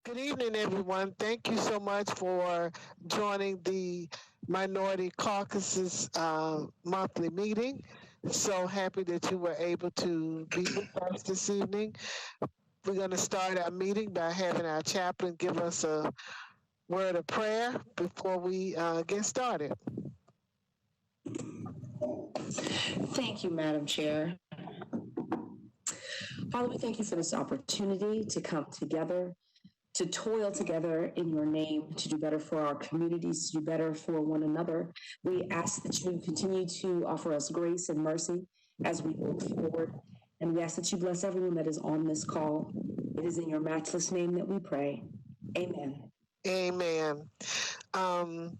Good evening, everyone. Thank you so much for joining the Minority Caucus's monthly meeting. So happy that you were able to be with us this evening. We're going to start our meeting by having our chaplain give us a word of prayer before we get started. Thank you, Madam Chair. Father, we thank you for this opportunity to come together, to toil together in your name, to do better for our communities, to do better for one another. We ask that you continue to offer us grace and mercy as we move forward. And we ask that you bless everyone that is on this call. It is in your matchless name that we pray. Amen. Amen. Um,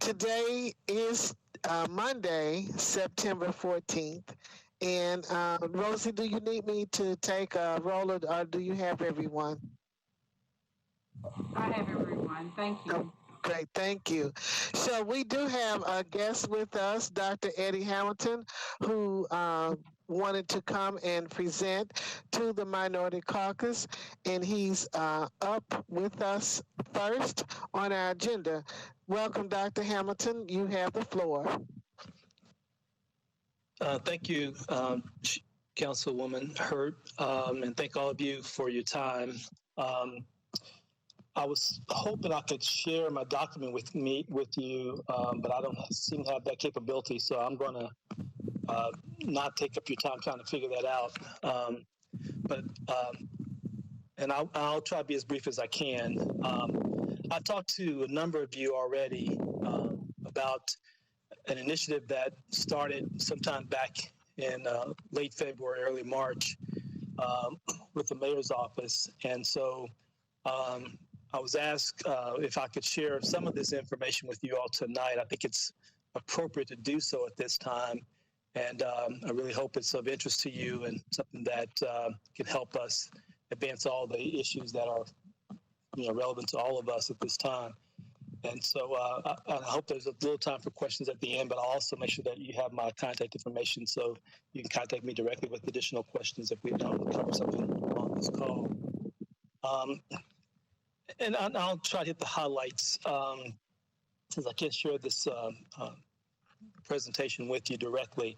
Today is Monday, September 14th. And Rosie, do you need me to take a roll or do you have everyone? I have everyone. Thank Oh, you. great, thank you. So we do have a guest with us, Dr. Eddie Hamilton, who wanted to come and present to the Minority Caucus, and he's up with us first on our agenda. Welcome, Dr. Hamilton. You have the floor. Thank you, Councilwoman Hurt, and thank all of you for your time. Um, I was hoping I could share my document with you, but I don't seem to have that capability, so I'm going to not take up your time trying to figure that out. But and I'll try to be as brief as I can. I talked to a number of you already about an initiative that started sometime back in late February, early March with the mayor's office. And so I was asked if I could share some of this information with you all tonight. I think it's appropriate to do so at this time. And I really hope it's of interest to you and something that can help us advance all the issues that are relevant to all of us at this time. And so I hope there's a little time for questions at the end, but I'll also make sure that you have my contact information so you can contact me directly with additional questions if we don't cover something on this call. And I'll try to hit the highlights since I can't share this presentation with you directly.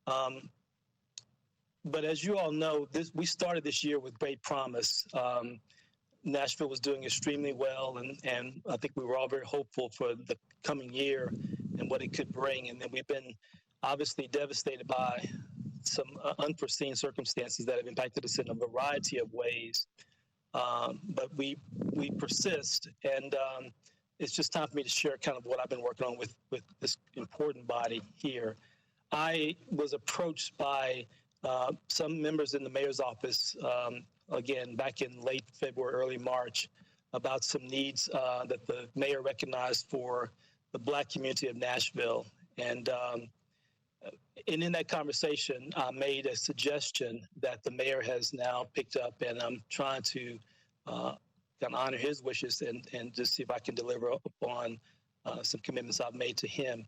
But as you all know, we started this year with great promise. Nashville was doing extremely well, and I think we were all very hopeful for the coming year and what it could bring. And then we've been obviously devastated by some unforeseen circumstances that have impacted us in a variety of ways. But we persist, and it's just time for me to share kind of what I've been working on with this important body here. I was approached by some members in the mayor's office again, back in late February, early March, about some needs that the mayor recognized for the Black community of Nashville. And in that conversation, I made a suggestion that the mayor has now picked up, and I'm trying to kind of honor his wishes and just see if I can deliver upon some commitments I've made to him.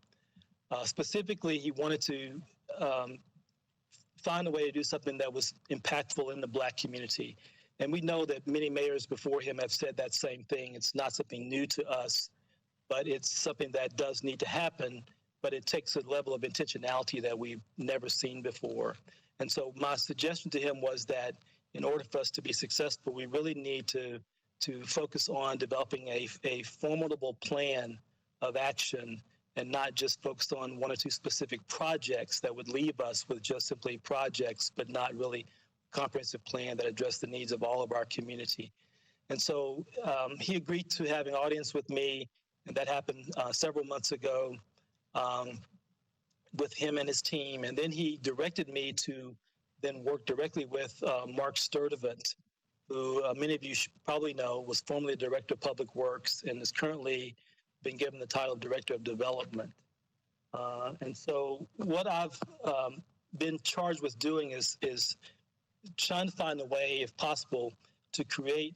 Specifically, he wanted to find a way to do something that was impactful in the Black community. And we know that many mayors before him have said that same thing. It's not something new to us, but it's something that does need to happen, but it takes a level of intentionality that we've never seen before. And so my suggestion to him was that in order for us to be successful, we really need to focus on developing a formidable plan of action and not just focused on one or two specific projects that would leave us with just simply projects, but not really a comprehensive plan that address the needs of all of our community. And so he agreed to have an audience with me, and that happened several months ago with him and his team. And then he directed me to then work directly with Mark Sturdivant, who many of you probably know was formerly the Director of Public Works and is currently been given the title of Director of Development. And so what I've been charged with doing is trying to find a way, if possible, to create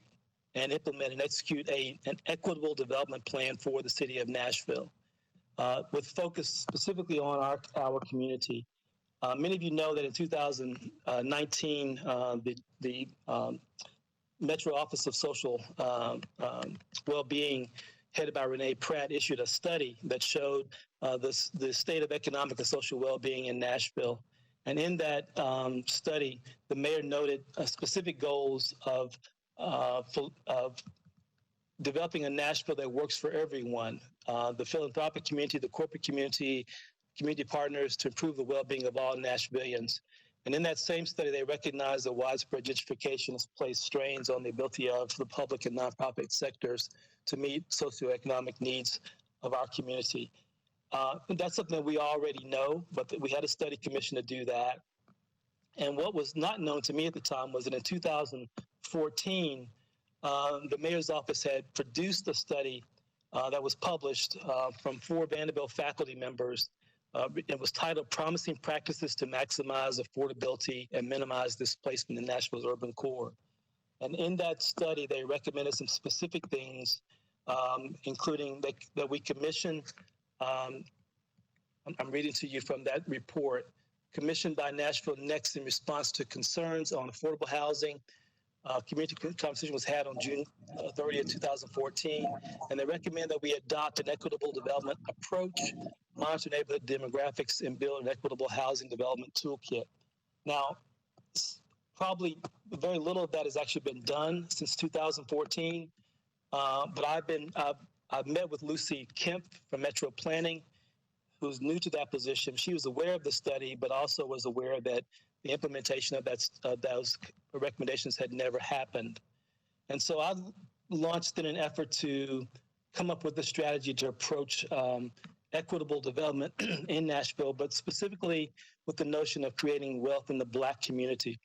and implement and execute an equitable development plan for the city of Nashville, with focus specifically on our community. Many of you know that in 2019, the Metro Office of Social Well-being, headed by Renee Pratt, issued a study that showed the state of economic and social well-being in Nashville. And in that study, the mayor noted specific goals of developing a Nashville that works for everyone, the philanthropic community, the corporate community, community partners, to improve the well-being of all Nashvillians. And in that same study, they recognized that widespread gentrification has placed strains on the ability of the public and nonprofit sectors to meet socioeconomic needs of our community. That's something that we already know, but we had a study commission to do that. And what was not known to me at the time was that in 2014, the mayor's office had produced a study that was published from 4 Vanderbilt faculty members. It was titled Promising Practices to Maximize Affordability and Minimize Displacement in Nashville's Urban Core. And in that study, they recommended some specific things, including that we commission, I'm reading to you from that report, commissioned by Nashville Next in response to concerns on affordable housing. Community conversation was had on June 30th, 2014, and they recommend that we adopt an equitable development approach, monitor neighborhood demographics, and build an equitable housing development toolkit. Now, probably very little of that has actually been done since 2014, but I've met with Lucy Kemp from Metro Planning, who's new to that position. She was aware of the study, but also was aware that the implementation of those recommendations had never happened. And so I launched in an effort to come up with a strategy to approach equitable development in Nashville, but specifically with the notion of creating wealth in the Black community.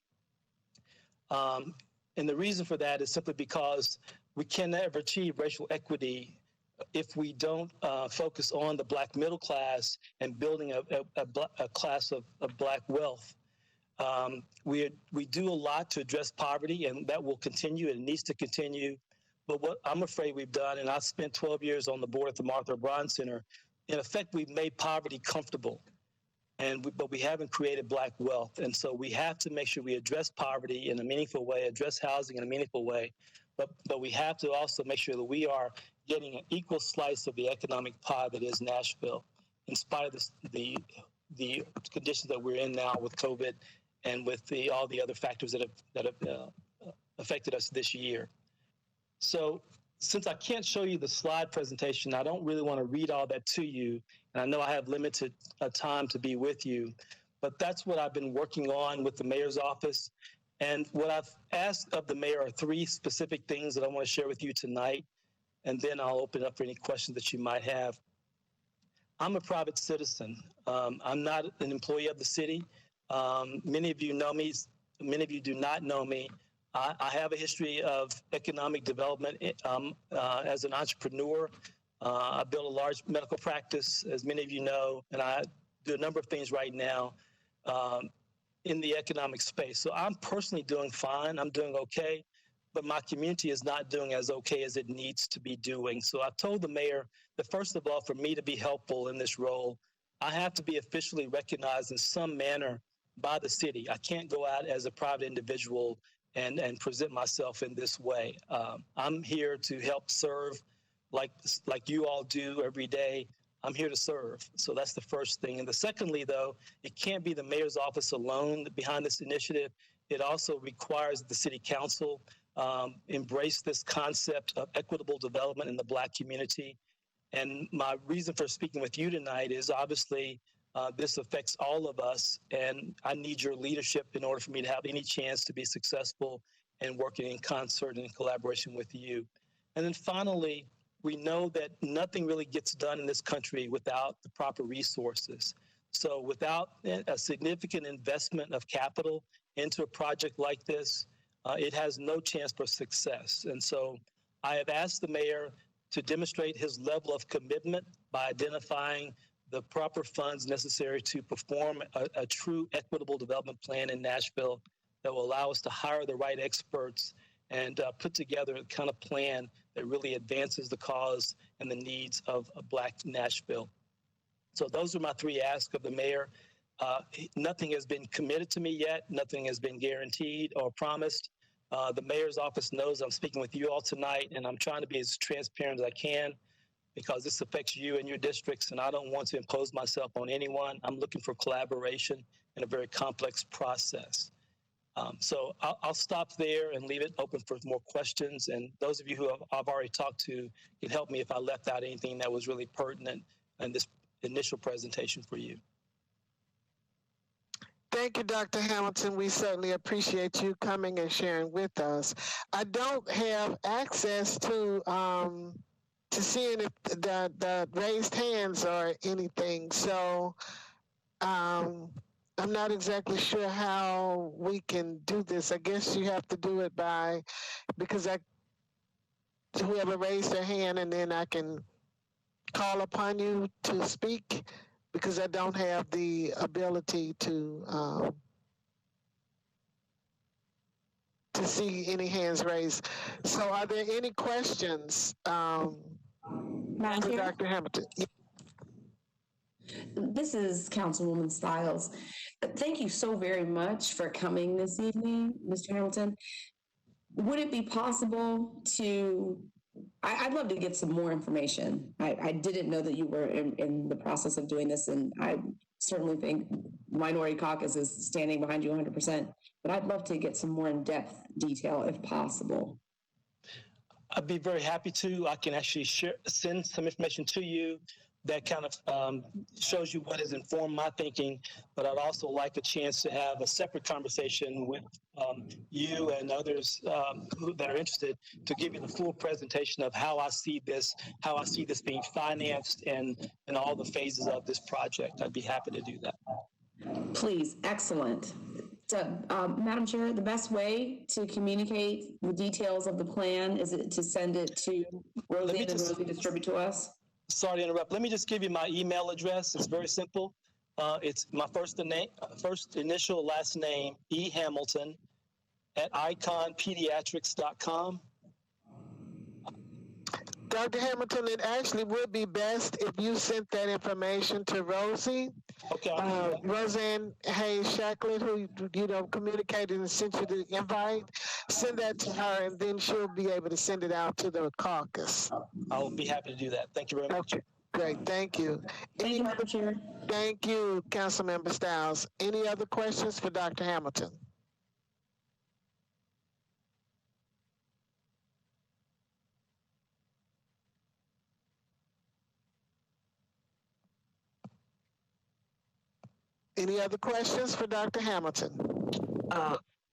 And the reason for that is simply because we can never achieve racial equity if we don't focus on the Black middle class and building a class of Black wealth. We do a lot to address poverty, and that will continue. It needs to continue. But what I'm afraid we've done, and I spent 12 years on the board at the Martha O'Brien Center, in effect, we've made poverty comfortable, but we haven't created Black wealth. And so we have to make sure we address poverty in a meaningful way, address housing in a meaningful way, but we have to also make sure that we are getting an equal slice of the economic pie that is Nashville, in spite of the conditions that we're in now with COVID and with all the other factors that have affected us this year. So since I can't show you the slide presentation, I don't really want to read all that to you. And I know I have limited time to be with you, but that's what I've been working on with the mayor's office. And what I've asked of the mayor are 3 specific things that I want to share with you tonight. And then I'll open up for any questions that you might have. I'm a private citizen. I'm not an employee of the city. Many of you know me, many of you do not know me. I have a history of economic development as an entrepreneur. I built a large medical practice, as many of you know, and I do a number of things right now in the economic space. So I'm personally doing fine. I'm doing okay, but my community is not doing as okay as it needs to be doing. So I told the mayor that, first of all, for me to be helpful in this role, I have to be officially recognized in some manner by the city. I can't go out as a private individual and present myself in this way. I'm here to help serve like you all do every day. I'm here to serve. So that's the first thing. And the secondly, though, it can't be the mayor's office alone behind this initiative. It also requires that the city council embrace this concept of equitable development in the Black community. And my reason for speaking with you tonight is obviously this affects all of us, and I need your leadership in order for me to have any chance to be successful and working in concert and in collaboration with you. And then finally, we know that nothing really gets done in this country without the proper resources. So without a significant investment of capital into a project like this, it has no chance for success. And so I have asked the mayor to demonstrate his level of commitment by identifying the proper funds necessary to perform a true equitable development plan in Nashville that will allow us to hire the right experts and put together a kind of plan that really advances the cause and the needs of Black Nashville. So those are my 3 asks of the mayor. Nothing has been committed to me yet. Nothing has been guaranteed or promised, The mayor's office knows I'm speaking with you all tonight, and I'm trying to be as transparent as I can because this affects you and your districts, and I don't want to impose myself on anyone. I'm looking for collaboration in a very complex process. So I'll stop there and leave it open for more questions. And those of you who I've already talked to can help me if I left out anything that was really pertinent in this initial presentation for you. Thank you, Dr. Hamilton. We certainly appreciate you coming and sharing with us. I don't have access to seeing if the raised hands or anything, so I'm not exactly sure how we can do this. I guess you have to do it because whoever raised their hand, and then I can call upon you to speak, because I don't have the ability to see any hands raised. So are there any questions for Dr. Hamilton? This is Councilwoman Stiles. Thank you so very much for coming this evening, Mr. Hamilton. Would it be possible I'd love to get some more information. I didn't know that you were in the process of doing this, and I certainly think Minority Caucus is standing behind you 100%, but I'd love to get some more in-depth detail if possible. I'd be very happy to. I can actually send some information to you that kind of shows you what has informed my thinking, but I'd also like a chance to have a separate conversation with you and others that are interested to give you the full presentation of how I see this being financed and all the phases of this project. I'd be happy to do that. Please, excellent. So, Madam Chair, the best way to communicate the details of the plan is it to send it to Roseanne and Rosie distribute to us? Sorry to interrupt. Let me just give you my email address. It's very simple. It's my first initial, last name, E. Hamilton @iconpediatrics.com. Dr. Hamilton, it actually would be best if you sent that information to Rosie. Okay. Roseanne Hayes Shacklet, who communicated and sent you the invite. Send that to her, and then she'll be able to send it out to the caucus. I'll be happy to do that. Thank you very much. Okay. Great, thank you. Thank you, Madam Chair. Thank you, Councilmember Stiles. Any other questions for Dr. Hamilton? Any other questions for Dr. Hamilton?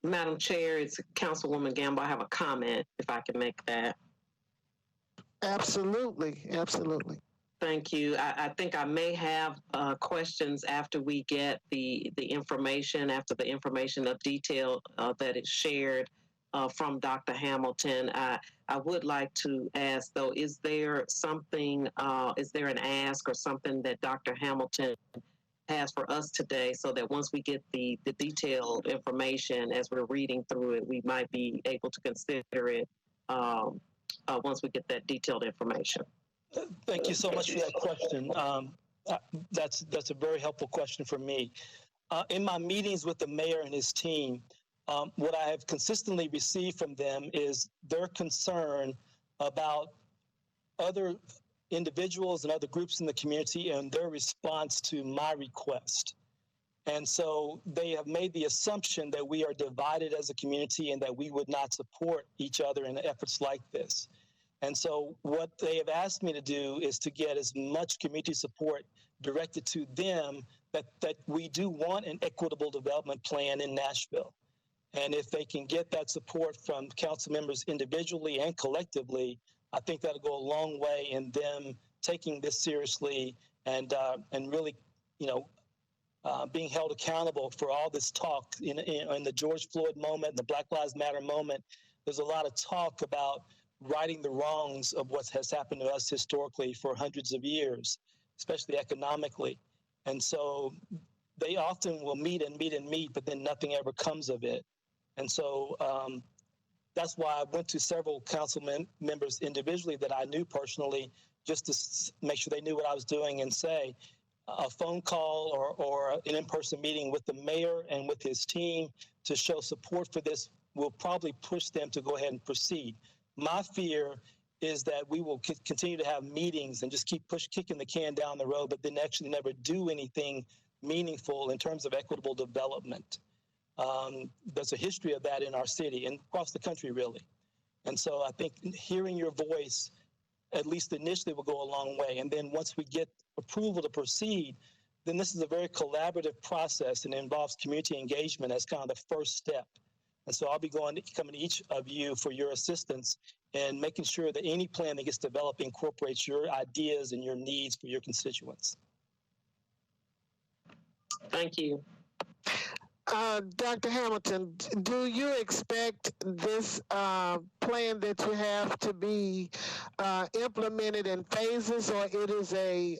Madam Chair, it's Councilwoman Gamble. I have a comment, if I can make that. Absolutely, absolutely. Thank you. I think I may have questions after we get the information, after the information of detail that is shared from Dr. Hamilton. I would like to ask, though, is there something, is there an ask or something that Dr. Hamilton has for us today, so that once we get the detailed information as we're reading through it, we might be able to consider it once we get that detailed information? Thank you so much for that question. That's a very helpful question for me. In my meetings with the mayor and his team, what I have consistently received from them is their concern about other individuals and other groups in the community and their response to my request. And so they have made the assumption that we are divided as a community and that we would not support each other in efforts like this. And so what they have asked me to do is to get as much community support directed to them that we do want an equitable development plan in Nashville. And if they can get that support from council members individually and collectively, I think that'll go a long way in them taking this seriously and really, being held accountable for all this talk in the George Floyd moment, the Black Lives Matter moment. There's a lot of talk about righting the wrongs of what has happened to us historically for hundreds of years, especially economically. And so they often will meet, but then nothing ever comes of it. And so that's why I went to several council members individually that I knew personally, just to make sure they knew what I was doing, and say a phone call or an in-person meeting with the mayor and with his team to show support for this will probably push them to go ahead and proceed. My fear is that we will continue to have meetings and just keep kicking the can down the road, but then actually never do anything meaningful in terms of equitable development. There's a history of that in our city and across the country, really. And so I think hearing your voice, at least initially, will go a long way. And then once we get approval to proceed, then this is a very collaborative process and involves community engagement as kind of the first step. And so I'll be coming to each of you for your assistance in making sure that any plan that gets developed incorporates your ideas and your needs for your constituents. Thank you. Dr. Hamilton, do you expect this plan that you have to be implemented in phases, or it is a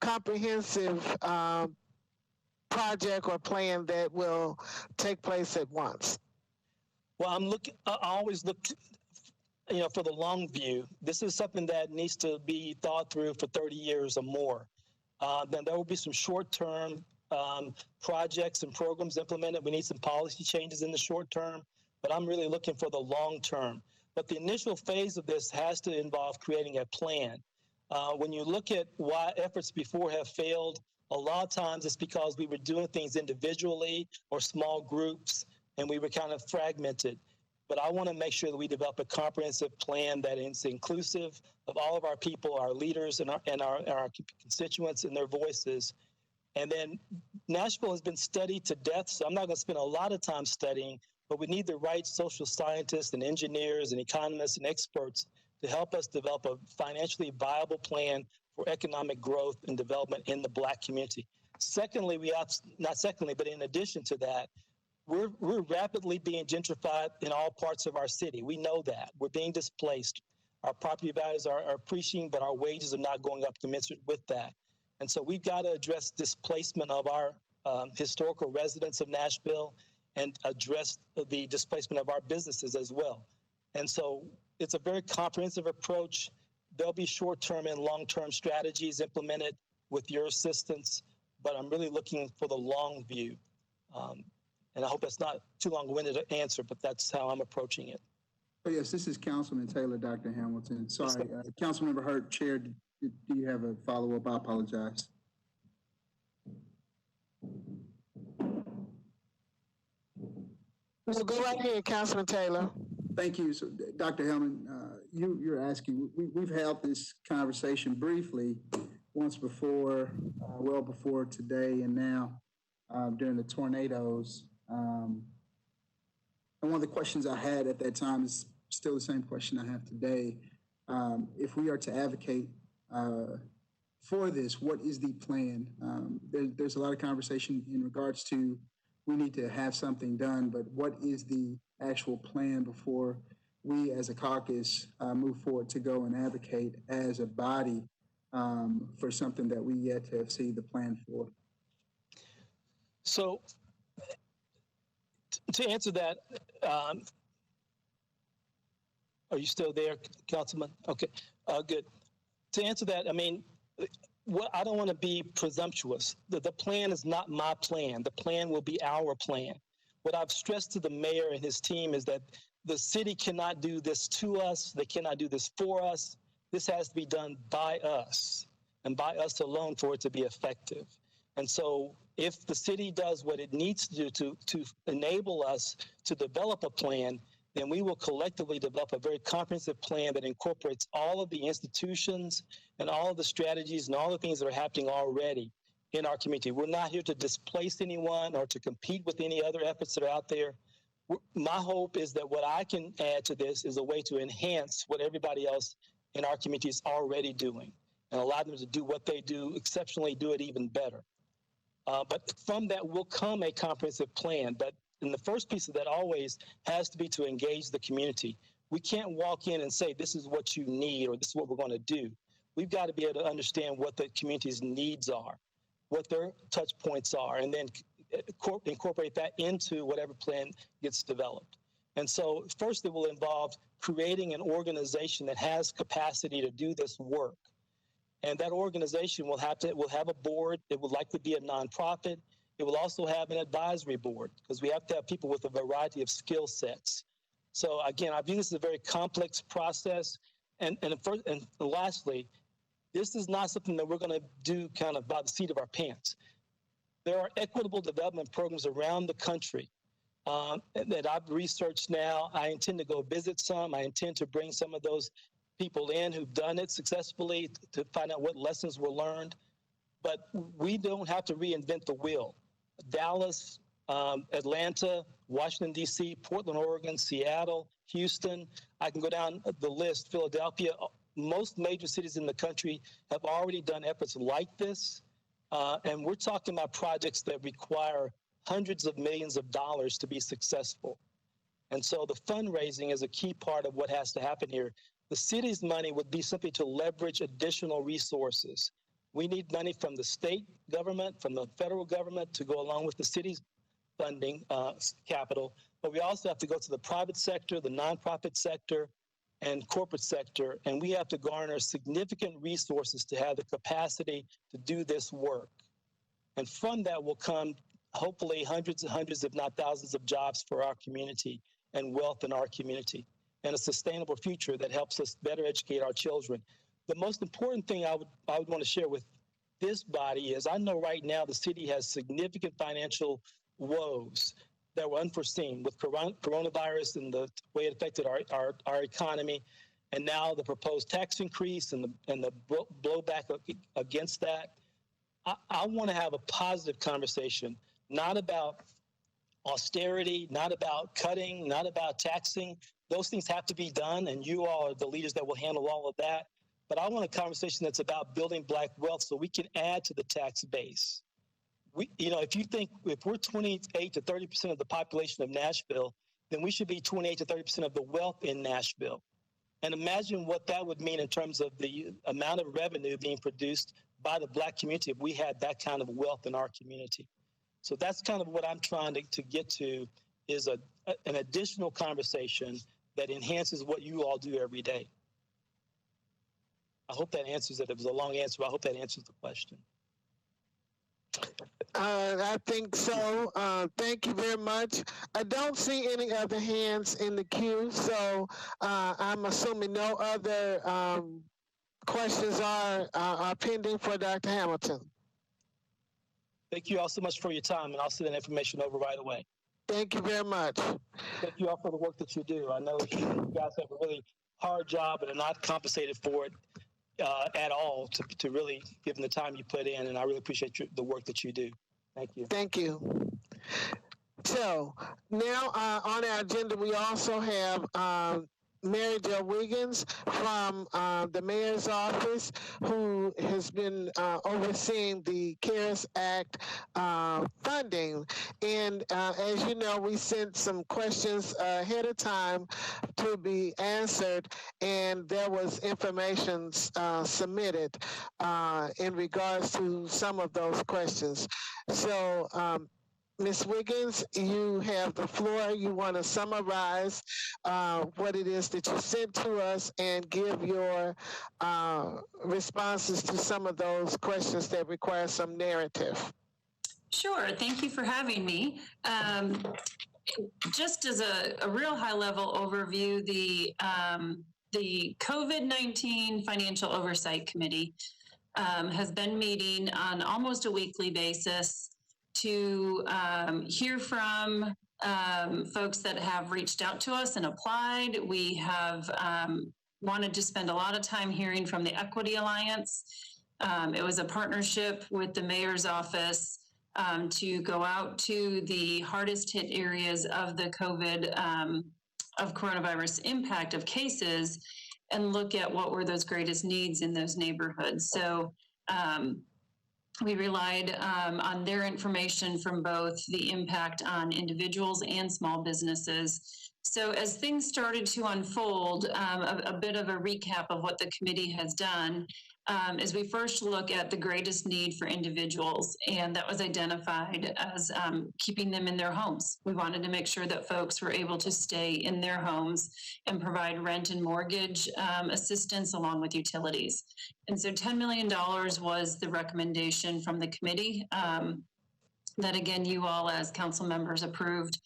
comprehensive project or plan that will take place at once? Well, I always look, for the long view. This is something that needs to be thought through for 30 years or more. Then there will be some short-term projects and programs implemented. We need some policy changes in the short term, but I'm really looking for the long term. But the initial phase of this has to involve creating a plan. When you look at why efforts before have failed, a lot of times it's because we were doing things individually or small groups, and we were kind of fragmented. But I want to make sure that we develop a comprehensive plan that is inclusive of all of our people, our leaders, and our constituents and their voices. And then Nashville has been studied to death, so I'm not going to spend a lot of time studying, but we need the right social scientists and engineers and economists and experts to help us develop a financially viable plan for economic growth and development in the Black community. Secondly, but in addition to that, we're rapidly being gentrified in all parts of our city. We know that. We're being displaced. Our property values are appreciating, but our wages are not going up commensurate with that. And so we've got to address displacement of our historical residents of Nashville and address the displacement of our businesses as well. And so it's a very comprehensive approach. There'll be short-term and long-term strategies implemented with your assistance, but I'm really looking for the long view. And I hope that's not too long-winded to answer, but that's how I'm approaching it. Oh, yes, this is Councilman Taylor, Dr. Hamilton. Sorry, Councilmember Hurt, Chair, do you have a follow-up? I apologize. Well, go right ahead, Councilman Taylor. Thank you. So, Dr. Hellman, you're asking, we've had this conversation briefly once before, well before today and now during the tornadoes. And one of the questions I had at that time is still the same question I have today. If we are to advocate for this, what is the plan? There's a lot of conversation in regards to we need to have something done, but what is the actual plan before we as a caucus move forward to go and advocate as a body for something that we yet to have seen the plan for? So to answer that, are you still there, Councilman? Okay, good. To answer that, I mean, I don't want to be presumptuous. The plan is not my plan. The plan will be our plan. What I've stressed to the mayor and his team is that the city cannot do this to us. They cannot do this for us. This has to be done by us and by us alone for it to be effective. And so if the city does what it needs to do to enable us to develop a plan, then we will collectively develop a very comprehensive plan that incorporates all of the institutions and all of the strategies and all the things that are happening already in our community. We're not here to displace anyone or to compete with any other efforts that are out there. My hope is that what I can add to this is a way to enhance what everybody else in our community is already doing and allow them to do what they do exceptionally, do it even better. But from that will come a comprehensive plan. But and the first piece of that always has to be to engage the community. We can't walk in and say, this is what you need or this is what we're going to do. We've got to be able to understand what the community's needs are, what their touch points are, and then incorporate that into whatever plan gets developed. And so first it will involve creating an organization that has capacity to do this work. And that organization will have a board. It will likely be a nonprofit. It will also have an advisory board because we have to have people with a variety of skill sets. So again, I view this as a very complex process. And lastly, this is not something that we're going to do kind of by the seat of our pants. There are equitable development programs around the country that I've researched now. I intend to go visit some. I intend to bring some of those people in who've done it successfully to find out what lessons were learned. But we don't have to reinvent the wheel. Dallas, Atlanta, Washington, D.C., Portland, Oregon, Seattle, Houston, I can go down the list, Philadelphia, most major cities in the country have already done efforts like this. And we're talking about projects that require hundreds of millions of dollars to be successful. And so the fundraising is a key part of what has to happen here. The city's money would be simply to leverage additional resources. We need money from the state government, from the federal government to go along with the city's funding capital. But we also have to go to the private sector, the nonprofit sector, and corporate sector, and we have to garner significant resources to have the capacity to do this work. And from that will come, hopefully, hundreds and hundreds, if not thousands of jobs for our community and wealth in our community, and a sustainable future that helps us better educate our children. The most important thing I would want to share with this body is I know right now the city has significant financial woes that were unforeseen with coronavirus and the way it affected our economy, and now the proposed tax increase and the blowback against that. I want to have a positive conversation, not about austerity, not about cutting, not about taxing. Those things have to be done, and you all are the leaders that will handle all of that. But I want a conversation that's about building Black wealth so we can add to the tax base. If we're 28 to 30% of the population of Nashville, then we should be 28 to 30% of the wealth in Nashville. And imagine what that would mean in terms of the amount of revenue being produced by the Black community if we had that kind of wealth in our community. So that's kind of what I'm trying to get to, is an additional conversation that enhances what you all do every day. I hope that answers it. It was a long answer, but I hope that answers the question. I think so. Thank you very much. I don't see any other hands in the queue, so I'm assuming no other questions are pending for Dr. Hamilton. Thank you all so much for your time, and I'll send that information over right away. Thank you very much. Thank you all for the work that you do. I know you guys have a really hard job and are not compensated for it at all to really give them the time you put in, and I really appreciate the work that you do. Thank you. Thank you. So now on our agenda, we also have Mary Jo Wiggins from the mayor's office, who has been overseeing the CARES Act funding. And as you know, we sent some questions ahead of time to be answered, and there was information submitted in regards to some of those questions. So Ms. Wiggins, you have the floor. You want to summarize what it is that you sent to us and give your responses to some of those questions that require some narrative. Sure. Thank you for having me. Just as a real high-level overview, the COVID-19 Financial Oversight Committee has been meeting on almost a weekly basis to hear from folks that have reached out to us and applied. We have wanted to spend a lot of time hearing from the Equity Alliance. It was a partnership with the mayor's office to go out to the hardest hit areas of the of coronavirus impact of cases and look at what were those greatest needs in those neighborhoods. So we relied on their information from both the impact on individuals and small businesses. So as things started to unfold, a bit of a recap of what the committee has done is we first look at the greatest need for individuals, and that was identified as keeping them in their homes. We wanted to make sure that folks were able to stay in their homes and provide rent and mortgage assistance along with utilities. And so $10 million was the recommendation from the committee that again, you all as council members approved.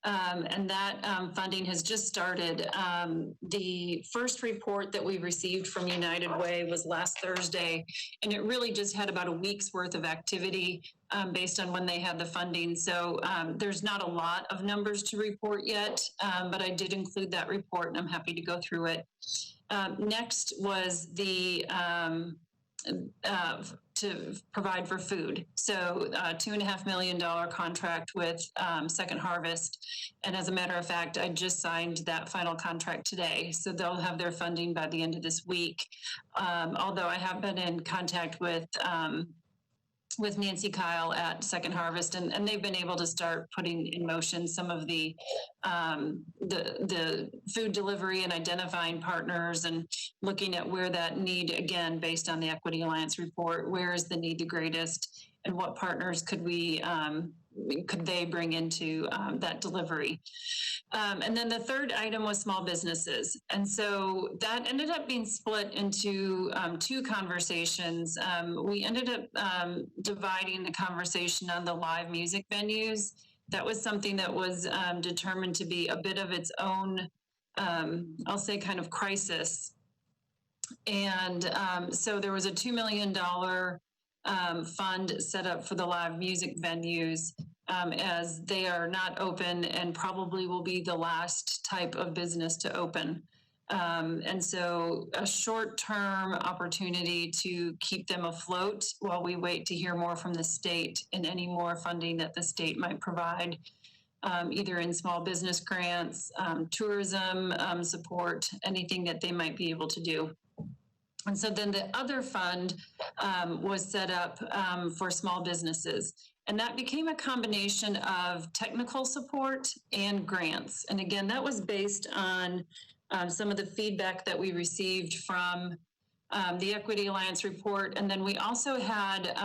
And that funding has just started. The first report that we received from United Way was last Thursday, and it really just had about a week's worth of activity based on when they had the funding. So there's not a lot of numbers to report yet, but I did include that report, and I'm happy to go through it. Next was the to provide for food. So $2.5 million contract with Second Harvest. And as a matter of fact, I just signed that final contract today. So they'll have their funding by the end of this week. Although I have been in contact with Nancy Kyle at Second Harvest, and they've been able to start putting in motion some of the food delivery and identifying partners and looking at where that need, again, based on the Equity Alliance report, where is the need the greatest and what partners could they bring into that delivery. And then the third item was small businesses. And so that ended up being split into two conversations. We ended up dividing the conversation on the live music venues. That was something that was determined to be a bit of its own, I'll say, kind of crisis. And so there was a $2 million fund set up for the live music venues as they are not open and probably will be the last type of business to open. And so a short-term opportunity to keep them afloat while we wait to hear more from the state and any more funding that the state might provide, either in small business grants, tourism support, anything that they might be able to do. And so then the other fund was set up for small businesses. And that became a combination of technical support and grants. And again, that was based on some of the feedback that we received from the Equity Alliance report. And then we also had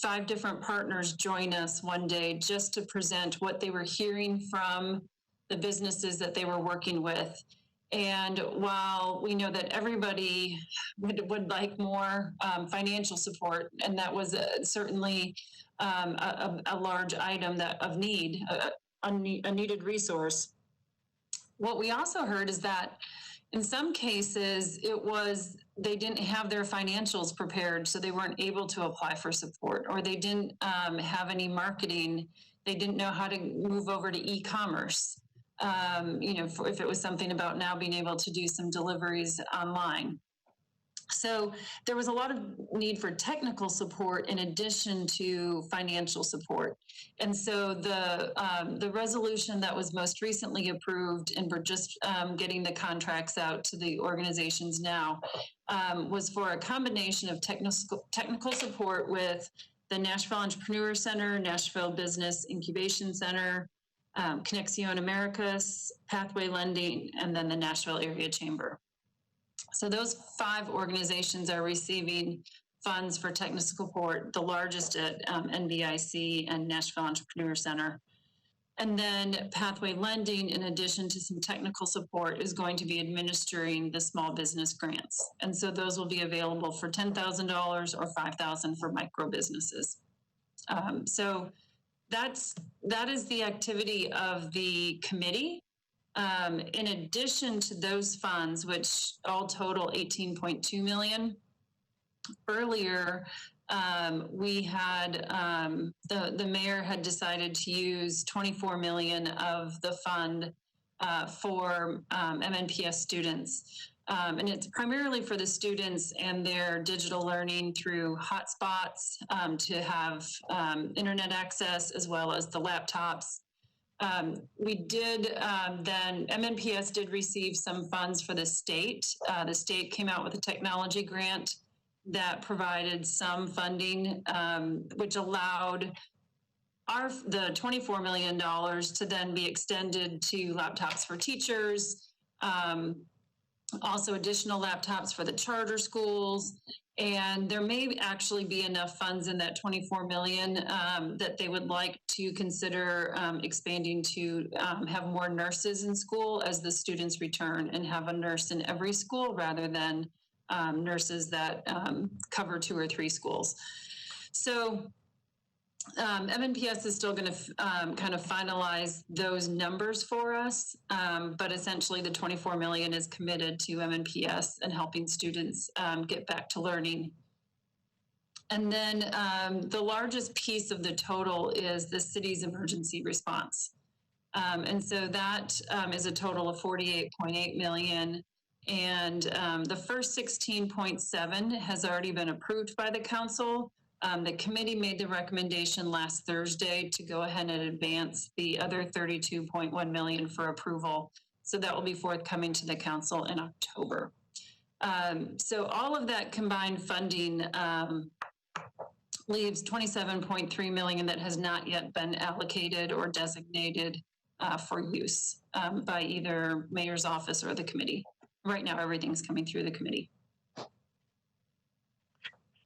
5 different partners join us one day just to present what they were hearing from the businesses that they were working with. And while we know that everybody would like more financial support, and that was certainly a large item of need, a needed resource, what we also heard is that in some cases they didn't have their financials prepared, so they weren't able to apply for support, or they didn't have any marketing. They didn't know how to move over to e-commerce. If it was something about now being able to do some deliveries online. So there was a lot of need for technical support in addition to financial support. And so the resolution that was most recently approved, and we're just getting the contracts out to the organizations now, was for a combination of technical support with the Nashville Entrepreneur Center, Nashville Business Incubation Center, Conexión Americas, Pathway Lending, and then the Nashville Area Chamber. So those 5 organizations are receiving funds for technical support, the largest at NBIC and Nashville Entrepreneur Center. And then Pathway Lending, in addition to some technical support, is going to be administering the small business grants. And so those will be available for $10,000 or $5,000 for micro businesses. So that is the activity of the committee. In addition to those funds, which all total $18.2 million, earlier we had the mayor had decided to use $24 million of the fund for MNPS students. And it's primarily for the students and their digital learning through hotspots to have internet access, as well as the laptops. We did then, MNPS did receive some funds for the state. The state came out with a technology grant that provided some funding, which allowed the $24 million to then be extended to laptops for teachers, also additional laptops for the charter schools. And there may actually be enough funds in that $24 million that they would like to consider expanding to have more nurses in school as the students return, and have a nurse in every school rather than nurses that cover 2 or 3 schools. So MNPS is still going to kind of finalize those numbers for us, but essentially the 24 million is committed to MNPS and helping students get back to learning. And then the largest piece of the total is the city's emergency response. And so that is a total of 48.8 million. And the first 16.7 has already been approved by the council. The committee made the recommendation last Thursday to go ahead and advance the other 32.1 million for approval. So that will be forthcoming to the council in October. So all of that combined funding leaves 27.3 million that has not yet been allocated or designated for use by either mayor's office or the committee. Right now, everything's coming through the committee.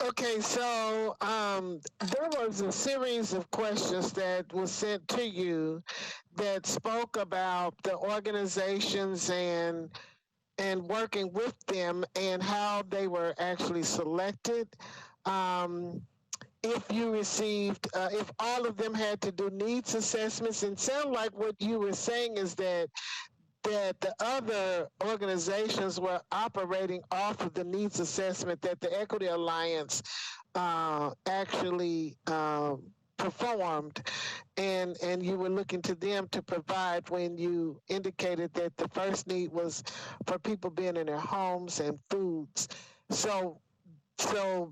Okay, so there was a series of questions that was sent to you that spoke about the organizations and working with them and how they were actually selected. If you received, if all of them had to do needs assessments, and sound like what you were saying is that the other organizations were operating off of the needs assessment that the Equity Alliance actually performed, and you were looking to them to provide when you indicated that the first need was for people being in their homes and foods. So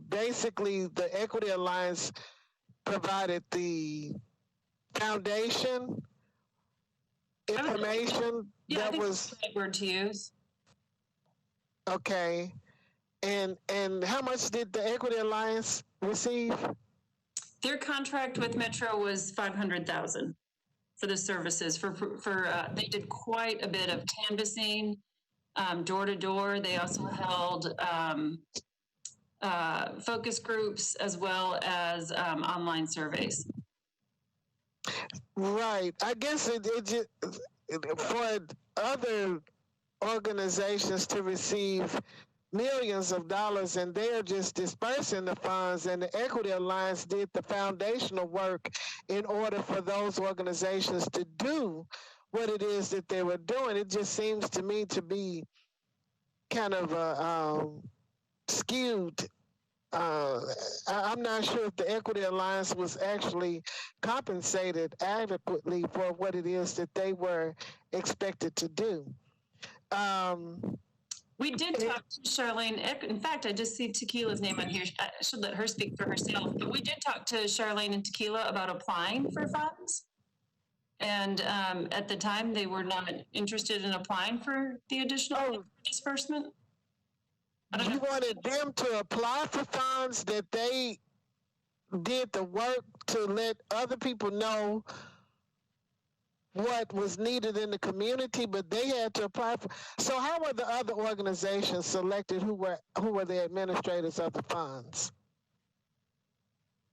basically the Equity Alliance provided the foundation information. Yeah, that was the right word to use. Okay. And how much did the Equity Alliance receive? Their contract with Metro was 500,000 for the services. They did quite a bit of canvassing, door to door. They also held focus groups as well as online surveys. Right. I guess it just, for other organizations to receive millions of dollars and they're just dispersing the funds, and the Equity Alliance did the foundational work in order for those organizations to do what it is that they were doing. It just seems to me to be kind of skewed. I'm not sure if the Equity Alliance was actually compensated adequately for what it is that they were expected to do. We did talk to Charlene. In fact, I just see Tequila's name on here. I should let her speak for herself. But we did talk to Charlene and Tequila about applying for funds. And at the time, they were not interested in applying for the additional disbursement. You wanted them to apply for funds, that they did the work to let other people know what was needed in the community, but they had to apply for. So how were the other organizations selected who were the administrators of the funds?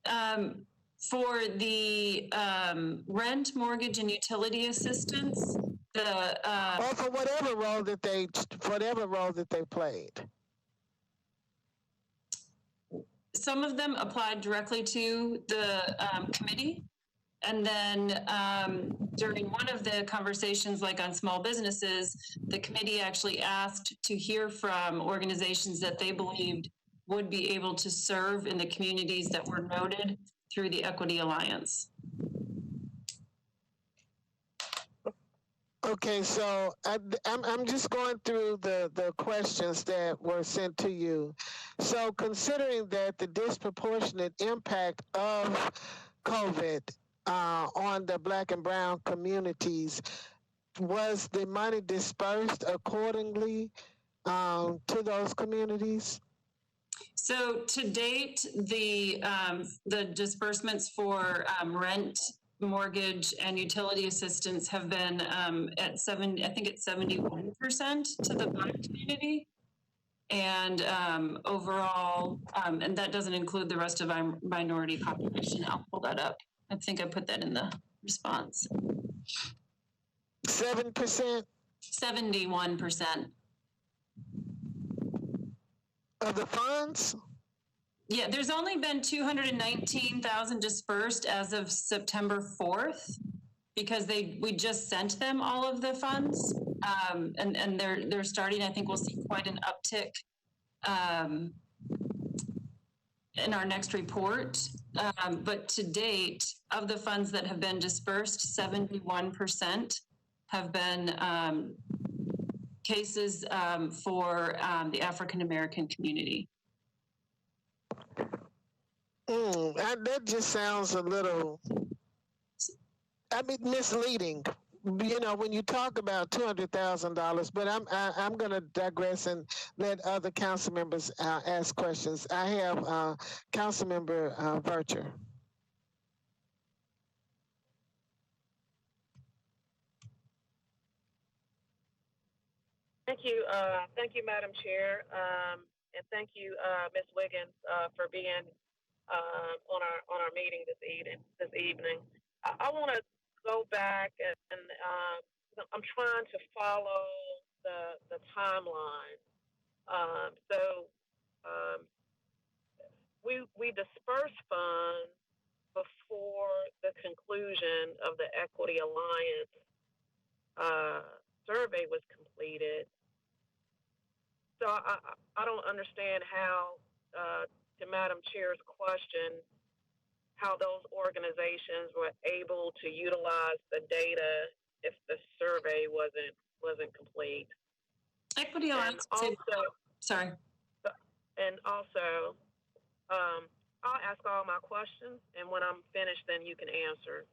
For the rent, mortgage, and utility assistance, or for whatever role that they played. Some of them applied directly to the committee. And then during one of the conversations, like on small businesses, the committee actually asked to hear from organizations that they believed would be able to serve in the communities that were noted through the Equity Alliance. Okay, so I'm just going through the questions that were sent to you. So considering that the disproportionate impact of COVID on the Black and brown communities, was the money dispersed accordingly to those communities? So to date, the disbursements for rent, mortgage, and utility assistance have been at 71% to the Black community. And overall, and that doesn't include the rest of our minority population. I'll pull that up. I think I put that in the response. 7%? 71%. Of the funds? Yeah, there's only been 219,000 dispersed as of September 4th because we just sent them all of the funds, and they're starting. I think we'll see quite an uptick in our next report. But to date, of the funds that have been dispersed, 71% have been cases for the African American community. That just sounds a little, misleading. You know, when you talk about $200,000, but I'm going to digress and let other council members ask questions. I have Council Member Vercher. Thank you, Madam Chair, and thank you, Ms. Wiggins, for being on our meeting this evening. I want to go back and I'm trying to follow the timeline. We dispersed funds before the conclusion of the Equity Alliance survey was completed. So I don't understand how, to Madam Chair's question, how those organizations were able to utilize the data if the survey wasn't complete. Equity Alliance. Sorry. And also, I'll ask all my questions, and when I'm finished, then you can answer.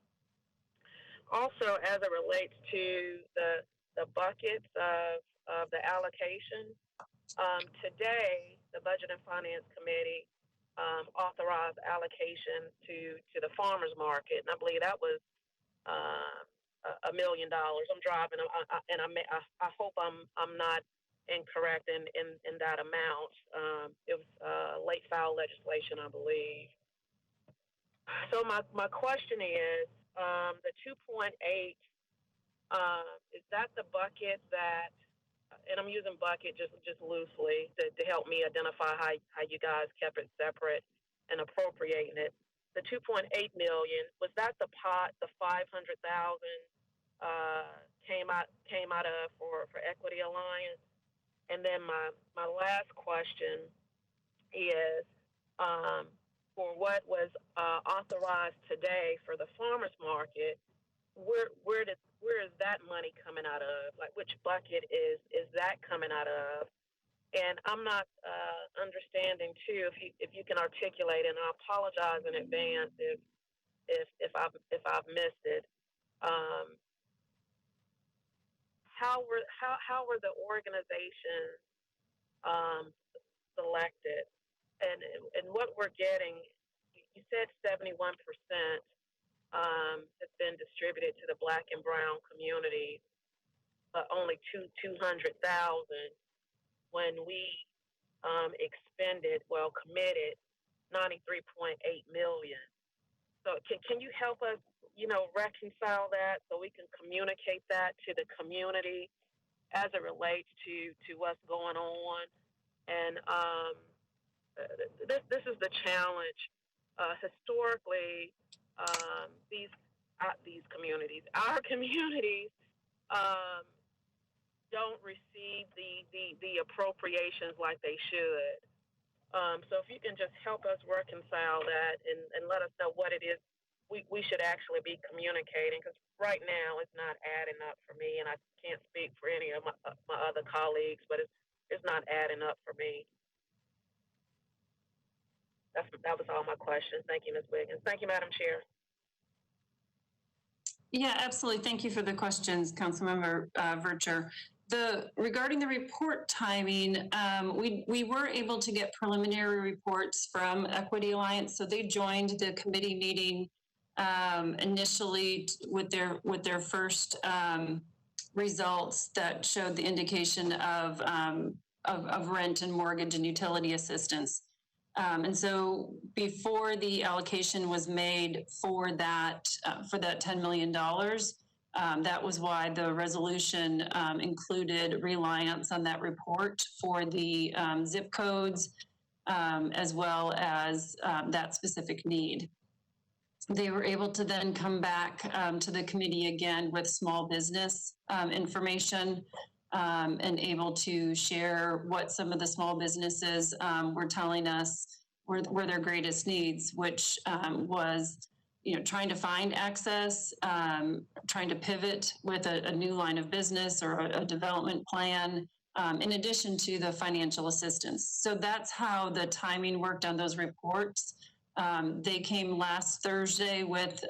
Also, as it relates to the buckets of the allocation, today the Budget and Finance Committee authorized allocation to the farmers market, and I believe that was $1 million. I'm driving, and I hope I'm not incorrect in that amount. It was late file legislation, I believe. So my question is, the 2.8, is that the bucket that, and I'm using bucket just loosely to help me identify how you guys kept it separate and appropriating it. The 2.8 million, was that the pot, the 500,000 came out of for Equity Alliance? And then my last question is, for what was authorized today for the farmers market, where is that money coming out of? Like, which bucket is that coming out of? And I'm not understanding too, if you can articulate, and I apologize in advance if I've missed it. How were the organizations selected? And what we're getting, you said 71% has been distributed to the Black and Brown community, but only 200,000 when we committed 93.8 million. So can you help us, reconcile that so we can communicate that to the community as it relates to what's going on? And this is the challenge. Historically, these communities, our communities, don't receive the appropriations like they should. So if you can just help us reconcile that and let us know what it is we should actually be communicating, because right now it's not adding up for me, and I can't speak for any of my other colleagues, but it's not adding up for me. That was all my questions. Thank you, Ms. Wiggins. Thank you, Madam Chair. Yeah, absolutely. Thank you for the questions, Councilmember Vercher. Regarding the report timing, we were able to get preliminary reports from Equity Alliance, so they joined the committee meeting initially with their first results that showed the indication of rent and mortgage and utility assistance. And so before the allocation was made for that $10 million, that was why the resolution included reliance on that report for the zip codes, as well as that specific need. They were able to then come back to the committee again with small business information and able to share what some of the small businesses were telling us were their greatest needs, which was, trying to find access, trying to pivot with a new line of business or a development plan, in addition to the financial assistance. So that's how the timing worked on those reports. They came last Thursday with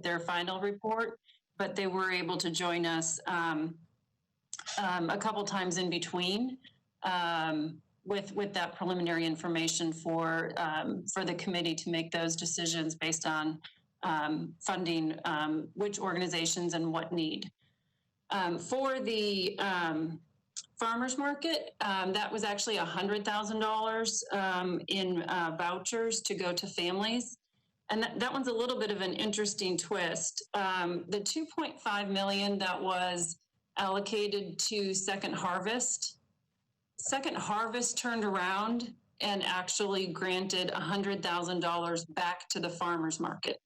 their final report, but they were able to join us a couple times in between with that preliminary information for the committee to make those decisions based on funding which organizations and what need. For the farmers market, that was actually $100,000 in vouchers to go to families. And that one's a little bit of an interesting twist. The $2.5 million that was allocated to Second Harvest turned around and actually granted $100,000 back to the farmers market.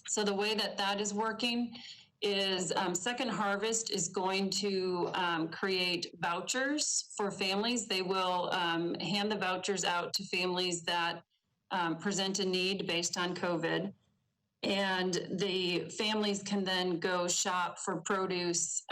So the way that is working is Second Harvest is going to create vouchers for families. They will hand the vouchers out to families that present a need based on COVID. And the families can then go shop for produce,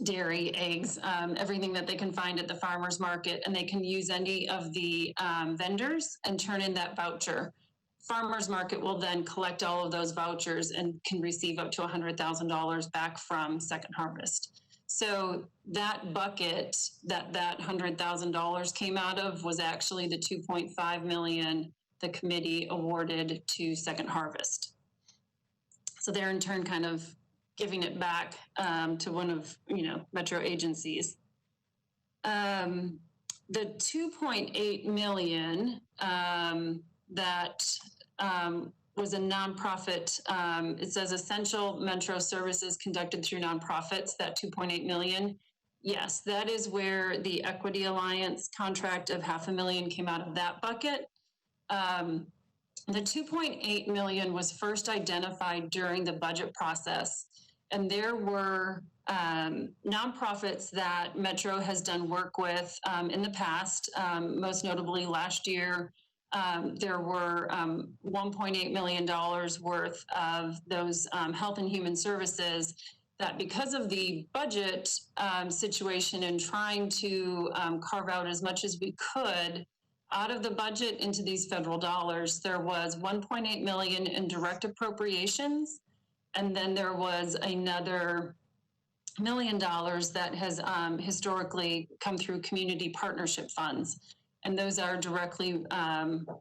dairy, eggs, everything that they can find at the farmer's market, and they can use any of the vendors and turn in that voucher. Farmers market will then collect all of those vouchers and can receive up to $100,000 back from Second Harvest. So that bucket that $100,000 came out of was actually the $2.5 million the committee awarded to Second Harvest. So they're in turn kind of giving it back to one of Metro agencies. The $2.8 million that was a nonprofit. It says essential Metro services conducted through nonprofits, that $2.8 million. Yes, that is where the Equity Alliance contract of $500,000 came out of that bucket. The $2.8 million was first identified during the budget process, and there were nonprofits that Metro has done work with in the past, most notably last year. There were $1.8 million worth of those health and human services that, because of the budget situation and trying to carve out as much as we could out of the budget into these federal dollars, there was $1.8 million in direct appropriations. And then there was another $1 million that has historically come through community partnership funds. And those are directly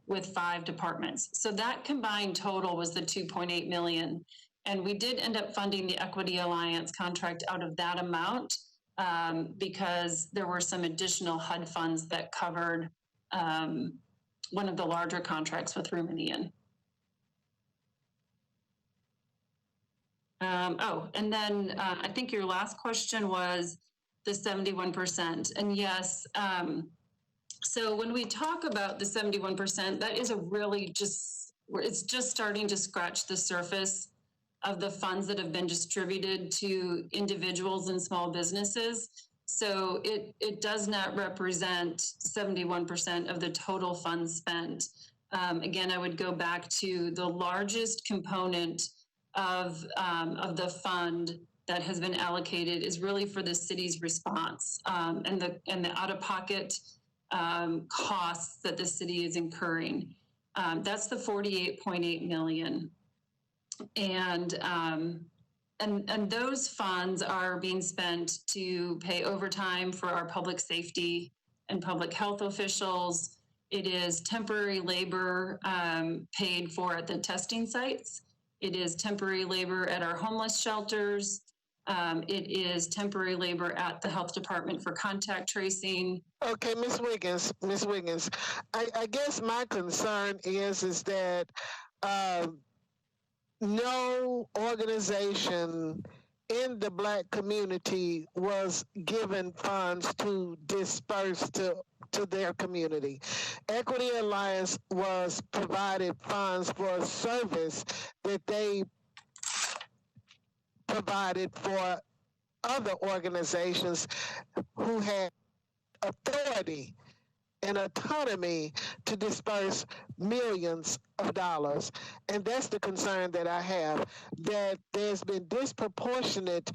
with 5 departments. So that combined total was the $2.8 million. And we did end up funding the Equity Alliance contract out of that amount because there were some additional HUD funds that covered one of the larger contracts with Rumanian. And then I think your last question was the 71%. And yes, so when we talk about the 71%, that is it's just starting to scratch the surface of the funds that have been distributed to individuals and small businesses. So it does not represent 71% of the total funds spent. Again, I would go back to the largest component of the fund that has been allocated is really for the city's response and the out-of-pocket costs that the city is incurring. That's the $48.8 million. And those funds are being spent to pay overtime for our public safety and public health officials. It is temporary labor paid for at the testing sites. It is temporary labor at our homeless shelters. It is temporary labor at the health department for contact tracing. Okay, Ms. Wiggins, I guess my concern is that no organization in the Black community was given funds to disperse to to their community. Equity Alliance was provided funds for a service that they provided for other organizations who had authority and autonomy to disperse millions of dollars. And that's the concern that I have, that there's been disproportionate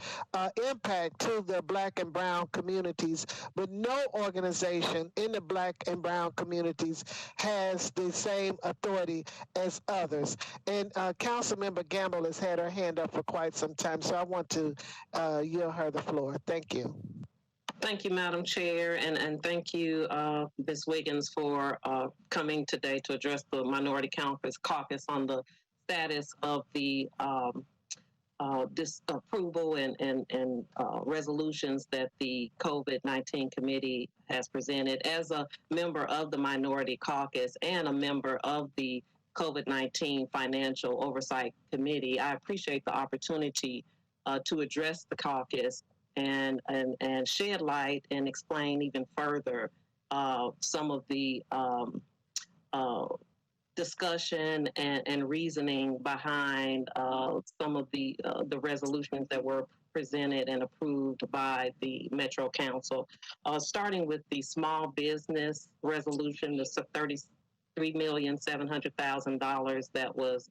impact to the Black and Brown communities, but no organization in the Black and Brown communities has the same authority as others. And Councilmember Gamble has had her hand up for quite some time, so I want to yield her the floor. Thank you. Thank you, Madam Chair, and thank you, Ms. Wiggins, for coming today to address the Minority Caucus on the status of the disapproval and resolutions that the COVID-19 committee has presented. As a member of the Minority Caucus and a member of the COVID-19 Financial Oversight Committee, I appreciate the opportunity to address the caucus and shed light and explain even further some of the discussion and reasoning behind some of the resolutions that were presented and approved by the Metro Council, starting with the small business resolution, the $33,700,000 that was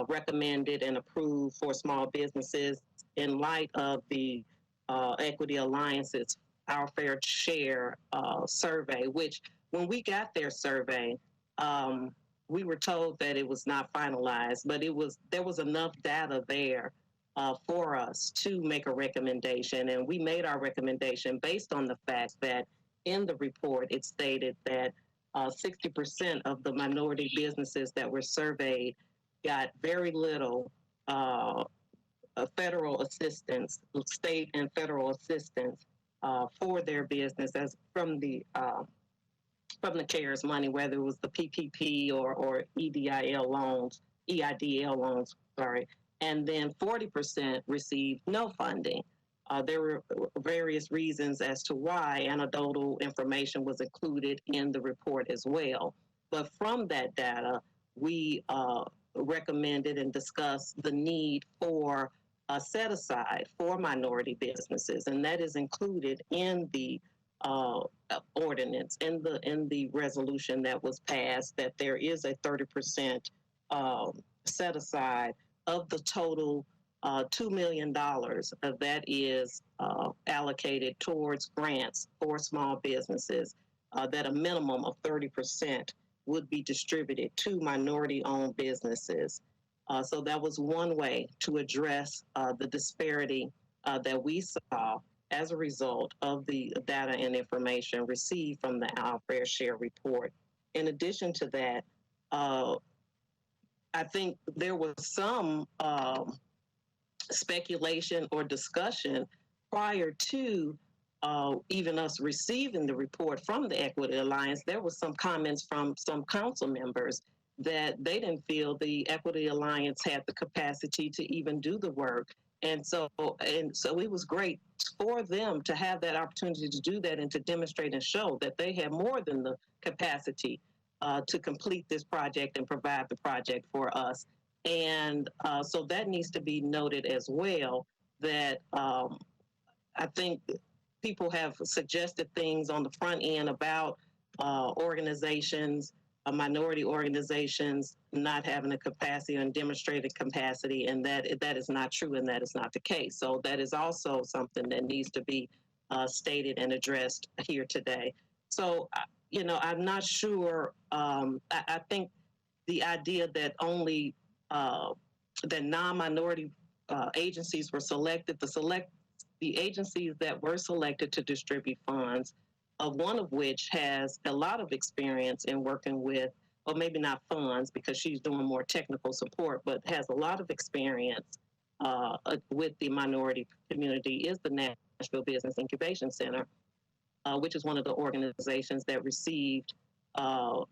recommended and approved for small businesses in light of the Equity Alliance's Our Fair Share survey, which when we got their survey, we were told that it was not finalized, but there was enough data there for us to make a recommendation. And we made our recommendation based on the fact that in the report, it stated that 60% of the minority businesses that were surveyed got very little federal assistance, state and federal assistance for their business as from the CARES money, whether it was the PPP or EIDL loans, sorry. And then 40% received no funding. There were various reasons as to why. Anecdotal information was included in the report as well. But from that data, we recommended and discussed the need for a set aside for minority businesses, and that is included in the ordinance, in the resolution that was passed, that there is a 30% set aside of the total $2 million that is allocated towards grants for small businesses, that a minimum of 30% would be distributed to minority-owned businesses. So that was one way to address the disparity that we saw as a result of the data and information received from the Our Fair Share report. In addition to that, I think there was some speculation or discussion prior to even us receiving the report from the Equity Alliance. There was some comments from some council members that they didn't feel the Equity Alliance had the capacity to even do the work. And so it was great for them to have that opportunity to do that and to demonstrate and show that they had more than the capacity to complete this project and provide the project for us. And so that needs to be noted as well, that I think people have suggested things on the front end about organizations, minority organizations not having a capacity and demonstrated capacity, and that is not true, and that is not the case. So that is also something that needs to be stated and addressed here today. So, I'm not sure. I think the idea that only that non-minority agencies were selected, the agencies that were selected to distribute funds, one of which has a lot of experience in working with, or maybe not funds because she's doing more technical support, but has a lot of experience with the minority community, is the Nashville Business Incubation Center, which is one of the organizations that received a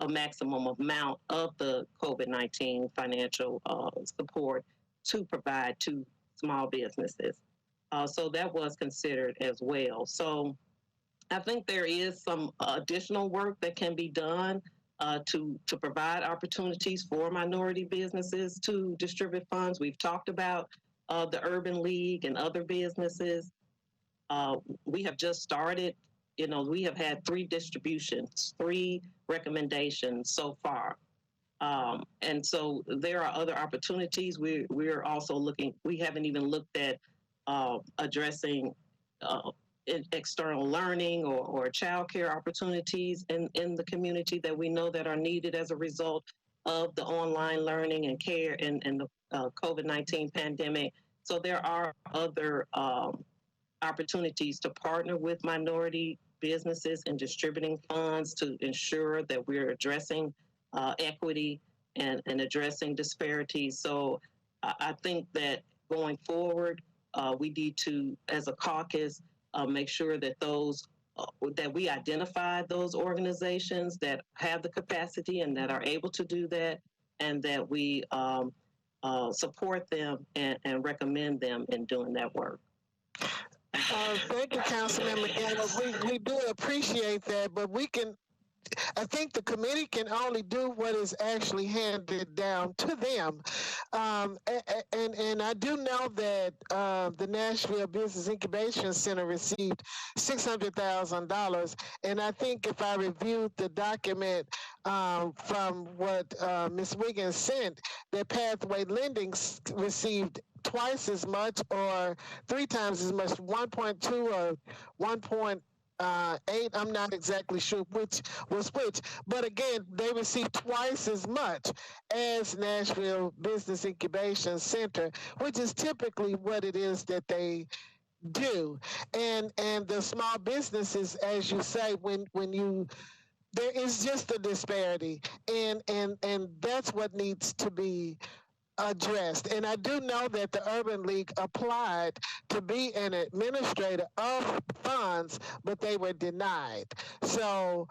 maximum amount of the COVID-19 financial support to provide to small businesses. So that was considered as well. So I think there is some additional work that can be done to provide opportunities for minority businesses to distribute funds. We've talked about the Urban League and other businesses. We have just started. You know, we have had 3 distributions, 3 recommendations so far. And so there are other opportunities. We're also looking. We haven't even looked at addressing external learning or childcare opportunities in the community that we know that are needed as a result of the online learning and care and the COVID-19 pandemic. So there are other opportunities to partner with minority businesses in distributing funds to ensure that we're addressing equity and addressing disparities. So I think that going forward, we need to, as a caucus, make sure that that we identify those organizations that have the capacity and that are able to do that, and that we support them and recommend them in doing that work. Thank you, Councilman McGann. We do appreciate that, but I think the committee can only do what is actually handed down to them. And I do know that the Nashville Business Incubation Center received $600,000. And I think if I reviewed the document from what Ms. Wiggins sent, that Pathway Lending received twice as much or 3 times as much, 1.2 or 1.8. I'm not exactly sure which was which, but again, they received twice as much as Nashville Business Incubation Center, which is typically what it is that they do. And the small businesses, as you say, when you there is just a disparity, and that's what needs to be addressed. And I do know that the Urban League applied to be an administrator of funds, but they were denied. So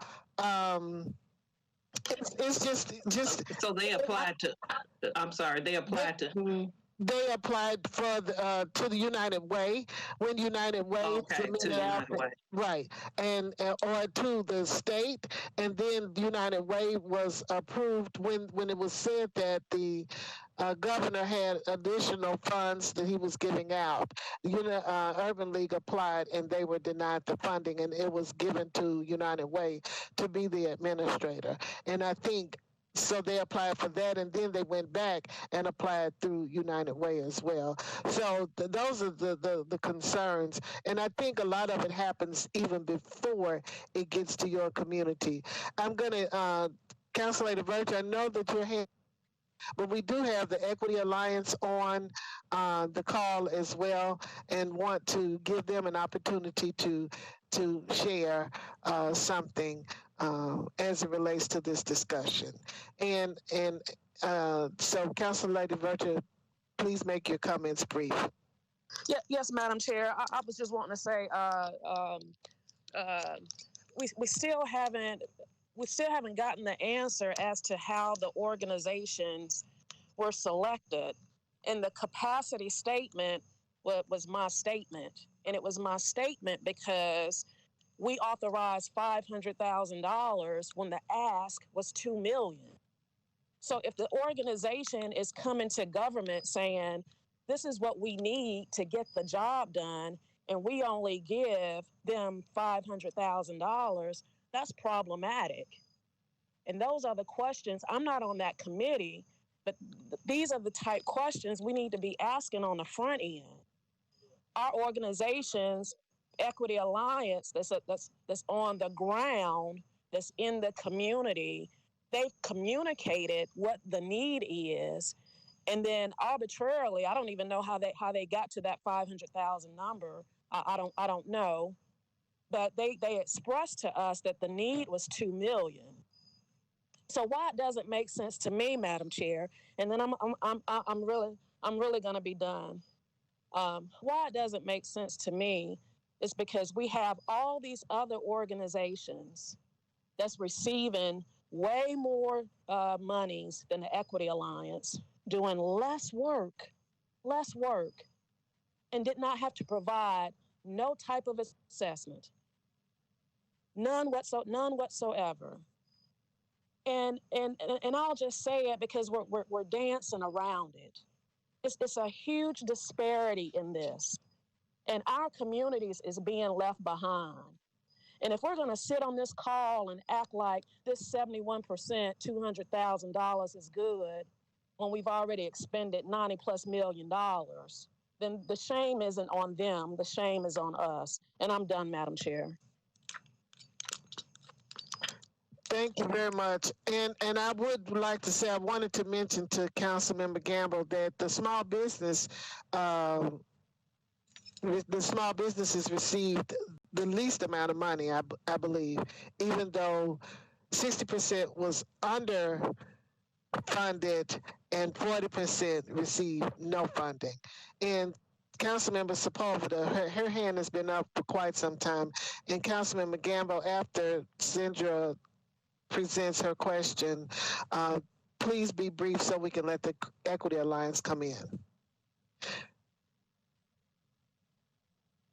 it's just. So they applied to. I'm sorry, they applied to whom? They applied for to the United Way when United Way submitted out, right, and or to the state, and then United Way was approved when it was said that the governor had additional funds that he was giving out. Urban League applied and they were denied the funding, and it was given to United Way to be the administrator. And I think so they applied for that, and then they went back and applied through United Way as well. So those are the concerns, and I think a lot of it happens even before it gets to your community. I'm going to, Councilor Virtue, I know that you're here, but we do have the Equity Alliance on the call as well, and want to give them an opportunity to share something as it relates to this discussion. And so, Councilor Lady Virtue, please make your comments brief. Yeah, yes, Madam Chair. I was just wanting to say we still haven't gotten the answer as to how the organizations were selected. And the capacity statement was my statement. And it was my statement because we authorized $500,000 when the ask was $2 million. So if the organization is coming to government saying, this is what we need to get the job done, and we only give them $500,000, that's problematic. And those are the questions. I'm not on that committee, but these are the type questions we need to be asking on the front end. Our organizations, Equity Alliance, that's on the ground, that's in the community, they've communicated what the need is, and then arbitrarily, I don't even know how they got to that 500,000 number. I don't know, but they expressed to us that the need was 2 million. So why it doesn't make sense to me, Madam Chair, and then I'm really going to be done. Why it doesn't make sense to me is because we have all these other organizations that's receiving way more monies than the Equity Alliance, doing less work, and did not have to provide no type of assessment. None whatsoever. And I'll just say it because we're dancing around it. It's a huge disparity in this, and our communities is being left behind. And if we're going to sit on this call and act like this 71%, $200,000 is good, when we've already expended $90+ million, then the shame isn't on them. The shame is on us. And I'm done, Madam Chair. Thank you very much. And I would like to say, I wanted to mention to Councilmember Gamble that the small businesses received the least amount of money, I believe, even though 60% was underfunded and 40% received no funding. And Councilmember Sepulveda, her hand has been up for quite some time. And Councilmember Gamble, after Sandra presents her question, please be brief so we can let the Equity Alliance come in.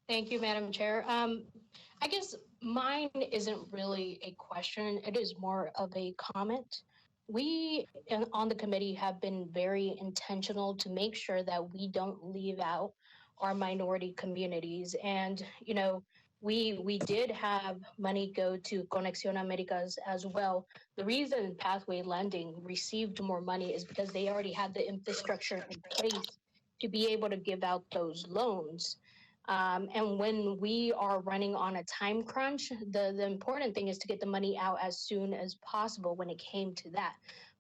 Thank you, Madam Chair. I guess mine isn't really a question. It is more of a comment. We on the committee have been very intentional to make sure that we don't leave out our minority communities. And, you know, we did have money go to Conexión Américas as well. The reason Pathway Lending received more money is because they already had the infrastructure in place to be able to give out those loans. And when we are running on a time crunch, the important thing is to get the money out as soon as possible when it came to that.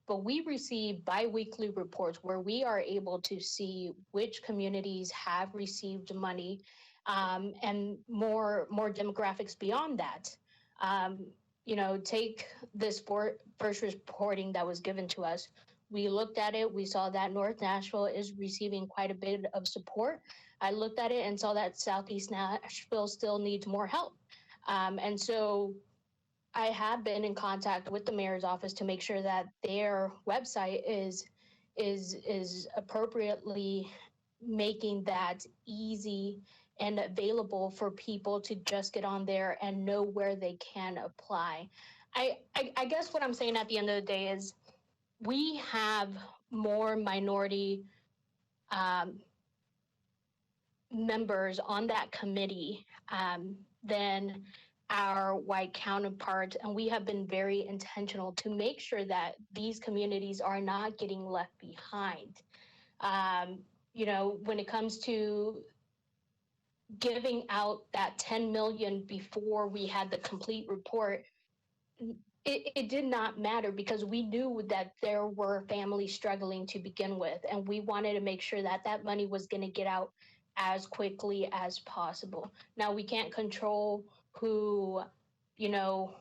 But we receive biweekly reports where we are able to see which communities have received money, and more demographics beyond that. You know, take this first reporting that was given to us. We looked at it, we saw that North Nashville is receiving quite a bit of support. I looked at it and saw that Southeast Nashville still needs more help. And so I have been in contact with the mayor's office to make sure that their website is appropriately making that easy and available for people to just get on there and know where they can apply. I guess what I'm saying at the end of the day is we have more minority members on that committee than our white counterparts, and we have been very intentional to make sure that these communities are not getting left behind. You know, when it comes to giving out that 10 million before we had the complete report, it did not matter because we knew that there were families struggling to begin with, and we wanted to make sure that that money was going to get out as quickly as possible. Now, we can't control who, you know,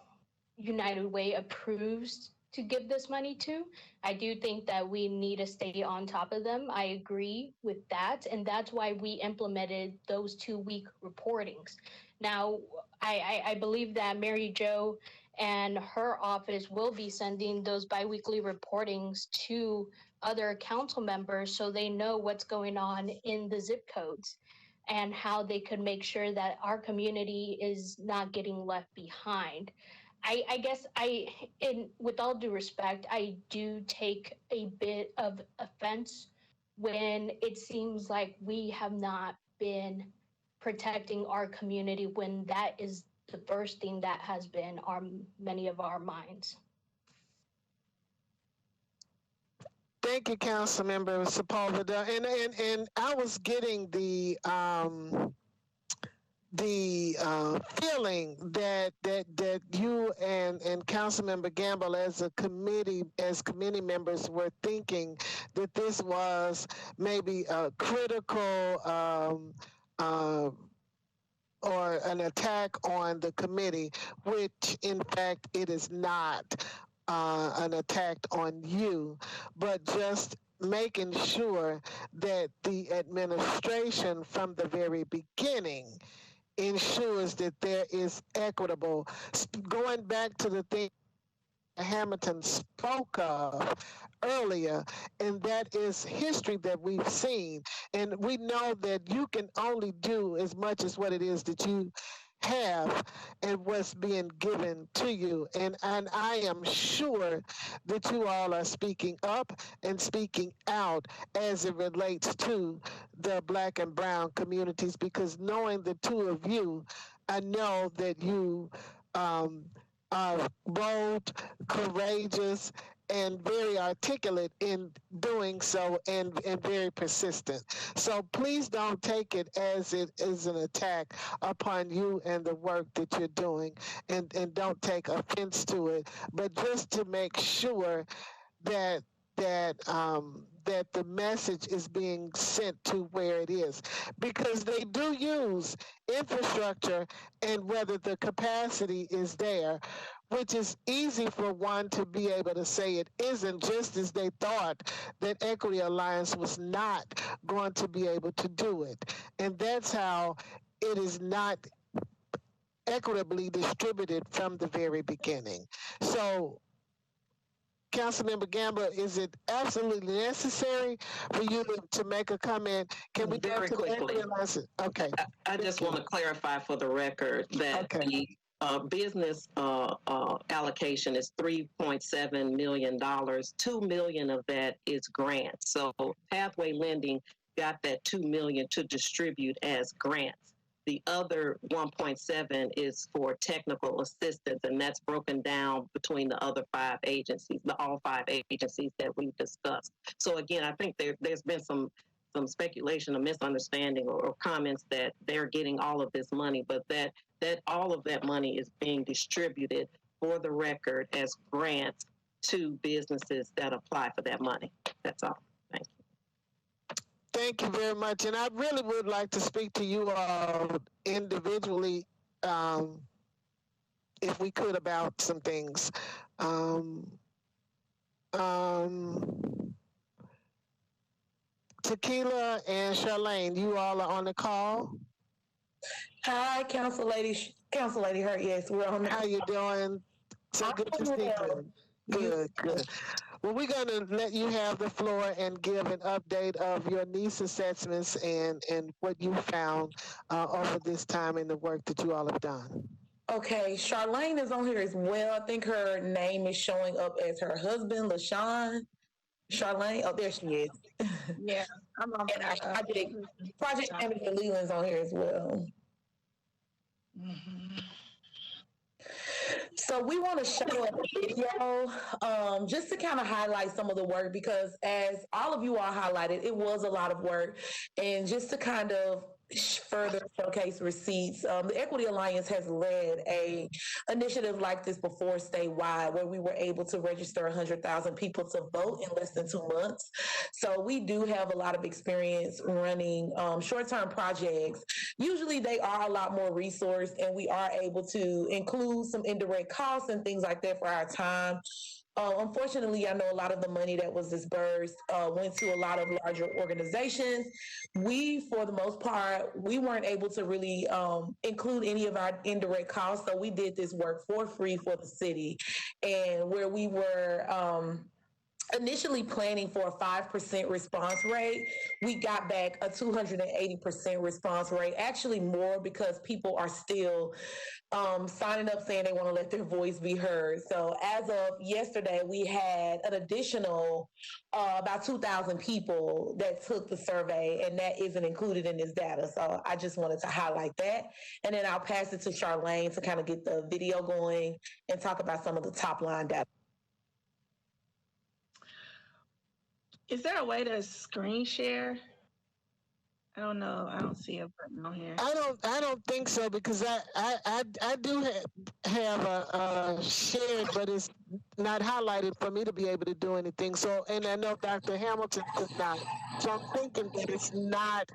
United Way approves to give this money to. I do think that we need to stay on top of them. I agree with that, and that's why we implemented those 2-week reportings. Now, I believe that Mary Jo and her office will be sending those biweekly reportings to other council members so they know what's going on in the zip codes and how they could make sure that our community is not getting left behind. I guess with all due respect, I do take a bit of offense when it seems like we have not been protecting our community when that is the first thing that has been many of our minds. Thank you, Councilmember Sepulveda. And I was getting the feeling that you and Councilmember Gamble as committee members were thinking that this was maybe a critical or an attack on the committee, which in fact it is not an attack on you, but just making sure that the administration from the very beginning ensures that there is equitable. Going back to the thing Hamilton spoke of earlier, and that is history that we've seen. And we know that you can only do as much as what it is that you have and what's being given to you. And I am sure that you all are speaking up and speaking out as it relates to the Black and brown communities, because knowing the two of you, I know that you um, are bold, courageous, and very articulate in doing so, and very persistent. So please don't take it as it is an attack upon you and the work that you're doing, and don't take offense to it, but just to make sure that that the message is being sent to where it is, because they do use infrastructure, and whether the capacity is there, which is easy for one to be able to say it isn't, just as they thought that Equity Alliance was not going to be able to do it. And that's how it is not equitably distributed from the very beginning. So, Councilmember Gamble, is it absolutely necessary for you to make a comment? Can we go Very to the quickly. Equity Alliance? Okay. I just want to clarify for the record that Okay. the business allocation is $3.7 million. $2 million of that is grants. So Pathway Lending got that $2 million to distribute as grants. The other 1.7 is for technical assistance, and that's broken down between the other 5 agencies, all 5 agencies that we've discussed. So again, I think there's been some speculation, a misunderstanding, or comments that they're getting all of this money, but that all of that money is being distributed, for the record, as grants to businesses that apply for that money. That's all. Thank you. Thank you very much. And I really would like to speak to you all individually, if we could, about some things. Tequila and Charlene, you all are on the call. Hi, Council Lady Hurt. Yes, we're on. How you doing? So good to see you. Good. Well, we're going to let you have the floor and give an update of your needs assessments and what you found over this time in the work that you all have done. Okay, Charlene is on here as well. I think her name is showing up as her husband, LaShawn. Charlene, oh, there she is. Yeah, I'm on. And I did Project Manager Leland's on here as well. Mm-hmm. So we want to show a video just to kind of highlight some of the work, because as all of you all highlighted, it was a lot of work. And just to kind of further showcase receipts, the Equity Alliance has led a initiative like this before statewide, where we were able to register 100,000 people to vote in less than 2 months. So we do have a lot of experience running short-term projects. Usually they are a lot more resourced, and we are able to include some indirect costs and things like that for our time. Unfortunately, I know a lot of the money that was disbursed went to a lot of larger organizations. We, for the most part, we weren't able to really include any of our indirect costs. So we did this work for free for the city, and where we were initially planning for a 5% response rate, we got back a 280% response rate, actually more, because people are still signing up saying they want to let their voice be heard. So as of yesterday, we had an additional about 2,000 people that took the survey, and that isn't included in this data. So I just wanted to highlight that. And then I'll pass it to Charlene to kind of get the video going and talk about some of the top line data. Is there a way to screen share? I don't know. I don't see a button on here. I don't think so, because I do have a shared, but it's not highlighted for me to be able to do anything. So, and I know Dr. Hamilton does not. So I'm thinking that it's not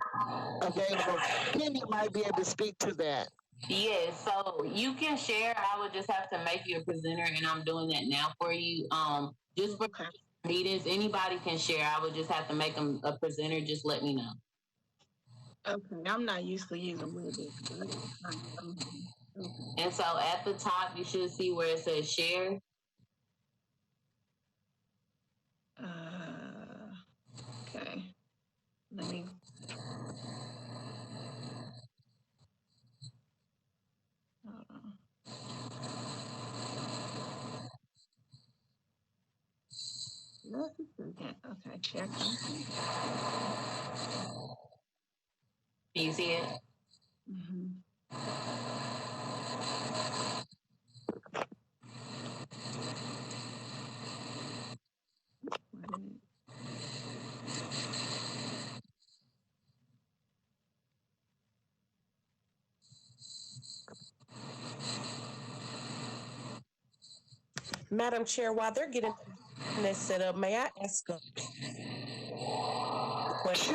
available. Kenny might be able to speak to that. Yeah, so you can share. I would just have to make you a presenter, and I'm doing that now for you. Just for meetings, anybody can share. I would just have to make them a presenter. Just let me know. Okay, I'm not used to using Webex. And so at the top, you should see where it says share. Okay, let me. Okay, Chair. Do you see it? Mm-hmm. Madam Chair, while they're getting this set up, may I ask a question?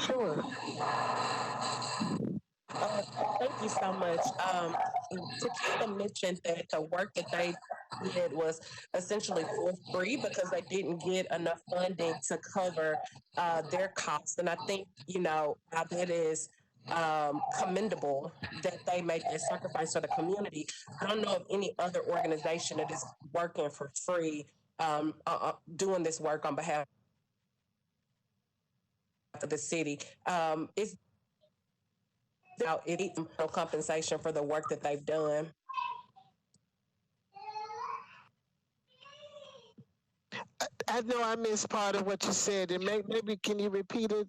Sure. Thank you so much. Takika mentioned that the work that they did was essentially for free because they didn't get enough funding to cover their costs. And I think, that is commendable that they made that sacrifice for the community. I don't know of any other organization that is working for free, doing this work on behalf of the city. Is it no compensation for the work that they've done? I know I missed part of what you said, and maybe can you repeat it?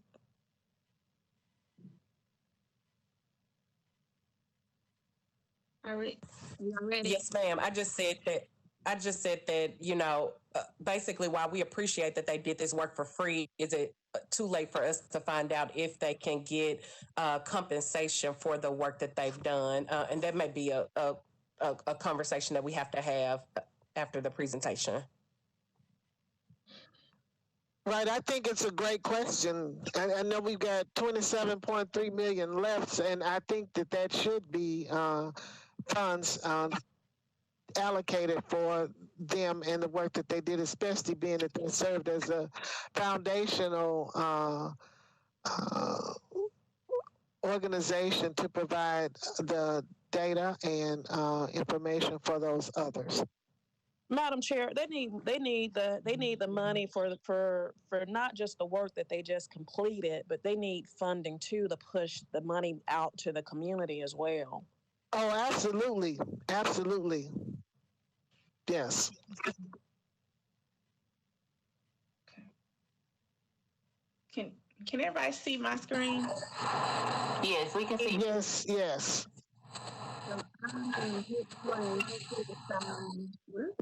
All right. You ready? Yes, ma'am. I just said that, basically while we appreciate that they did this work for free, is it too late for us to find out if they can get compensation for the work that they've done? And that may be a conversation that we have to have after the presentation. Right, I think it's a great question. I know we've got 27.3 million left, and I think that should be funds allocated for them and the work that they did, especially being that they served as a foundational organization to provide the data and information for those others. Madam Chair, they need the money for not just the work that they just completed, but they need funding too to push the money out to the community as well. Oh, absolutely. Yes. Can everybody see my screen? Yes, we can see. Yes. So I'm gonna hit play. Hopefully the sound works.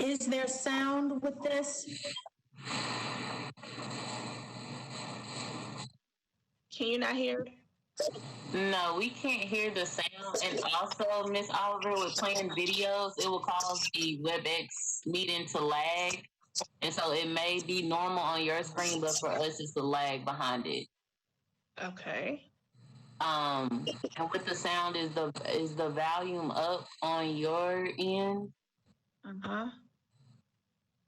Is there sound with this? Can you not hear? No, we can't hear the sound. And also, Miss Oliver, with playing videos, it will cause the WebEx meeting to lag. And so it may be normal on your screen, but for us, it's the lag behind it. Okay. And with the sound, is the volume up on your end? Uh-huh.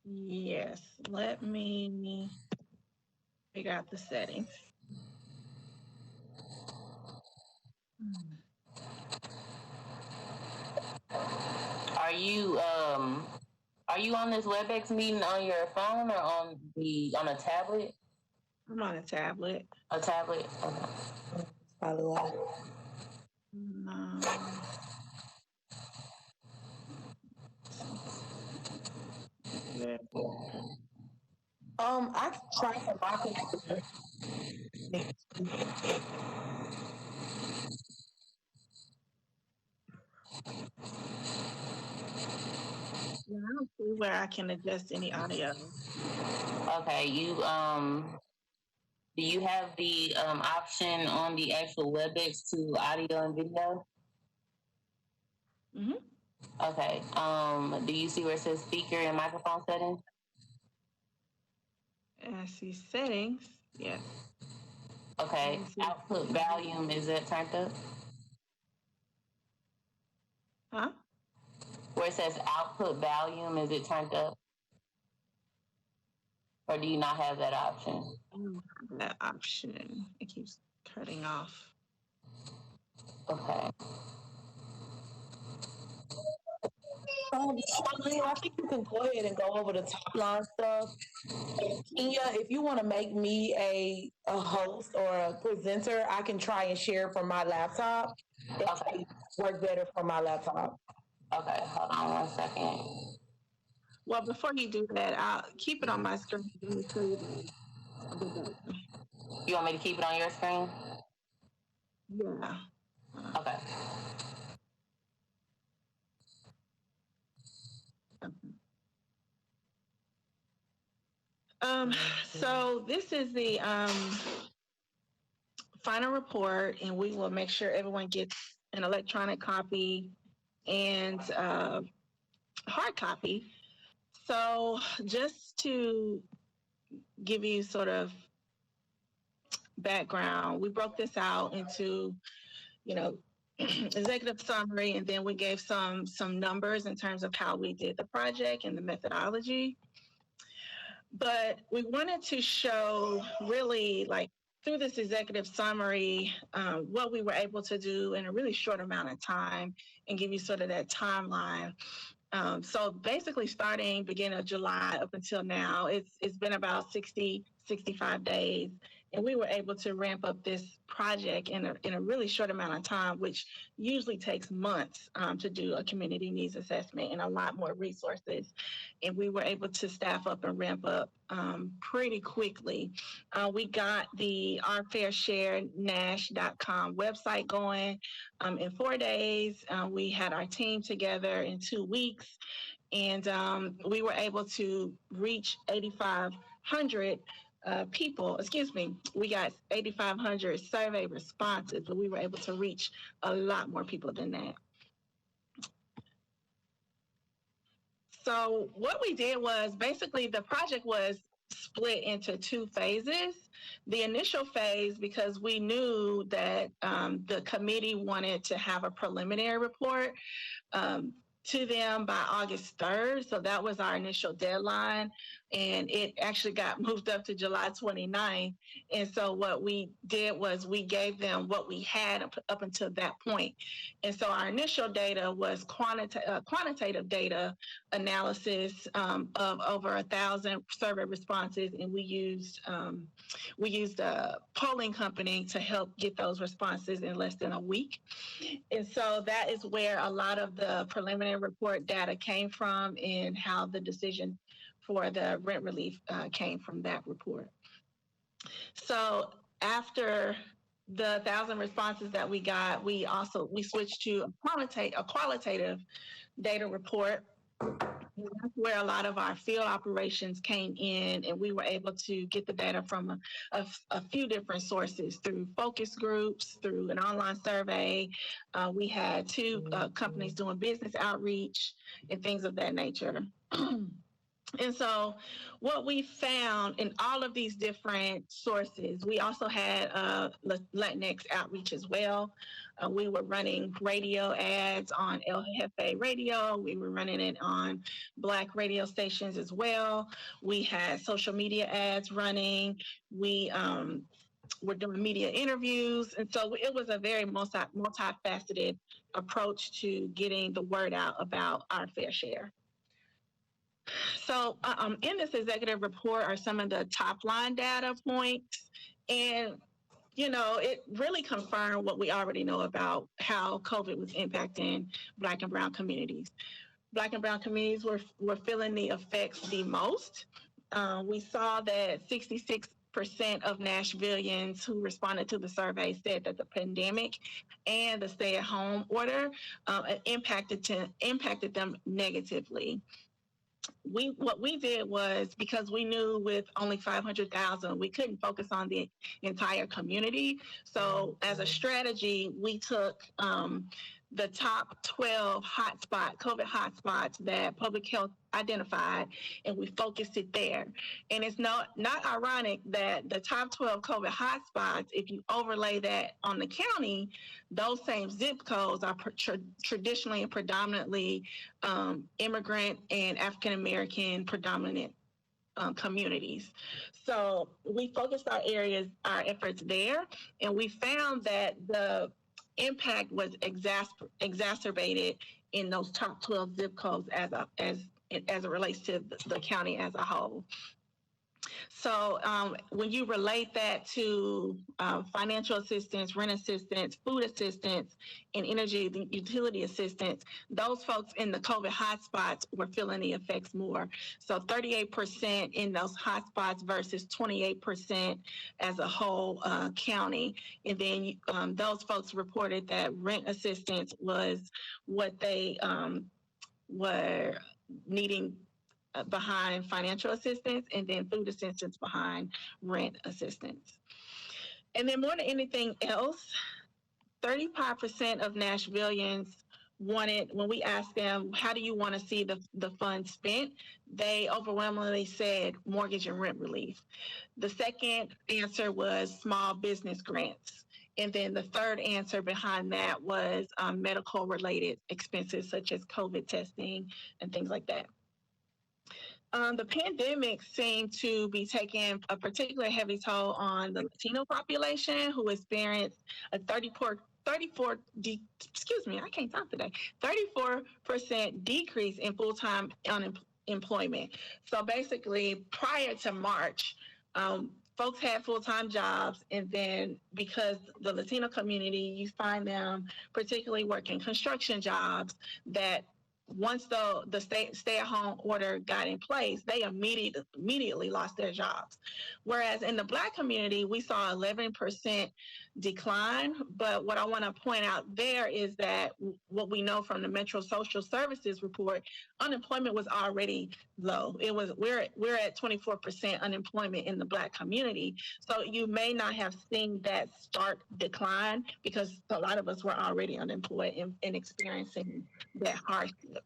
Yes. Let me figure out the settings. Are you on this WebEx meeting on your phone or on a tablet? I'm on a tablet. A tablet? Okay. Probably why. No. I can try for my computer. Yeah, I don't see where I can adjust any audio. Okay, do you have the option on the actual WebEx to audio and video? Mm-hmm. Okay. Do you see where it says speaker and microphone settings? I see settings. Yes. Okay. Output volume, is that turned up? Huh? Where it says output volume, is it turned up? Or do you not have that option? I don't have that option. It keeps cutting off. Okay. Charlene, I think you can go ahead and go over the top line stuff. Kenya, if you want to make me a host or a presenter, I can try and share from my laptop. Okay. Work better from my laptop. Okay, hold on 1 second. Well, before you do that, I'll keep it on my screen. Let me show you You want me to keep it on your screen? Yeah. Okay. So this is the final report, and we will make sure everyone gets an electronic copy and hard copy. So just to give you sort of background, we broke this out into, executive summary, and then we gave some numbers in terms of how we did the project and the methodology. But we wanted to show really, like, through this executive summary, what we were able to do in a really short amount of time and give you sort of that timeline. So basically starting beginning of July up until now, it's been about 60, 65 days. And we were able to ramp up this project in a really short amount of time, which usually takes months to do a community needs assessment and a lot more resources. And we were able to staff up and ramp up pretty quickly. We got the Our Fair Share Nash.com website going in 4 days. We had our team together in 2 weeks, and we were able to reach 8,500 people. We got 8,500 survey responses, but we were able to reach a lot more people than that. So what we did was basically the project was split into 2 phases. The initial phase, because we knew that the committee wanted to have a preliminary report to them by August 3rd. So that was our initial deadline. And it actually got moved up to July 29th. And so what we did was we gave them what we had up until that point. And so our initial data was quantitative data analysis of over 1,000 survey responses. And we used a polling company to help get those responses in less than a week. And so that is where a lot of the preliminary report data came from and how the decision for the rent relief came from that report. So after the 1,000 responses that we got, we switched to a qualitative data report. And that's where a lot of our field operations came in, and we were able to get the data from a few different sources, through focus groups, through an online survey. We had 2 companies doing business outreach and things of that nature. And so what we found in all of these different sources, we also had Latinx outreach as well. We were running radio ads on El Jefe Radio. We were running it on Black radio stations as well. We had social media ads running. We were doing media interviews. And so it was a very multifaceted approach to getting the word out about Our Fair Share. So in this executive report are some of the top line data points. And, it really confirmed what we already know about how COVID was impacting Black and Brown communities. Black and Brown communities were feeling the effects the most. We saw that 66% of Nashvillians who responded to the survey said that the pandemic and the stay-at-home order impacted them negatively. What we did was, because we knew with only 500,000, we couldn't focus on the entire community. So as a strategy, we took the top 12 COVID hotspots that public health identified, and we focused it there. And it's not ironic that the top 12 COVID hotspots, if you overlay that on the county, those same zip codes are traditionally and predominantly immigrant and African-American predominant communities. So we focused our efforts there, and we found that the impact was exacerbated in those top 12 zip codes as it relates to the county as a whole. So when you relate that to financial assistance, rent assistance, food assistance, and energy and utility assistance, those folks in the COVID hotspots were feeling the effects more. So 38% in those hotspots versus 28% as a whole county. And then those folks reported that rent assistance was what they were needing behind financial assistance, and then food assistance behind rent assistance. And then more than anything else, 35% of Nashvillians wanted, when we asked them, how do you want to see the funds spent? They overwhelmingly said mortgage and rent relief. The second answer was small business grants. And then the third answer behind that was medical related expenses such as COVID testing and things like that. The pandemic seemed to be taking a particular heavy toll on the Latino population, who experienced a 34% decrease in full-time unemployment. So basically, prior to March, folks had full-time jobs, and then because the Latino community, you find them particularly working construction jobs that once the stay-at-home order got in place, they immediately lost their jobs. Whereas in the Black community, we saw 11% decline. But what I want to point out there is that what we know from the Metro Social Services report, unemployment was already low. We're at 24% unemployment in the Black community. So you may not have seen that stark decline because a lot of us were already unemployed and experiencing that hardship.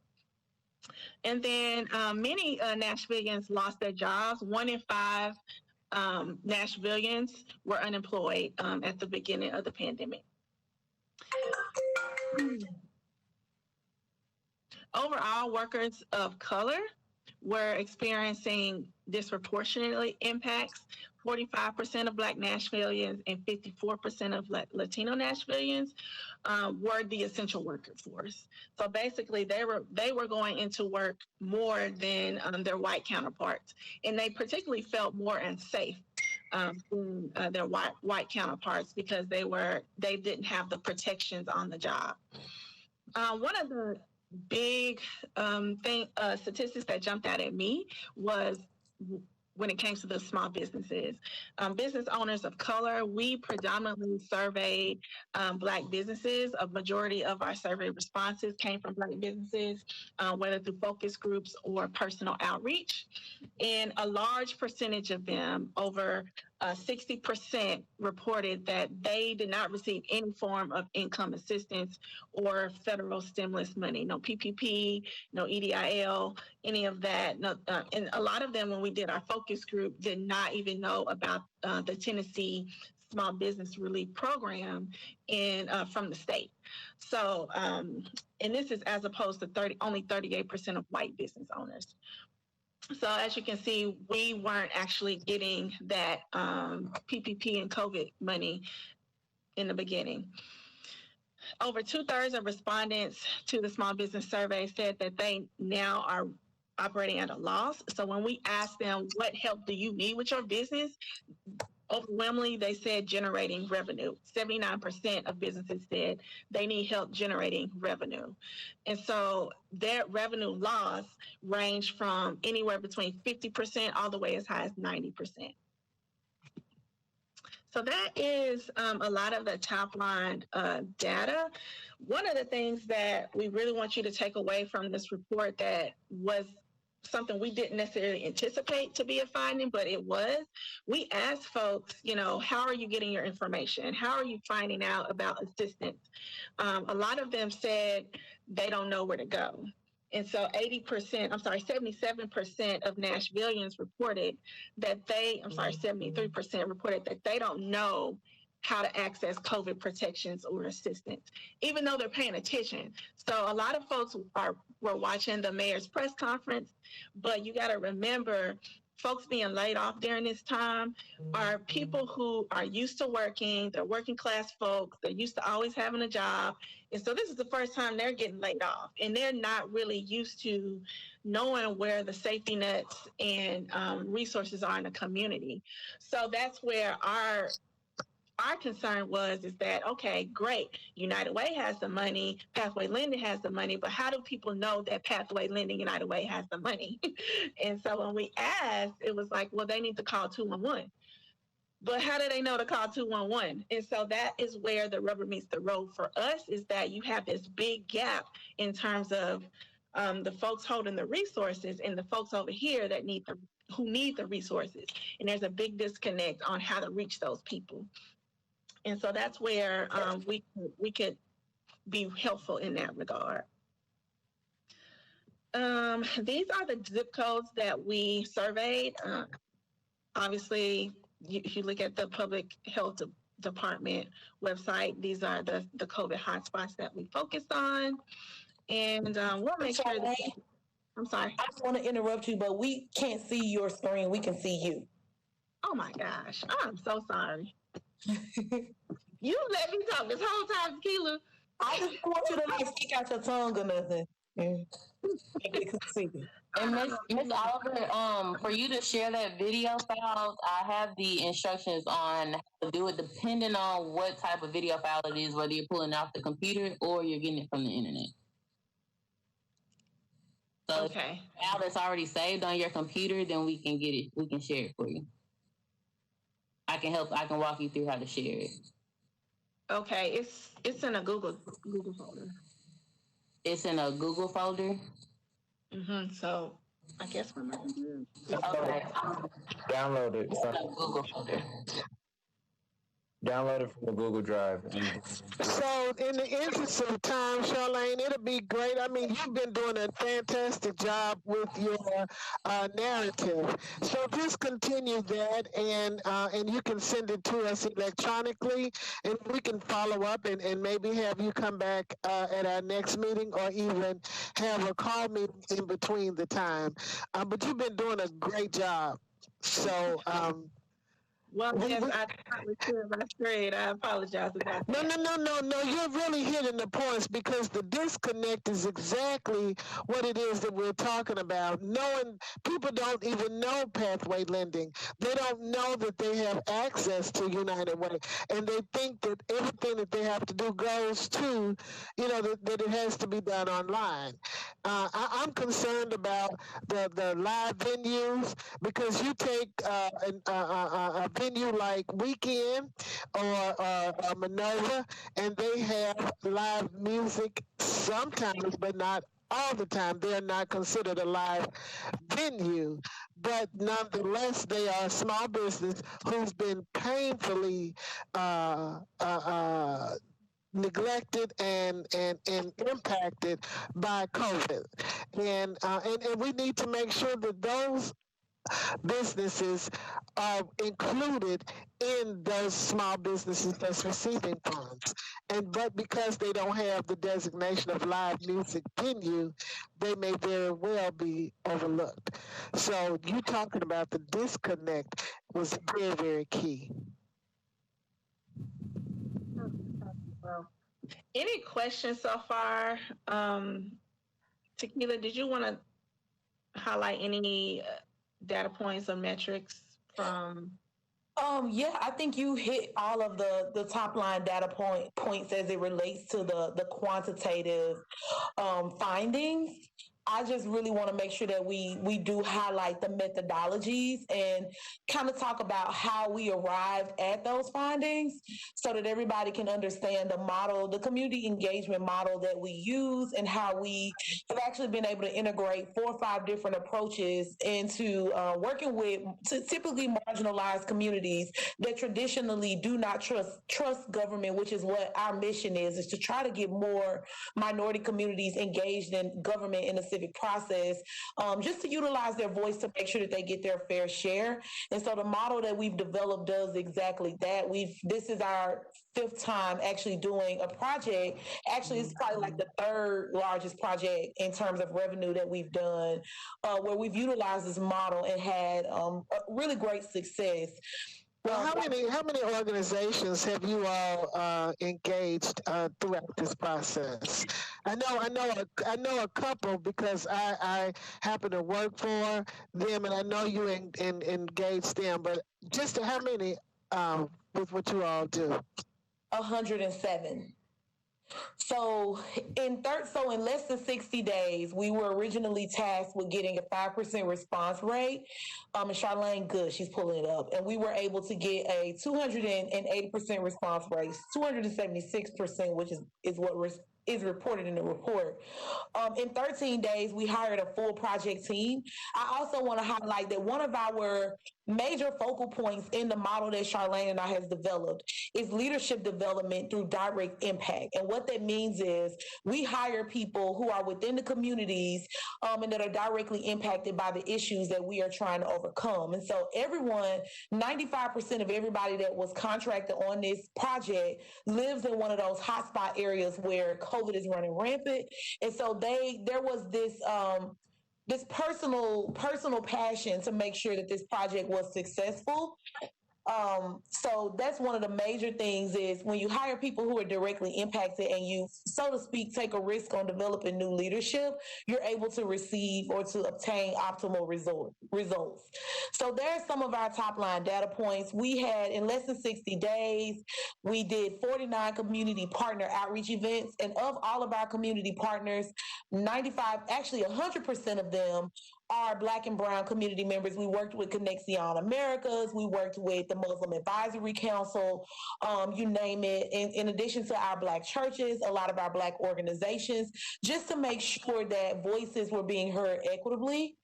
And then many Nashvillians lost their jobs. 1 in 5 Nashvillians were unemployed at the beginning of the pandemic. Overall, workers of color were experiencing disproportionately impacts. 45% of Black Nashvillians and 54% of Latino Nashvillians were the essential worker force. So basically, they were going into work more than their white counterparts, and they particularly felt more unsafe than their white counterparts because they didn't have the protections on the job. One of the big statistics that jumped out at me was when it came to the small businesses. Business owners of color, we predominantly surveyed Black businesses. A majority of our survey responses came from Black businesses, whether through focus groups or personal outreach. And a large percentage of them, over 60%, reported that they did not receive any form of income assistance or federal stimulus money, no PPP, no EDIL, any of that. No, and a lot of them, when we did our focus group, did not even know about the Tennessee Small Business Relief Program from the state. So, and this is as opposed to only 38% of white business owners. So as you can see, we weren't actually getting that PPP and COVID money in the beginning. Over 2/3 of respondents to the small business survey said that they now are operating at a loss. So when we asked them, what help do you need with your business? Overwhelmingly, they said generating revenue. 79% of businesses said they need help generating revenue. And so their revenue loss ranged from anywhere between 50% all the way as high as 90%. So that is a lot of the top line data. One of the things that we really want you to take away from this report that was something we didn't necessarily anticipate to be a finding, but it was. We asked folks, how are you getting your information? How are you finding out about assistance? A lot of them said they don't know where to go. And so 77% of Nashvillians reported that 73% reported that they don't know how to access COVID protections or assistance, even though they're paying attention. So a lot of folks were watching the mayor's press conference, but you got to remember folks being laid off during this time are people who are used to working. They're working class folks. They're used to always having a job. And so this is the first time they're getting laid off. And they're not really used to knowing where the safety nets and resources are in the community. So that's where our concern is that, okay, great, United Way has the money, Pathway Lending has the money, but how do people know that Pathway Lending, United Way has the money? And so when we asked, it was like, well, they need to call 211. But how do they know to call 211? And so that is where the rubber meets the road for us, is that you have this big gap in terms of the folks holding the resources and the folks over here that who need the resources. And there's a big disconnect on how to reach those people. And so that's where we could be helpful in that regard. These are the zip codes that we surveyed. Obviously, if you look at the Public Health Department website, these are the COVID hotspots that we focused on. And we'll make sure that... I'm sorry. I just want to interrupt you, but we can't see your screen. We can see you. Oh, my gosh. I'm so sorry. You let me talk this whole time, Tequila. I just want you to like stick out your tongue or nothing. And Miss Oliver, for you to share that video file, I have the instructions on how to do it depending on what type of video file it is, whether you're pulling off the computer or you're getting it from the internet. So okay. If it's a file that's already saved on your computer, then we can get it. We can share it for you. I can walk you through how to share it. Okay, it's in a Google folder. It's in a Google folder? Mm-hmm. So I guess we're not good. Okay. Download it. From a Google folder. Download it from the Google Drive. So, in the interest of time, Charlene, it'll be great. I mean, you've been doing a fantastic job with your narrative. So, just continue that, and you can send it to us electronically, and we can follow up and maybe have you come back at our next meeting, or even have a call meeting in between the time. But you've been doing a great job. So, well, yes, I probably cleared my screen. I apologize about that. No. You're really hitting the points, because the disconnect is exactly what it is that we're talking about. Knowing people don't even know Pathway Lending. They don't know that they have access to United Way, and they think that everything that they have to do goes to, that it has to be done online. I'm concerned about the live venues, because you take a venue like Weekend or Minerva, and they have live music sometimes, but not all the time. They are not considered a live venue, but nonetheless, they are a small business who's been painfully neglected and impacted by COVID, and we need to make sure that those businesses are included in those small businesses that's receiving funds. But because they don't have the designation of live music venue, they may very well be overlooked. So you talking about the disconnect was very, very key. Well, any questions so far? Tequila, did you want to highlight any data points or metrics from? Yeah, I think you hit all of the top line data points as it relates to the quantitative findings. I just really want to make sure that we do highlight the methodologies and kind of talk about how we arrived at those findings, so that everybody can understand the model, the community engagement model that we use, and how we have actually been able to integrate 4 or 5 different approaches into working with typically marginalized communities that traditionally do not trust government, which is what our mission is to try to get more minority communities engaged in government in a civic process, just to utilize their voice to make sure that they get their fair share. And so the model that we've developed does exactly that. This is our 5th time actually doing a project. Actually, it's probably like the 3rd largest project in terms of revenue that we've done, where we've utilized this model and had a really great success. Well, how many organizations have you all engaged throughout this process? I know a couple because I happen to work for them, and I know you engaged them. But just how many with what you all do? 107. So in less than 60 days, we were originally tasked with getting a 5% response rate. And Charlene, good, she's pulling it up. And we were able to get a 280% response rate, 276%, which is what is reported in the report. In 13 days, we hired a full project team. I also want to highlight that one of our major focal points in the model that Charlene and I has developed is leadership development through direct impact. And what that means is we hire people who are within the communities and that are directly impacted by the issues that we are trying to overcome. And so 95% of everybody that was contracted on this project lives in one of those hotspot areas where COVID is running rampant. And so there was this personal passion to make sure that this project was successful. So that's one of the major things is when you hire people who are directly impacted and you, so to speak, take a risk on developing new leadership, you're able to receive or to obtain optimal results. So there's some of our top line data points. We had, in less than 60 days, we did 49 community partner outreach events. And of all of our community partners, 100% of them are Black and Brown community members. We worked with Conexion Americas. We worked with the Muslim Advisory Council, you name it. In addition to our Black churches, a lot of our Black organizations, just to make sure that voices were being heard equitably.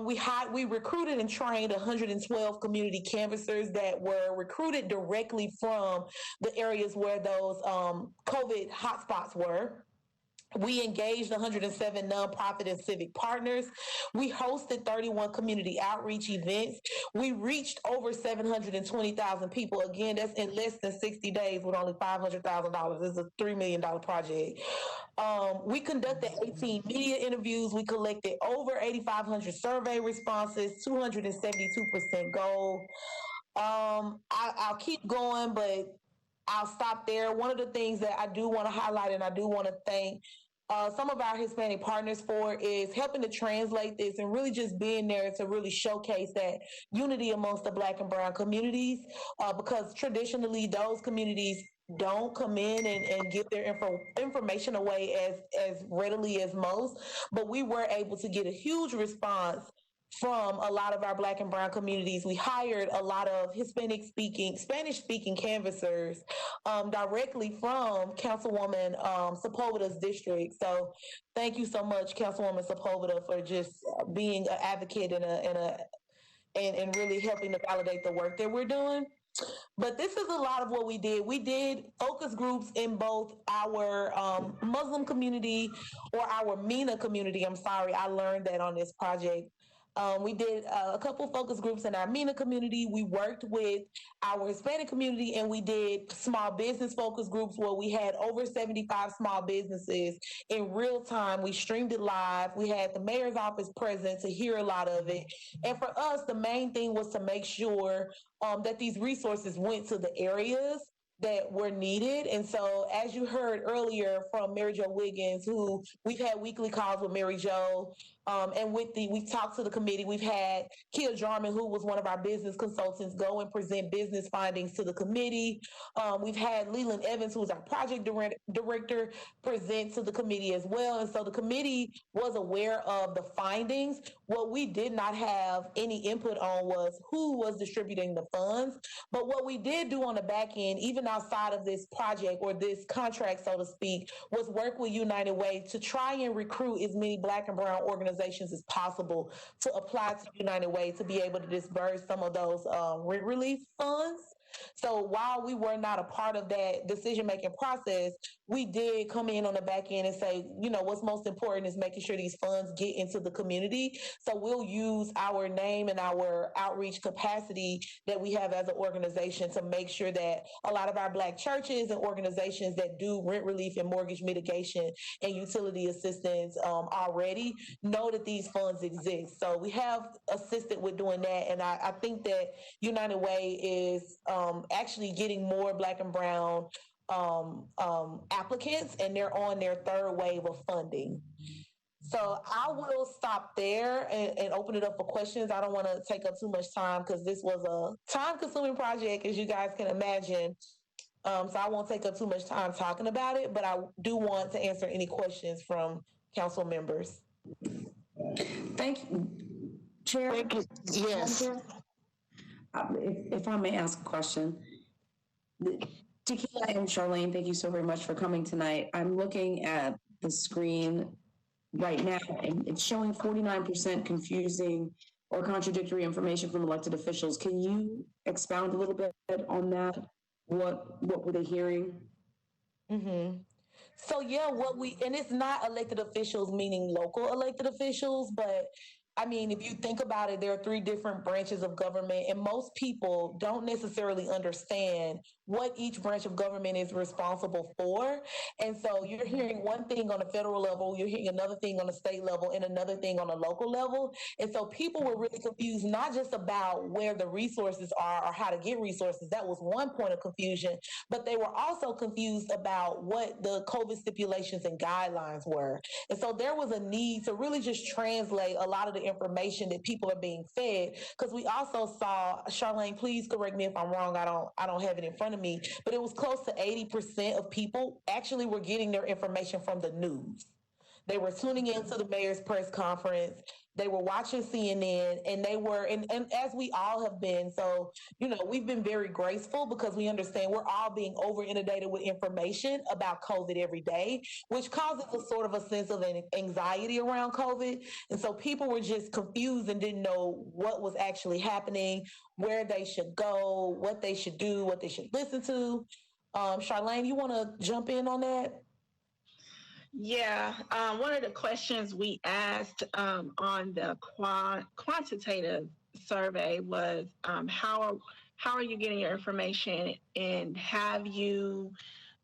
We recruited and trained 112 community canvassers that were recruited directly from the areas where those COVID hotspots were. We engaged 107 nonprofit and civic partners. We hosted 31 community outreach events. We reached over 720,000 people. Again, that's in less than 60 days with only $500,000. This is a $3 million project. We conducted 18 media interviews. We collected over 8,500 survey responses, 272% gold. I'll keep going, but I'll stop there. One of the things that I do want to highlight and I do want to thank some of our Hispanic partners for is helping to translate this and really just being there to really showcase that unity amongst the Black and Brown communities, because traditionally those communities don't come in and give their information away as readily as most, but we were able to get a huge response from a lot of our Black and Brown communities. We hired a lot of Spanish-speaking canvassers directly from Councilwoman Sepulveda's district. So thank you so much, Councilwoman Sepulveda, for just being an advocate and really helping to validate the work that we're doing. But this is a lot of what we did. We did focus groups in both our Muslim community or our MENA community. I'm sorry, I learned that on this project. We did a couple focus groups in our MENA community. We worked with our Hispanic community, and we did small business focus groups where we had over 75 small businesses in real time. We streamed it live. We had the mayor's office present to hear a lot of it. And for us, the main thing was to make sure that these resources went to the areas that were needed. And so, as you heard earlier from Mary Jo Wiggins, who we've had weekly calls with Mary Jo, and we've talked to the committee. We've had Kia Jarman, who was one of our business consultants, go and present business findings to the committee. We've had Leland Evans, who is our project director, present to the committee as well. And so the committee was aware of the findings. What we did not have any input on was who was distributing the funds. But what we did do on the back end, even outside of this project or this contract, so to speak, was work with United Way to try and recruit as many Black and Brown organizations as possible to apply to United Way to be able to disperse some of those rent relief funds. So while we were not a part of that decision-making process, we did come in on the back end and say, what's most important is making sure these funds get into the community. So we'll use our name and our outreach capacity that we have as an organization to make sure that a lot of our Black churches and organizations that do rent relief and mortgage mitigation and utility assistance already know that these funds exist. So we have assisted with doing that. And I think that United Way is actually getting more Black and brown applicants, and they're on their third wave of funding. So I will stop there and open it up for questions. I don't want to take up too much time because this was a time-consuming project, as you guys can imagine. So I won't take up too much time talking about it, but I do want to answer any questions from council members. Thank you, Chair. Thank you. Yes. If I may ask a question. Tequila and Charlene, thank you so very much for coming tonight. I'm looking at the screen right now, and it's showing 49% confusing or contradictory information from elected officials. Can you expound a little bit on that? What were they hearing? Mm-hmm. So yeah, and it's not elected officials, meaning local elected officials, but I mean, if you think about it, there are 3 different branches of government, and most people don't necessarily understand what each branch of government is responsible for. And so you're hearing one thing on a federal level, you're hearing another thing on a state level, and another thing on a local level. And so people were really confused, not just about where the resources are or how to get resources. That was one point of confusion, but they were also confused about what the COVID stipulations and guidelines were. And so there was a need to really just translate a lot of the information that people are being fed, because we also saw, Charlene, please correct me if I'm wrong, I don't have it in front of me, but it was close to 80% of people actually were getting their information from the news. They were tuning into the mayor's press conference. They were watching CNN, and they were, and as we all have been. So, we've been very graceful because we understand we're all being over inundated with information about COVID every day, which causes a sort of a sense of anxiety around COVID. And so people were just confused and didn't know what was actually happening, where they should go, what they should do, what they should listen to. Charlene, you want to jump in on that? Yeah, one of the questions we asked on the quantitative survey was how are you getting your information, and have you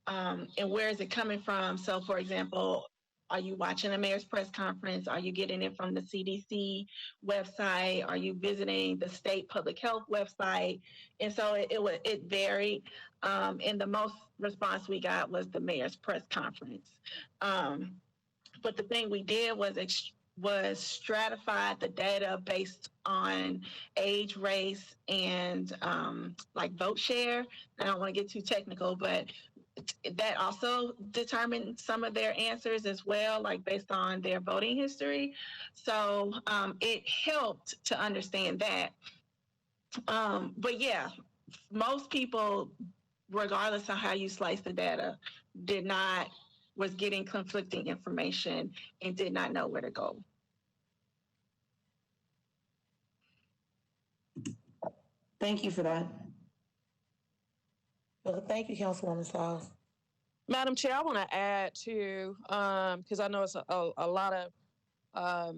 and where is it coming from? So, for example, are you watching the mayor's press conference? Are you getting it from the CDC website? Are you visiting the state public health website? And so it varied. And the most response we got was the mayor's press conference. But the thing we did was stratify the data based on age, race, and like vote share. I don't want to get too technical, but that also determined some of their answers as well, like based on their voting history. So it helped to understand that. But yeah, most people, regardless of how you slice the data, was getting conflicting information and did not know where to go. Thank you for that. Well, thank you, Councilwoman Stiles. Madam Chair, I want to add to, because I know it's a lot of,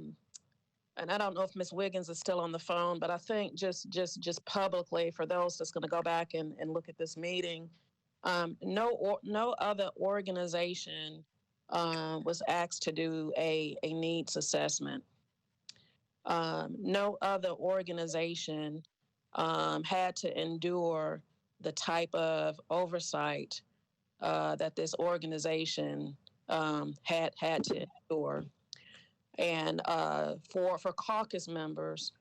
and I don't know if Ms. Wiggins is still on the phone, but I think just publicly for those that's going to go back and look at this meeting, no other organization was asked to do a needs assessment. No other organization had to endure the type of oversight that this organization had to endure. And for caucus members,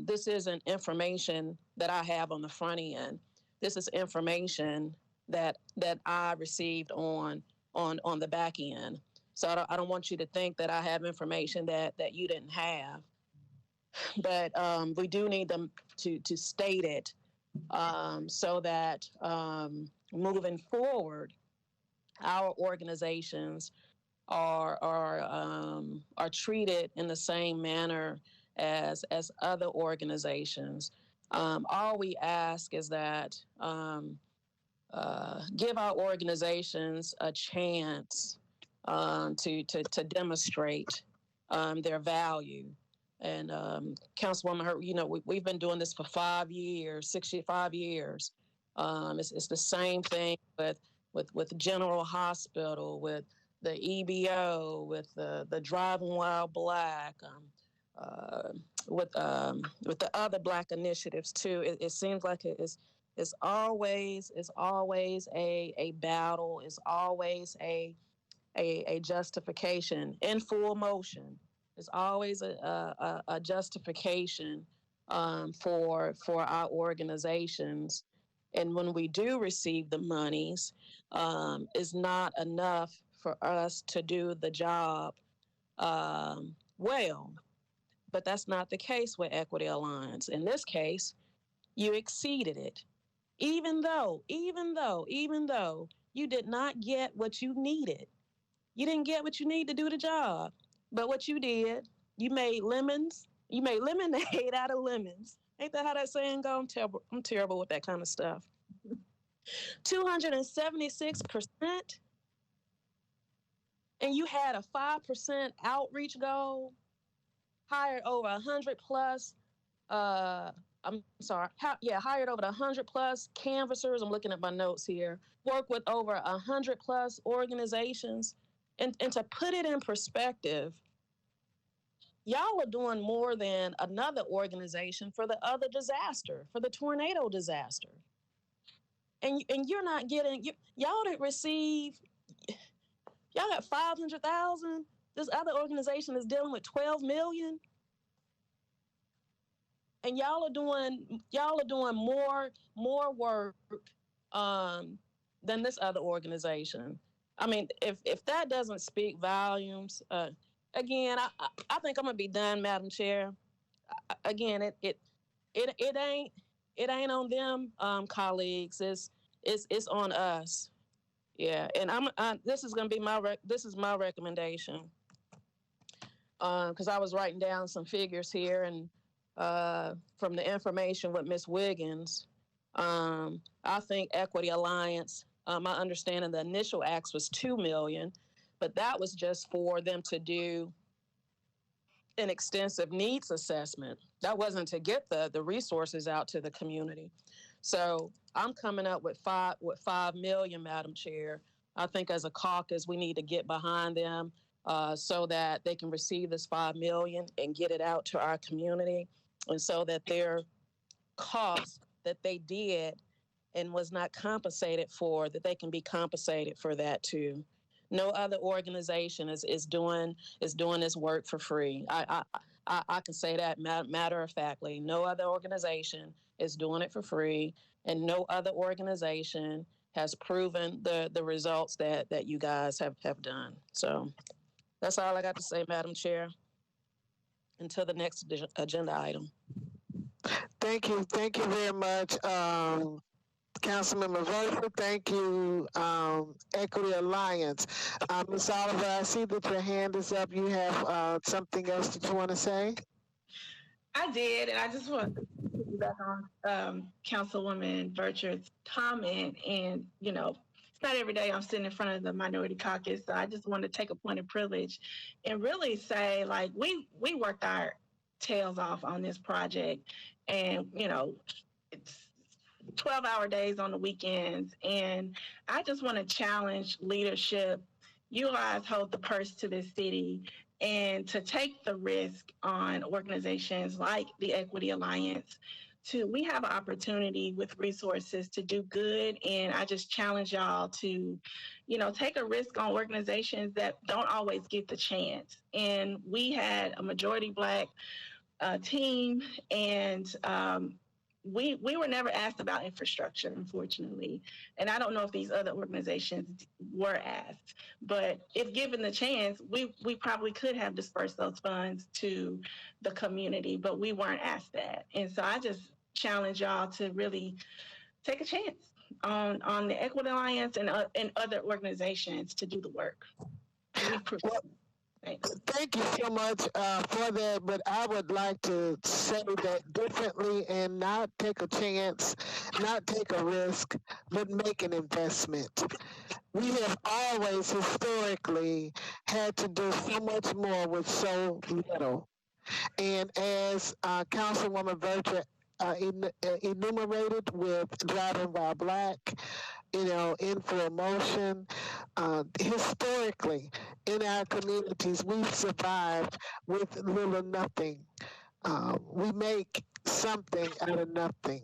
this isn't information that I have on the front end. This is information that I received on the back end. So I don't want you to think that I have information that you didn't have. But we do need them to state it so that moving forward, our organizations are treated in the same manner as other organizations. All we ask is that give our organizations a chance to demonstrate their value. And Councilwoman, we've been doing this for 5 years, 65 years. It's the same thing with General Hospital, with the EBO, with the Driving While Black, with the other Black initiatives too. It seems like it's always a battle. It's always a justification in full motion. It's always a justification for our organizations. And when we do receive the monies, it's not enough for us to do the job well. But that's not the case with Equity Alliance. In this case, you exceeded it. Even though you did not get what you needed. You didn't get what you need to do the job. But what you did, you made lemonade out of lemons. Ain't that how that saying go? I'm terrible with that kind of stuff. 276%. And you had a 5% outreach goal, hired over 100 plus, hired over 100 plus canvassers. I'm looking at my notes here. Work with over 100 plus organizations. And to put it in perspective, y'all are doing more than another organization for the other disaster, for the tornado disaster. And you're not getting, y'all didn't receive, y'all got 500,000. This other organization is dealing with 12 million. And y'all are doing more work than this other organization. I mean, if that doesn't speak volumes, again, I think I'm gonna be done, Madam Chair. Again, it ain't on them, colleagues. It's on us. Yeah, and this is gonna be my recommendation. Because I was writing down some figures here, and from the information with Ms. Wiggins, I think Equity Alliance, my understanding, the initial ask was $2 million, but that was just for them to do an extensive needs assessment. That wasn't to get the resources out to the community. So I'm coming up with $5 million, Madam Chair. I think as a caucus, we need to get behind them so that they can receive this $5 million and get it out to our community, and so that their costs that they did and was not compensated for, that they can be compensated for that too. No other organization is doing this work for free. I can say that matter of factly. No other organization is doing it for free, and no other organization has proven the results that you guys have done. So that's all I got to say, Madam Chair. Until the next agenda item. Thank you very much, Councilmember Versa. Thank you, Equity Alliance. Ms. Oliver, I see that your hand is up. You have something else that you want to say? I did, and I just want to piggyback on Councilwoman Vercher's comment. And, it's not every day I'm sitting in front of the Minority Caucus, so I just want to take a point of privilege and really say, like, we worked our tails off on this project, and, it's 12-hour days on the weekends. And I just want to challenge leadership. You guys hold the purse to this city, and to take the risk on organizations like the Equity Alliance. We have an opportunity with resources to do good, and I just challenge y'all to, take a risk on organizations that don't always get the chance. And we had a majority Black team, and we were never asked about infrastructure, unfortunately. And I don't know if these other organizations were asked, but if given the chance, we probably could have dispersed those funds to the community, but we weren't asked that. And so I just challenge y'all to really take a chance on the Equity Alliance and other organizations to do the work. Thank you so much for that, but I would like to say that differently and not take a chance, not take a risk, but make an investment. We have always historically had to do so much more with so little. And as Councilwoman Vertra enumerated with driving while black, in for emotion. Historically, in our communities, we've survived with little or nothing. We make something out of nothing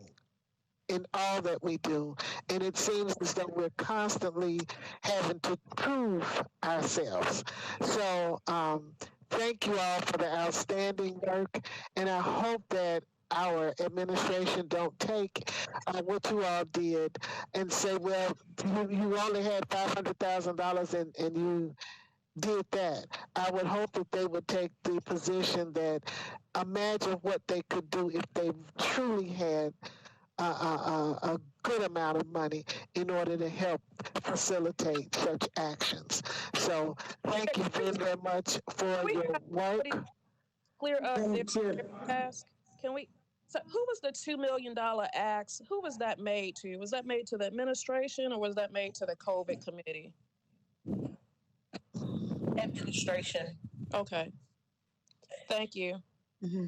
in all that we do. And it seems as though we're constantly having to prove ourselves. So, thank you all for the outstanding work. And I hope that our administration don't take what you all did and say, well, you only had $500,000 and you did that. I would hope that they would take the position that imagine what they could do if they truly had a good amount of money in order to help facilitate such actions. So thank you very, very much for your work. Clear up their task. Can we? So who was the $2 million ask? Who was that made to? Was that made to the administration or was that made to the COVID committee? Administration. Okay. Thank you. Mm-hmm.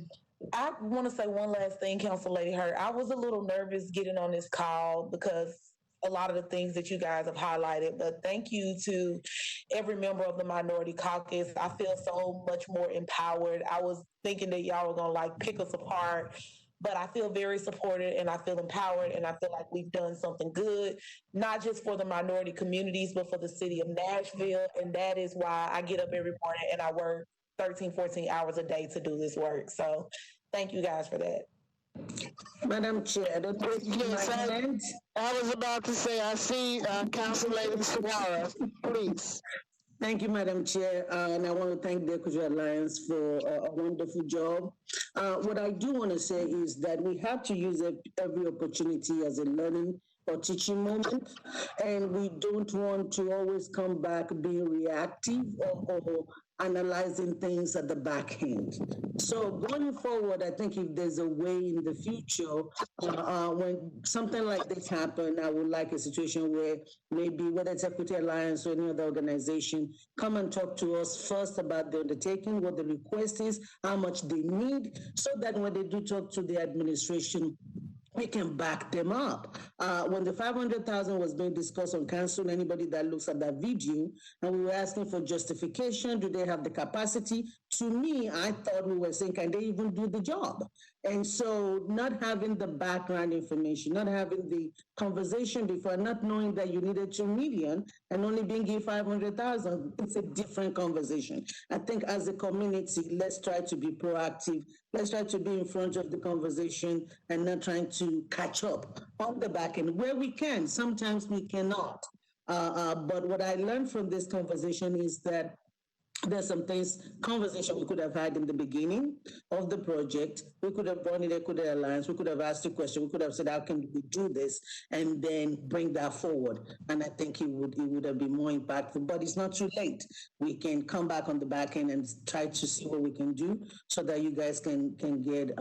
I want to say one last thing, Council Lady Hurt. I was a little nervous getting on this call because a lot of the things that you guys have highlighted, but thank you to every member of the Minority Caucus. I feel so much more empowered. I was thinking that y'all were going to pick us apart, but I feel very supported and I feel empowered and I feel like we've done something good, not just for the minority communities, but for the city of Nashville. And that is why I get up every morning and I work 13, 14 hours a day to do this work. So thank you guys for that. Madam Chair, I don't think I was about to say, I see Council Lady Suara, please. Thank you, Madam Chair, and I want to thank the Equity Alliance for a wonderful job. What I do want to say is that we have to use every opportunity as a learning or teaching moment, and we don't want to always come back being reactive or analyzing things at the back end. So going forward, I think if there's a way in the future, when something like this happens, I would like a situation where maybe whether it's Equity Alliance or any other organization, come and talk to us first about the undertaking, what the request is, how much they need, so that when they do talk to the administration, we can back them up. When the 500,000 was being discussed on council, anybody that looks at that video, and we were asking for justification, do they have the capacity? To me, I thought we were saying, can they even do the job? And so not having the background information, not having the conversation before, not knowing that you needed 2 million and only being given 500,000, it's a different conversation. I think as a community, let's try to be proactive. Let's try to be in front of the conversation and not trying to catch up on the back end where we can. Sometimes we cannot. But what I learned from this conversation is that there's some conversation we could have had in the beginning of the project. We could have brought in Equity Alliance. We could have asked a question. We could have said, how can we do this? And then bring that forward. And I think it would have been more impactful, but it's not too late. We can come back on the back end and try to see what we can do so that you guys can get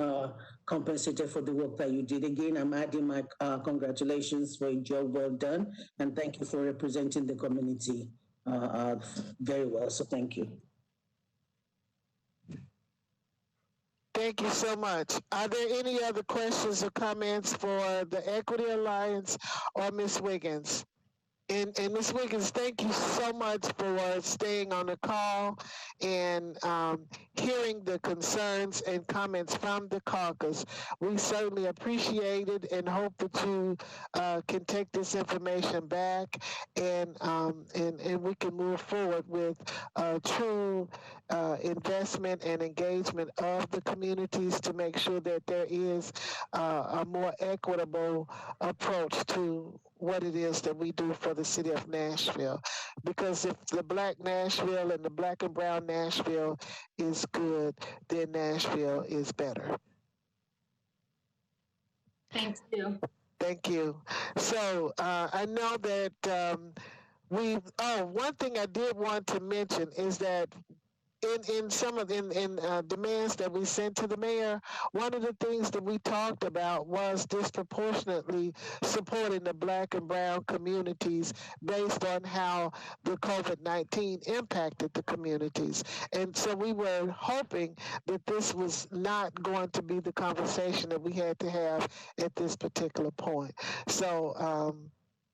compensated for the work that you did. Again, I'm adding my congratulations for a job well done. And thank you for representing the community very well. So thank you. Thank you so much. Are there any other questions or comments for the Equity Alliance or Ms. Wiggins? And Ms. Wiggins, thank you so much for staying on the call and hearing the concerns and comments from the caucus. We certainly appreciate it and hope that you can take this information back and we can move forward with true investment and engagement of the communities to make sure that there is a more equitable approach to what it is that we do for the city of Nashville. Because if the Black Nashville and the Black and Brown Nashville is good, then Nashville is better. Thank you. Thank you. So I know that one thing I did want to mention is that in some of in demands that we sent to the mayor, one of the things that we talked about was disproportionately supporting the Black and Brown communities based on how the COVID-19 impacted the communities. And so we were hoping that this was not going to be the conversation that we had to have at this particular point. So,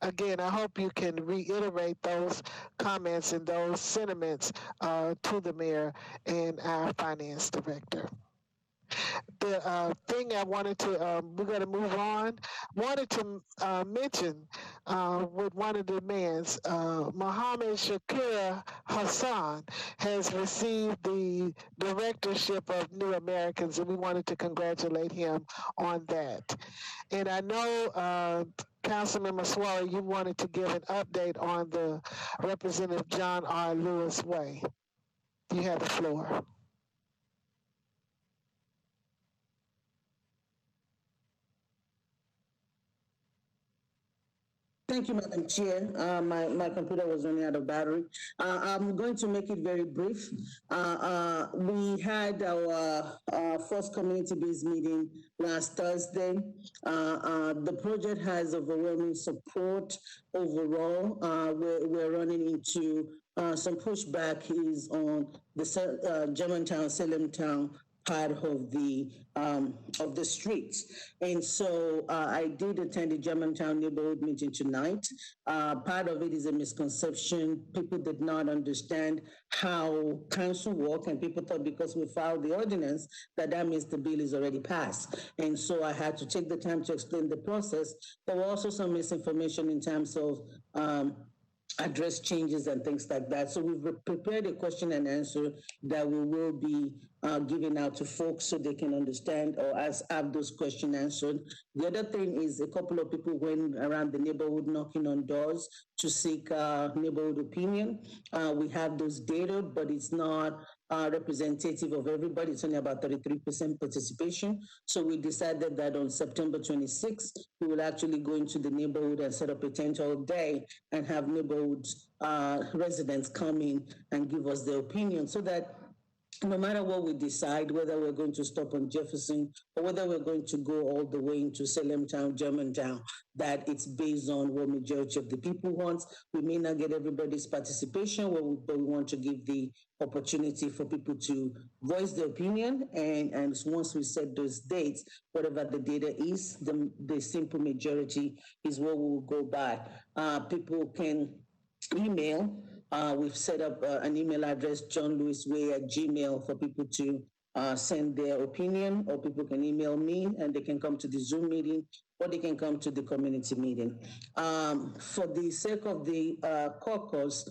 again, I hope you can reiterate those comments and those sentiments to the mayor and our finance director. The thing I wanted to, we're going to move on, wanted to mention with one of the demands, Mohammed Shakir Hassan has received the directorship of New Americans, and we wanted to congratulate him on that. And I know Councilman Maswara, you wanted to give an update on the Representative John R. Lewis Way. You have the floor. Thank you, Madam Chair. My computer was running out of battery. I'm going to make it very brief. We had our first community-based meeting last Thursday. The project has overwhelming support overall. We're running into some pushback is on the Germantown, Salemtown part of the streets. And so I did attend the Germantown neighborhood meeting tonight. Part of it is a misconception. People did not understand how council work, and people thought because we filed the ordinance that means the bill is already passed. And so I had to take the time to explain the process. There were also some misinformation in terms of address changes and things like that. So we've prepared a question and answer that we will be giving out to folks so they can understand or have those questions answered. The other thing is a couple of people went around the neighborhood knocking on doors to seek neighborhood opinion. We have those data, but it's not representative of everybody. It's only about 33% participation. So we decided that on September 26th, we will actually go into the neighborhood and set up a tent all day and have neighborhood residents come in and give us their opinion so that no matter what we decide, whether we're going to stop on Jefferson or whether we're going to go all the way into Salemtown, Germantown, that it's based on what majority of the people want. We may not get everybody's participation, but we want to give the opportunity for people to voice their opinion. And once we set those dates, whatever the data is, the simple majority is what we will go by. People can email. We've set up an email address, johnlewisway@gmail, for people to send their opinion, or people can email me and they can come to the Zoom meeting or they can come to the community meeting. For the sake of the caucus,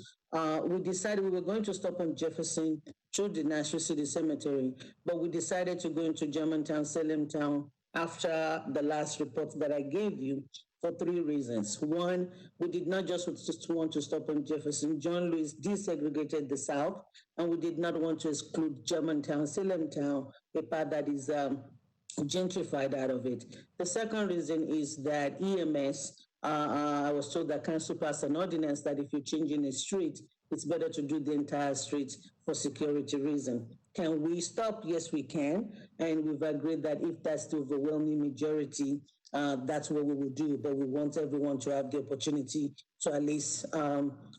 we decided we were going to stop on Jefferson through the Nashville City Cemetery, but we decided to go into Germantown, Salemtown after the last report that I gave you, for three reasons. One, we did not just want to stop on Jefferson. John Lewis desegregated the South, and we did not want to exclude Germantown, Salemtown, a part that is gentrified out of it. The second reason is that EMS, I was told that council passed an ordinance that if you're changing a street, it's better to do the entire street for security reason. Can we stop? Yes, we can. And we've agreed that if that's the overwhelming majority, that's what we will do. But we want everyone to have the opportunity to at least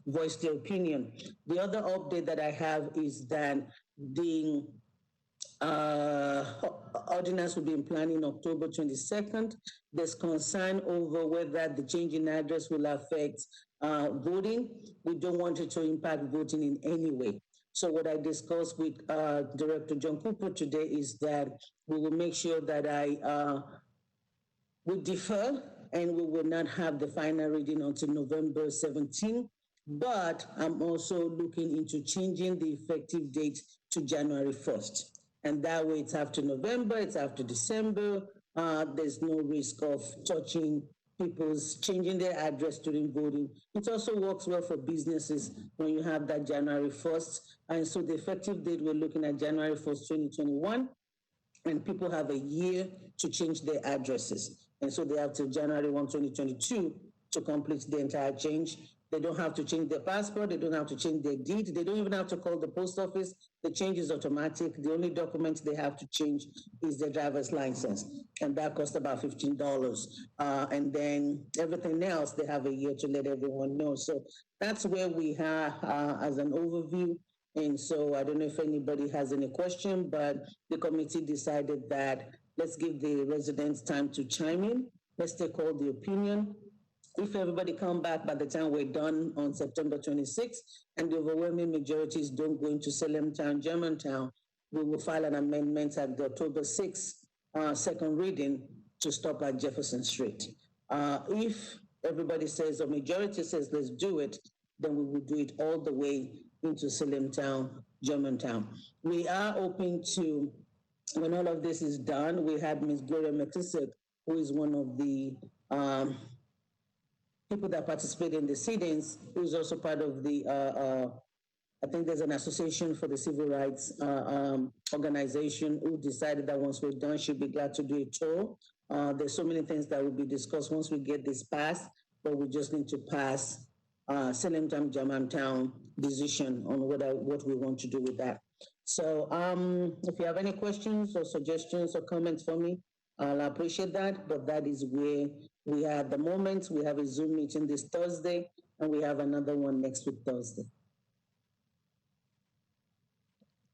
voice their opinion. The other update that I have is that the ordinance will be in planning October 22nd. There's concern over whether the change in address will affect voting. We don't want it to impact voting in any way. So what I discussed with Director John Cooper today is that we will make sure that we defer and we will not have the final reading until November 17. But I'm also looking into changing the effective date to January 1st. And that way it's after November, it's after December. There's no risk of touching people's changing their address during voting. It also works well for businesses when you have that January 1st. And so the effective date, we're looking at January 1st, 2021. And people have a year to change their addresses. And so they have till January 1, 2022 to complete the entire change. They don't have to change their passport. They don't have to change their deed. They don't even have to call the post office. The change is automatic. The only document they have to change is their driver's license, and that costs about $15. And then everything else, they have a year to let everyone know. So that's where we are as an overview. And so I don't know if anybody has any question, but the committee decided that let's give the residents time to chime in. Let's take all the opinion. If everybody come back by the time we're done on September 26th and the overwhelming majorities don't go into Salem Town, Germantown, we will file an amendment at the October 6th second reading to stop at Jefferson Street. If everybody says, or majority says, let's do it, then we will do it all the way into Salem Town, Germantown. We are open to, when all of this is done, we had Ms. Gloria McKissick, who is one of the people that participate in the sit-ins, who is also part of the, I think there's an association for the civil rights organization, who decided that once we're done, she'd be glad to do a tour. There's so many things that will be discussed once we get this passed, but we just need to pass Salem Town, Germantown decision on what we want to do with that. So if you have any questions or suggestions or comments for me, I'll appreciate that, but that is where we are at the moment. We have a Zoom meeting this Thursday, and we have another one next week, Thursday.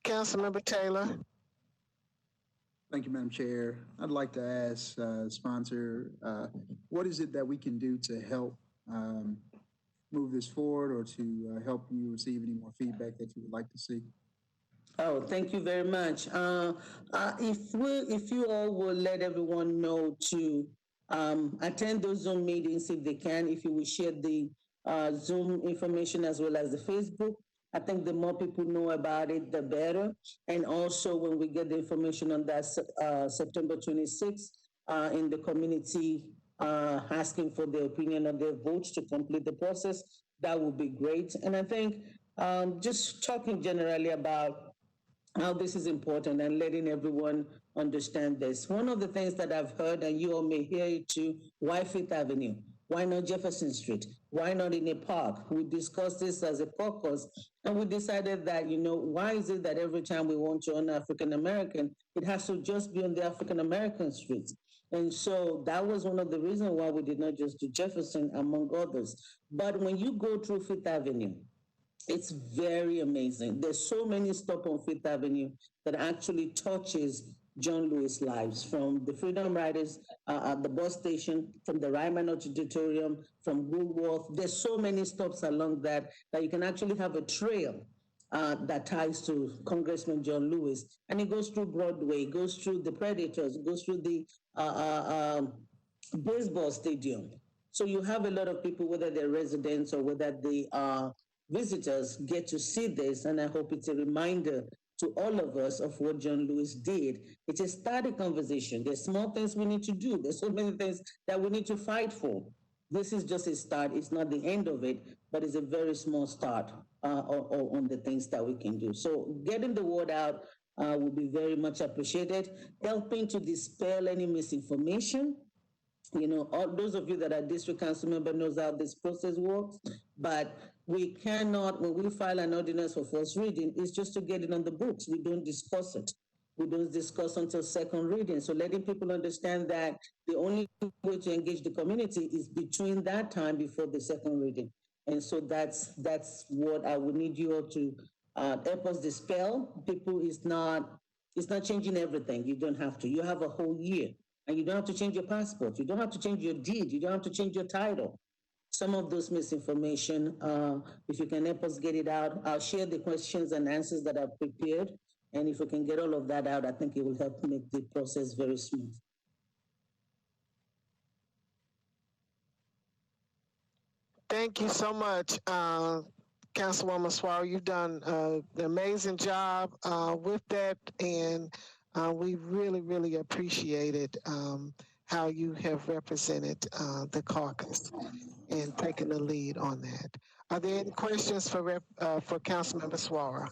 Councilmember Taylor. Thank you, Madam Chair. I'd like to ask sponsor, what is it that we can do to help move this forward, or to help you receive any more feedback that you would like to see? Oh, thank you very much. If you all will let everyone know to attend those Zoom meetings if they can, if you will share the Zoom information as well as the Facebook. I think the more people know about it, the better. And also when we get the information on that September 26th in the community asking for their opinion on their votes to complete the process, that would be great. And I think just talking generally about how this is important and letting everyone understand this. One of the things that I've heard, and you all may hear it too, why Fifth Avenue? Why not Jefferson Street? Why not in a park? We discussed this as a caucus, and we decided that, why is it that every time we want to honor African American, it has to just be on the African American streets? And so that was one of the reasons why we did not just do Jefferson, among others. But when you go through Fifth Avenue, it's very amazing. There's so many stops on Fifth Avenue that actually touches John Lewis' lives, from the Freedom Riders at the bus station, from the Ryman Auditorium, from Woolworth. There's so many stops along that you can actually have a trail that ties to Congressman John Lewis. And it goes through Broadway, goes through the Predators, goes through the baseball stadium. So you have a lot of people, whether they're residents or whether they are visitors, get to see this, and I hope it's a reminder to all of us of what John Lewis did. It's a starting conversation. There's small things we need to do. There's so many things that we need to fight for. This is just a start. It's not the end of it, but it's a very small start on the things that we can do. So getting the word out will be very much appreciated. Helping to dispel any misinformation. All those of you that are district council member knows how this process works, but we cannot, when we file an ordinance for first reading, it's just to get it on the books. We don't discuss it. We don't discuss until second reading. So letting people understand that the only way to engage the community is between that time before the second reading. And so that's what I would need you all to help us dispel. People, it's not changing everything. You don't have to. You have a whole year. And you don't have to change your passport. You don't have to change your deed. You don't have to change your title. Some of those misinformation, if you can help us get it out, I'll share the questions and answers that I've prepared. And if we can get all of that out, I think it will help make the process very smooth. Thank you so much, Councilwoman Swallow. You've done an amazing job with that, and we really, really appreciated how you have represented the caucus and taken the lead on that. Are there any questions for Councilmember Swara?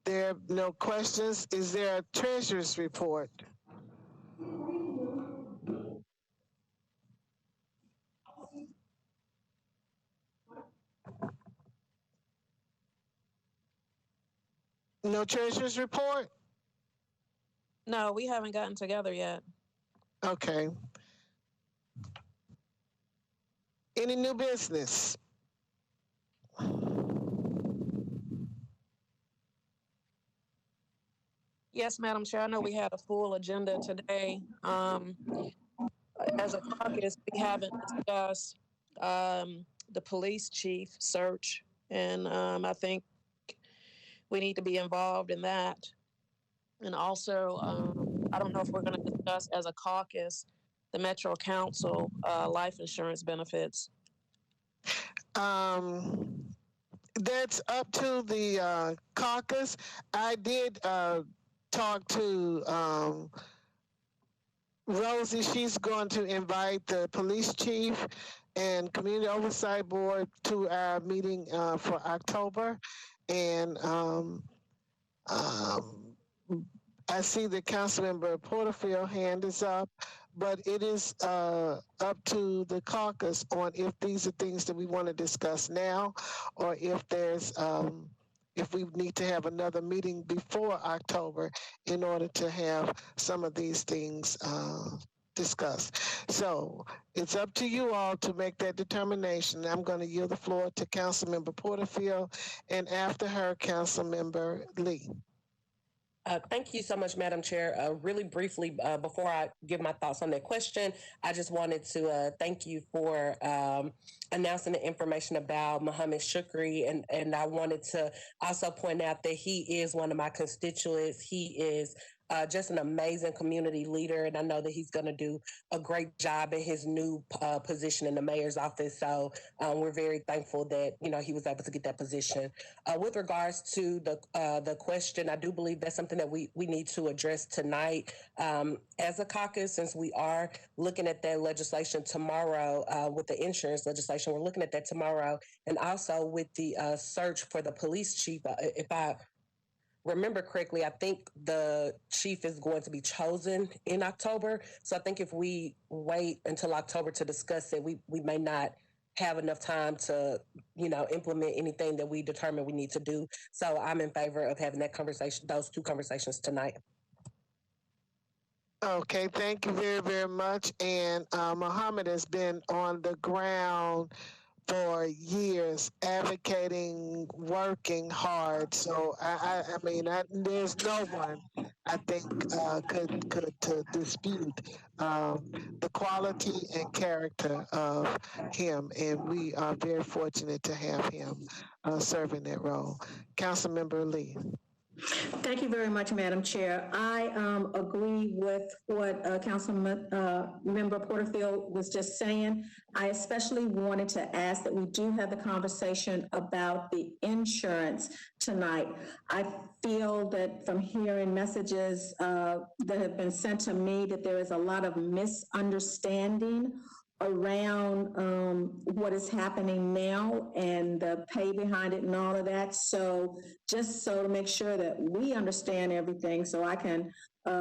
There are no questions. Is there a treasurer's report? No treasurer's report? No, we haven't gotten together yet. Okay. Any new business? Yes, Madam Chair, I know we had a full agenda today. As a caucus, we haven't discussed the police chief search, and I think we need to be involved in that. And also, I don't know if we're going to discuss as a caucus the Metro Council life insurance benefits. That's up to the caucus. I did talk to Rosie. She's going to invite the police chief and community oversight board to our meeting for October. And I see that Councilmember Porterfield hand is up, but it is up to the caucus on if these are things that we want to discuss now, or if there's if we need to have another meeting before October in order to have some of these things discussed. So it's up to you all to make that determination. I'm going to yield the floor to Councilmember Porterfield, and after her, Councilmember Lee. Thank you so much, Madam Chair. Really briefly, before I give my thoughts on that question, I just wanted to thank you for announcing the information about Muhammad Shukri. And I wanted to also point out that he is one of my constituents. He is just an amazing community leader, and I know that he's going to do a great job in his new position in the mayor's office. So we're very thankful that he was able to get that position. With regards to the question, I do believe that's something that we need to address tonight as a caucus, since we are looking at that legislation tomorrow with the insurance legislation. We're looking at that tomorrow, and also with the search for the police chief. If I remember correctly, I think the chief is going to be chosen in October. So I think if we wait until October to discuss it, we may not have enough time to, implement anything that we determine we need to do. So I'm in favor of having that conversation, those two conversations tonight. Okay, thank you very, very much. And Muhammad has been on the ground for years, advocating, working hard. So I mean, there's no one I think could dispute the quality and character of him, and we are very fortunate to have him serving that role. Councilmember Lee. Thank you very much, Madam Chair. I agree with what Member Porterfield was just saying. I especially wanted to ask that we do have the conversation about the insurance tonight. I feel that from hearing messages that have been sent to me that there is a lot of misunderstanding around what is happening now and the pay behind it and all of that. So just so to make sure that we understand everything so I can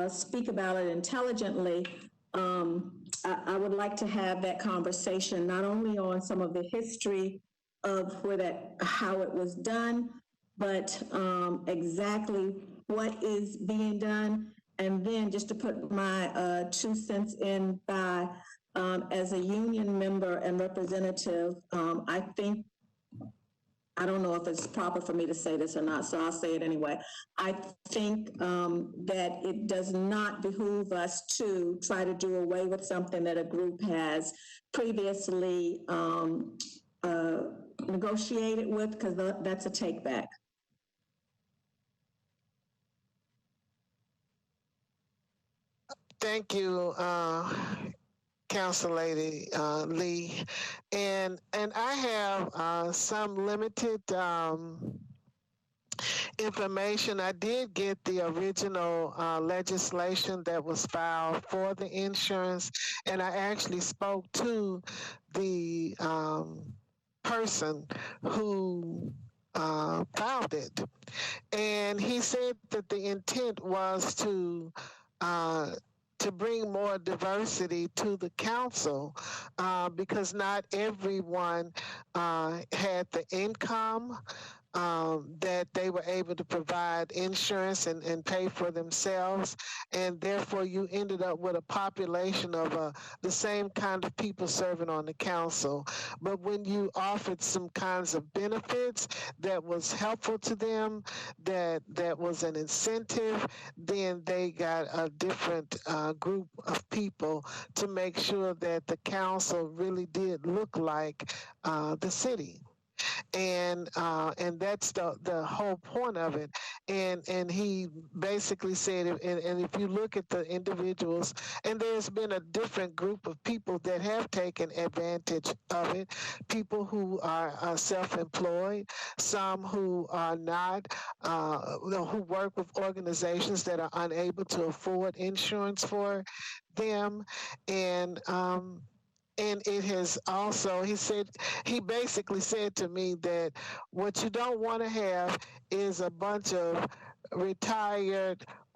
speak about it intelligently, I would like to have that conversation not only on some of the history of how it was done, but exactly what is being done. And then just to put my 2 cents in by as a union member and representative, I don't know if it's proper for me to say this or not, so I'll say it anyway. I think that it does not behoove us to try to do away with something that a group has previously negotiated with, because that's a take back. Thank you, Council Lady Lee, and I have some limited information. I did get the original legislation that was filed for the insurance, and I actually spoke to the person who filed it, and he said that the intent was to bring more diversity to the council because not everyone had the income that they were able to provide insurance and pay for themselves, and therefore you ended up with a population of the same kind of people serving on the council. But when you offered some kinds of benefits that was helpful to them, that was an incentive, then they got a different group of people to make sure that the council really did look like the city. And that's the whole point of it. And he basically said, and if you look at the individuals, and there's been a different group of people that have taken advantage of it, people who are self-employed, some who are not, who work with organizations that are unable to afford insurance for them, and it has also, he basically said to me that what you don't want to have is a bunch of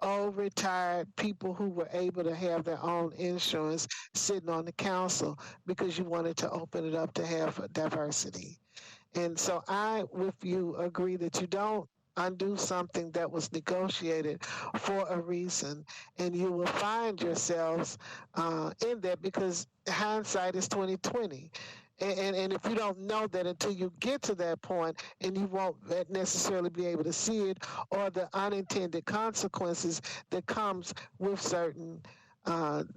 old retired people who were able to have their own insurance sitting on the council, because you wanted to open it up to have diversity. And so I, with you, agree that you don't undo something that was negotiated for a reason, and you will find yourselves in that, because hindsight is 2020. And if you don't know that until you get to that point, and you won't necessarily be able to see it, or the unintended consequences that comes with certain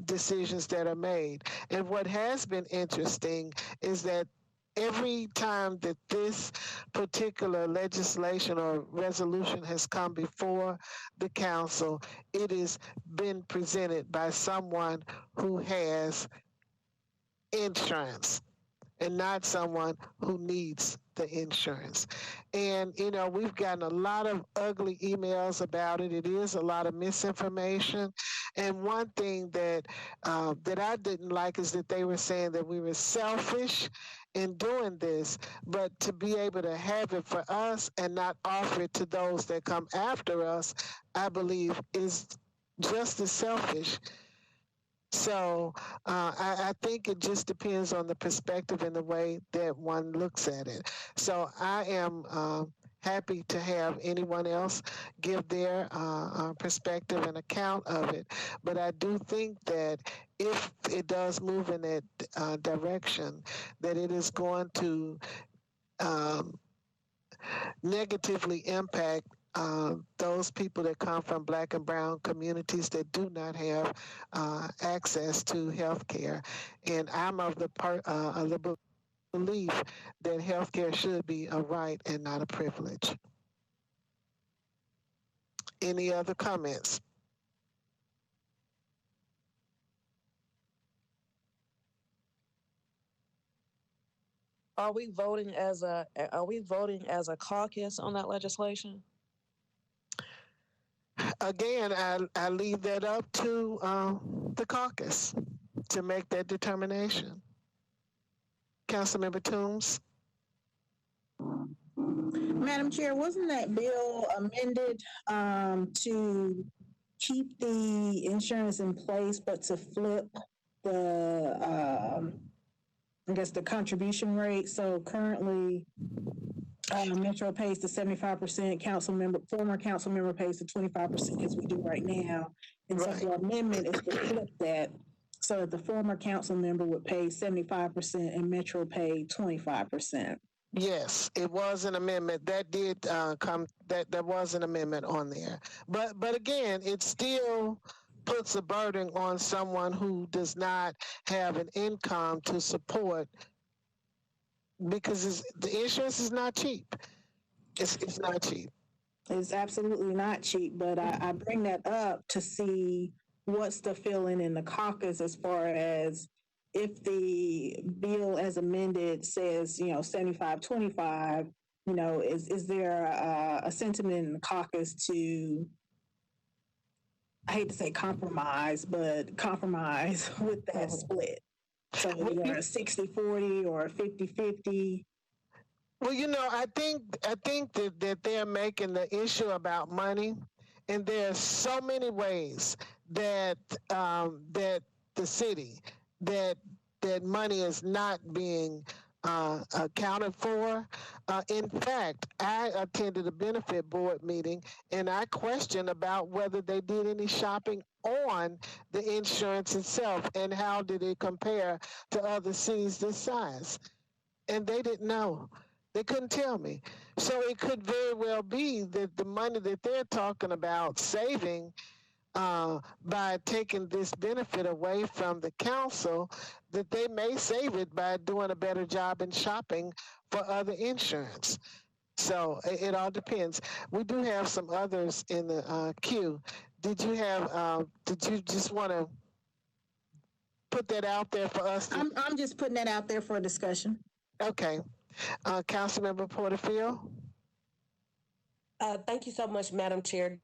decisions that are made. And what has been interesting is that every time that this particular legislation or resolution has come before the council, it has been presented by someone who has insurance and not someone who needs the insurance. And, we've gotten a lot of ugly emails about it. It is a lot of misinformation. And one thing that I didn't like is that they were saying that we were selfish in doing this, but to be able to have it for us and not offer it to those that come after us, I believe is just as selfish. So I think it just depends on the perspective and the way that one looks at it. So I am happy to have anyone else give their perspective and account of it. But I do think that if it does move in that direction, that it is going to negatively impact those people that come from Black and brown communities that do not have access to health care. And I'm of the belief that health care should be a right and not a privilege. Any other comments? Are we voting as a caucus on that legislation? Again, I leave that up to the caucus to make that determination. Councilmember Toombs? Madam Chair, wasn't that bill amended to keep the insurance in place, but to flip the, I guess, the contribution rate? So currently, Metro pays the 75%, former council member pays the 25%, as we do right now. And so the amendment is to flip that, so that the former council member would pay 75% and Metro pay 25%. Yes, it was an amendment that did come. There was an amendment on there, but again, it still puts a burden on someone who does not have an income to support, because the insurance is not cheap. It's not cheap. It's absolutely not cheap, but I bring that up to see what's the feeling in the caucus as far as if the bill as amended says, 75-25, is there a sentiment in the caucus to, I hate to say compromise, but compromise with that split? So either a 60-40 or a 50-50. Well, I think that they're making the issue about money, and there's so many ways that that the city that money is not being accounted for. In fact, I attended a benefit board meeting and I questioned about whether they did any shopping on the insurance itself and how did it compare to other cities this size. And they didn't know. They couldn't tell me. So it could very well be that the money that they're talking about saving by taking this benefit away from the council, that they may save it by doing a better job in shopping for other insurance. So it all depends. We do have some others in the queue. Did you have? Did you just want to put that out there for us? I'm just putting that out there for a discussion. Okay, Councilmember Porterfield. Thank you so much, Madam Chair.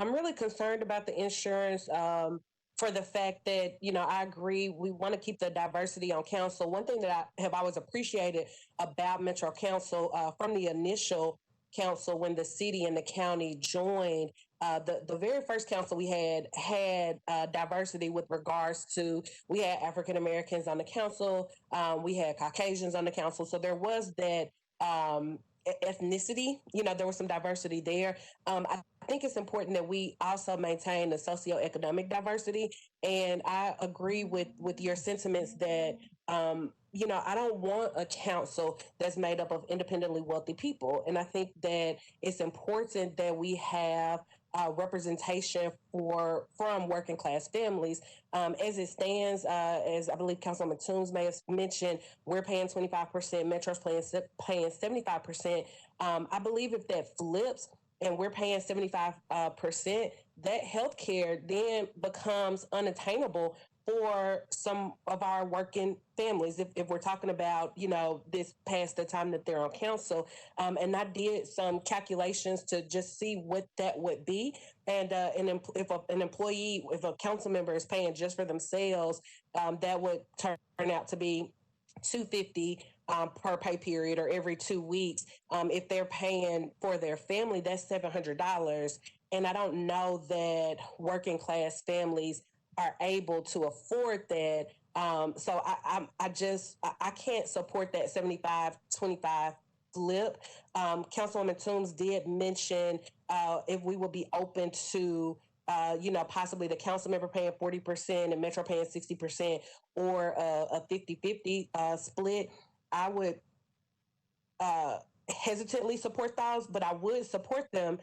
I'm really concerned about the insurance for the fact that, I agree, we want to keep the diversity on council. One thing that I have always appreciated about Metro Council from the initial council when the city and the county joined, the very first council we had diversity with regards to, we had African Americans on the council, we had Caucasians on the council. So there was that ethnicity, there was some diversity there. I think it's important that we also maintain the socioeconomic diversity. And I agree with your sentiments that, I don't want a council that's made up of independently wealthy people. And I think that it's important that we have representation from working class families. As it stands, as I believe Councilwoman Toombs may have mentioned, we're paying 25%, Metro's paying 75%. I believe if that flips and we're paying 75%, that healthcare then becomes unattainable for some of our working families. If we're talking about, this past the time that they're on council, and I did some calculations to just see what that would be. And if an employee, if a council member is paying just for themselves, that would turn out to be $250 per pay period or every 2 weeks. If they're paying for their family, that's $700. And I don't know that working class families are able to afford that. So I can't support that 75-25 flip. Councilwoman Toombs did mention if we would be open to possibly the council member paying 40% and Metro paying 60%, or a 50-50 split. I would hesitantly support those, but I would support them.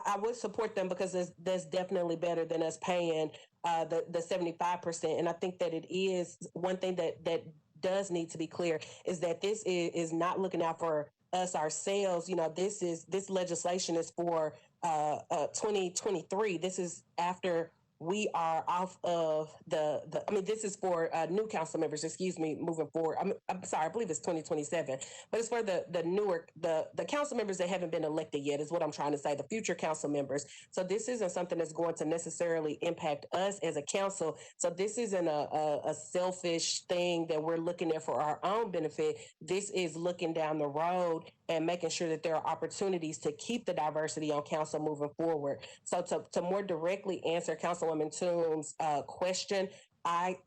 I would support them because that's definitely better than us paying the 75%. And I think that it is one thing that does need to be clear is that this is not looking out for us ourselves. This legislation is for 2023. This is after we are off of this is for new council members, moving forward. I'm sorry, I believe it's 2027, but it's for the newer, the council members that haven't been elected yet is what I'm trying to say, the future council members. So this isn't something that's going to necessarily impact us as a council. So this isn't a selfish thing that we're looking at for our own benefit. This is looking down the road and making sure that there are opportunities to keep the diversity on council moving forward. So to more directly answer Councilwoman Toombs' question, I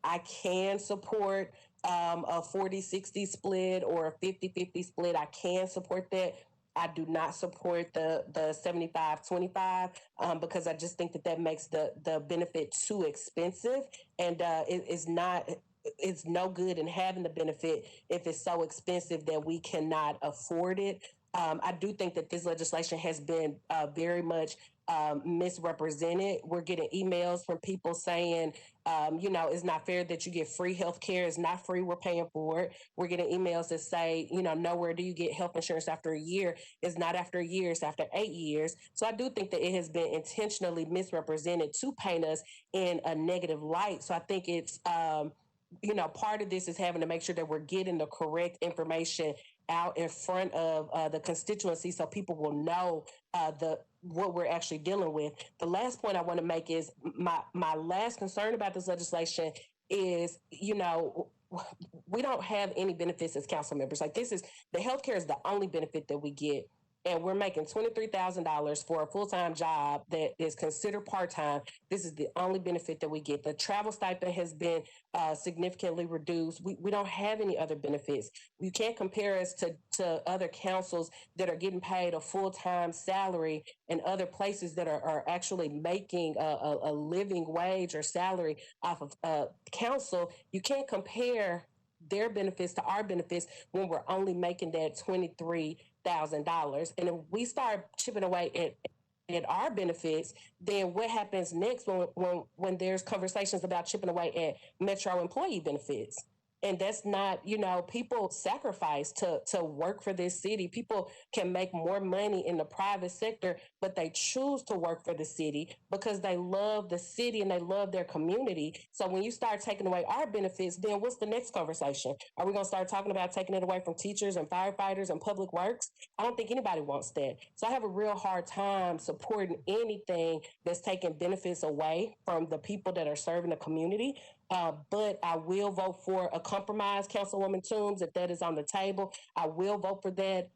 can support a 40-60 split or a 50-50 split. I can support that. I do not support the 75-25 because I just think that makes the benefit too expensive, and it's no good in having the benefit if it's so expensive that we cannot afford it. I do think that this legislation has been very much misrepresented. We're getting emails from people saying, it's not fair that you get free health care. It's not free. We're paying for it. We're getting emails that say, nowhere do you get health insurance after a year. It's not after a year. It's after 8 years. So I do think that it has been intentionally misrepresented to paint us in a negative light. So I think it's, part of this is having to make sure that we're getting the correct information out in front of the constituency so people will know what we're actually dealing with. The last point I want to make is my last concern about this legislation is, we don't have any benefits as council members. Like, the healthcare is the only benefit that we get. and we're making $23,000 for a full-time job that is considered part-time. This is the only benefit that we get. The travel stipend has been significantly reduced. We don't have any other benefits. You can't compare us to other councils that are getting paid a full-time salary and other places that are actually making a living wage or salary off of council. You can't compare their benefits to our benefits when we're only making that $23,000. And if we start chipping away at our benefits, then what happens next when there's conversations about chipping away at Metro employee benefits? And that's not, people sacrifice to work for this city. People can make more money in the private sector, but they choose to work for the city because they love the city and they love their community. So when you start taking away our benefits, then what's the next conversation? Are we going to start talking about taking it away from teachers and firefighters and public works? I don't think anybody wants that. So I have a real hard time supporting anything that's taking benefits away from the people that are serving the community. But I will vote for a compromise, Councilwoman Toombs, if that is on the table. I will vote for that.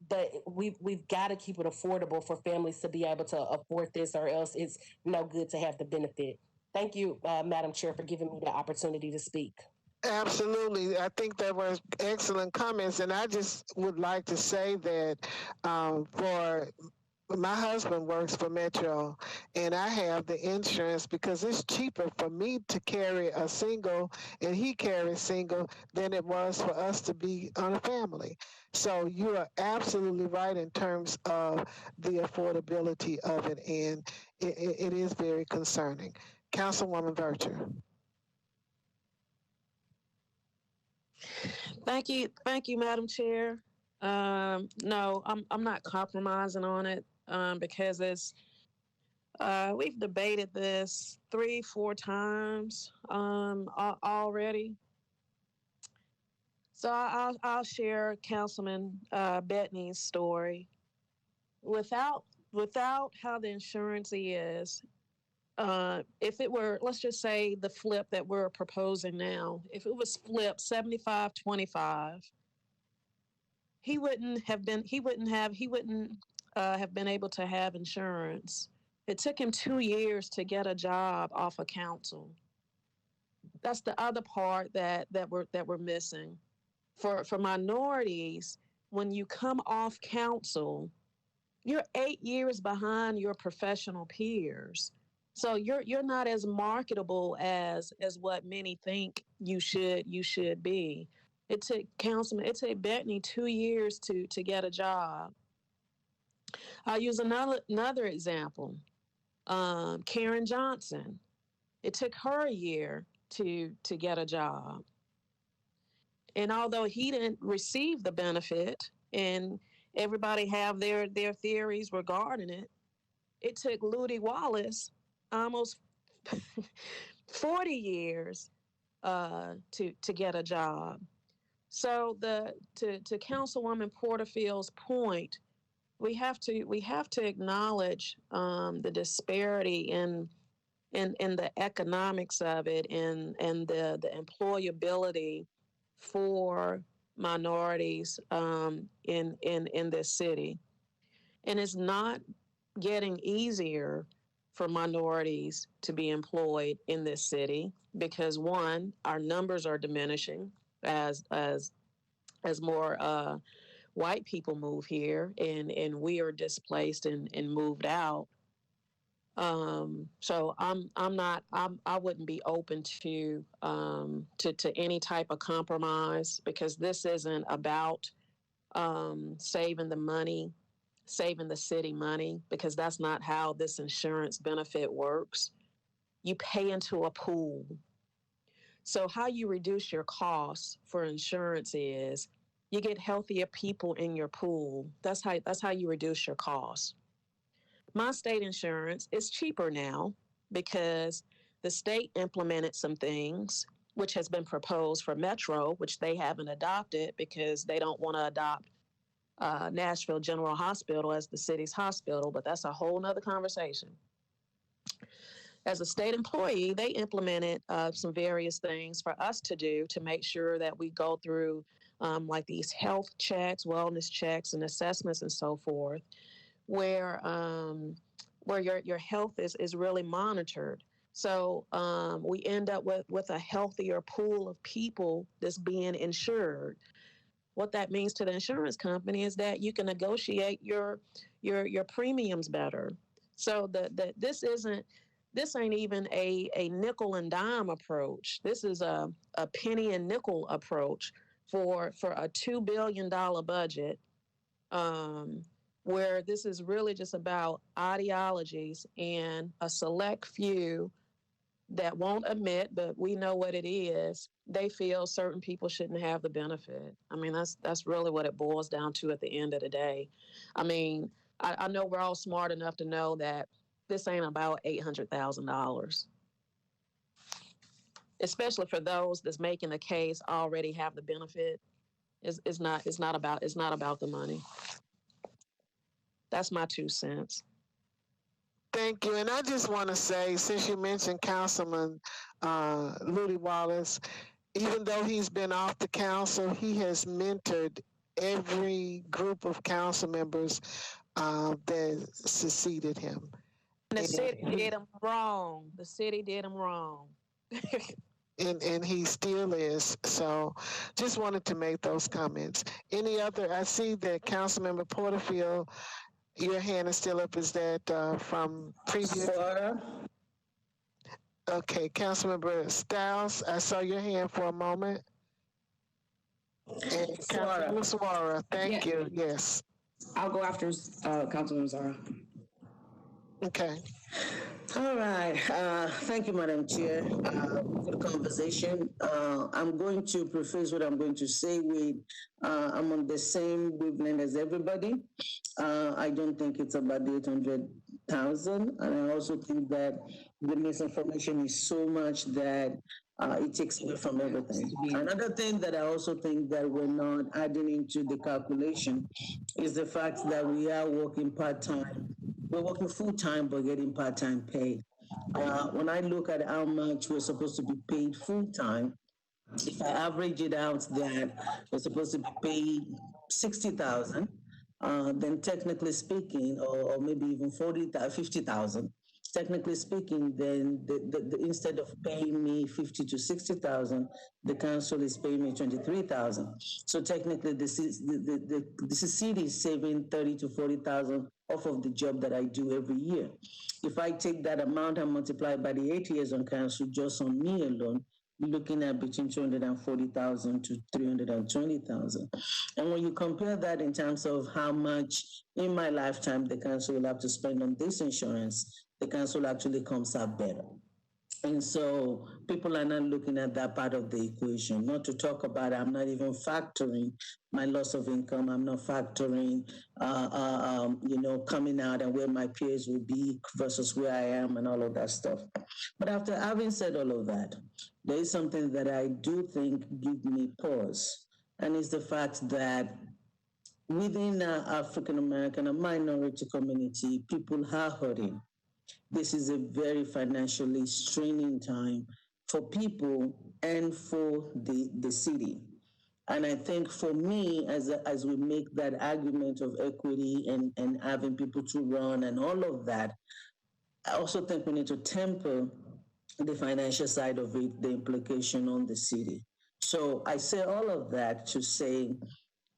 But we've got to keep it affordable for families to be able to afford this, or else it's no good to have the benefit. Thank you, Madam Chair, for giving me the opportunity to speak. Absolutely. I think that was excellent comments. And I just would like to say that for my husband works for Metro, and I have the insurance because it's cheaper for me to carry a single and he carries single than it was for us to be on a family. So you are absolutely right in terms of the affordability of it, and it is very concerning. Councilwoman Virtue. Thank you, Madam Chair. No, I'm not compromising on it because we've debated this 3-4 times already. So I'll share Councilman Bettany's story. Without how the insurance is, if it were, let's just say the flip that we're proposing now, if it was flipped 75-25, he wouldn't have been able to have insurance. It took him 2 years to get a job off of council. That's the other part that we're missing. For minorities, when you come off council, you're 8 years behind your professional peers. So you're not as marketable as what many think you should be. It took Bettany 2 years to get a job. I'll use another example. Karen Johnson. It took her a year to get a job. And although he didn't receive the benefit, and everybody have their theories regarding it, it took Ludi Wallace almost 40 years to get a job. So to Councilwoman Porterfield's point, we have to acknowledge the disparity in the economics of it and the employability for minorities in this city. And it's not getting easier for minorities to be employed in this city because, one, our numbers are diminishing as more white people move here and we are displaced and moved out. So I wouldn't be open to any type of compromise because this isn't about saving the city money, because that's not how this insurance benefit works. You pay into a pool. So how you reduce your costs for insurance is you get healthier people in your pool. That's how you reduce your costs. My state insurance is cheaper now because the state implemented some things, which has been proposed for Metro, which they haven't adopted because they don't want to adopt Nashville General Hospital as the city's hospital, but that's a whole nother conversation. As a state employee, they implemented some various things for us to do to make sure that we go through like these health checks, wellness checks, and assessments and so forth, where your health is really monitored. So we end up with a healthier pool of people that's being insured. What that means to the insurance company is that you can negotiate your premiums better. So this ain't even a nickel and dime approach. This is a penny and nickel approach for a $2 billion budget, where this is really just about ideologies and a select few that won't admit, but we know what it is. They feel certain people shouldn't have the benefit. I mean, that's really what it boils down to at the end of the day. I mean, I know we're all smart enough to know that this ain't about $800,000, especially for those that's making the case already have the benefit. It's not about the money. That's my 2 cents. Thank you. And I just want to say, since you mentioned Councilman Ludi Wallace, even though he's been off the council, he has mentored every group of council members that succeeded him. And the city did him wrong. The city did him wrong. And he still is. So just wanted to make those comments. Any other? I see that Councilmember Porterfield, your hand is still up. Is that from previous? Okay, Councilmember Stiles, I saw your hand for a moment. And Councilmember Suara, thank you. Yes. I'll go after Councilmember Zara. Okay. All right. Thank you, Madam Chair, for the conversation. I'm going to preface what I'm going to say with I'm on the same wavelength as everybody. I don't think it's about the 800,000. And I also think that the misinformation is so much that it takes away from everything. Another thing that I also think that we're not adding into the calculation is the fact that we are working part-time. We're working full-time but getting part-time pay. When I look at how much we're supposed to be paid full-time, if I average it out that we're supposed to be paid 60,000, then technically speaking, or maybe even 50,000, technically speaking, then instead of paying me 50 to 60,000, the council is paying me 23,000. So technically, the city is saving 30 to 40,000 off of the job that I do every year. If I take that amount and multiply by the 8 years on council, just on me alone, you're looking at between 240,000 to 320,000. And when you compare that in terms of how much in my lifetime the council will have to spend on this insurance, the council actually comes out better. And so people are not looking at that part of the equation. Not to talk about, I'm not even factoring my loss of income. I'm not factoring, coming out and where my peers will be versus where I am and all of that stuff. But after having said all of that, there is something that I do think gives me pause, and it's the fact that within African American and minority community, people are hurting. This is a very financially straining time for people and for the city. And I think for me, as we make that argument of equity and having people to run and all of that, I also think we need to temper the financial side of it, the implication on the city. So I say all of that to say,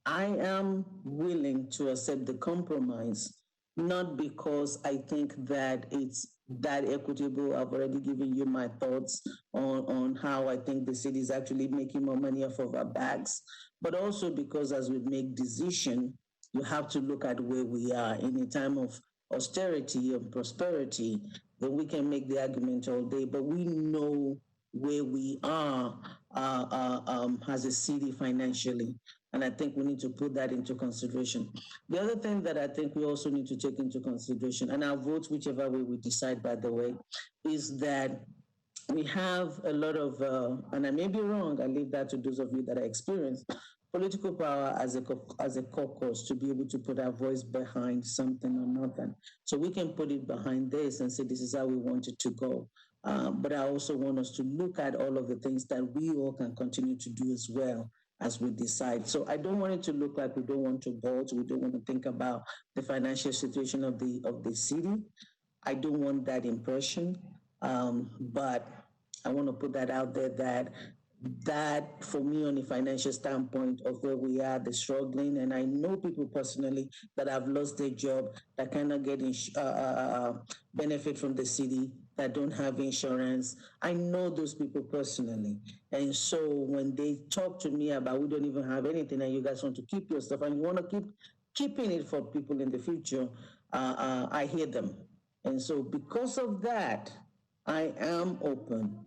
I am willing to accept the compromise, not because I think that it's that equitable. I've already given you my thoughts on how I think the city is actually making more money off of our backs, but also because as we make decisions, you have to look at where we are in a time of austerity and prosperity. Then we can make the argument all day, but we know where we are as a city financially. And I think we need to put that into consideration. The other thing that I think we also need to take into consideration, and I'll vote whichever way we decide, by the way, is that we have a lot of, and I may be wrong, I leave that to those of you that are experienced, political power as a caucus to be able to put our voice behind something or nothing. So we can put it behind this and say, this is how we want it to go. But I also want us to look at all of the things that we all can continue to do as well as we decide. So I don't want it to look like we don't want to vote. We don't want to think about the financial situation of the city. I don't want that impression, but I want to put that out there that for me on the financial standpoint of where we are, the struggling, and I know people personally that have lost their job, that cannot get benefit from the city, that don't have insurance. I know those people personally. And so when they talk to me about we don't even have anything and you guys want to keep your stuff and you want to keep keeping it for people in the future, I hear them. And so because of that, I am open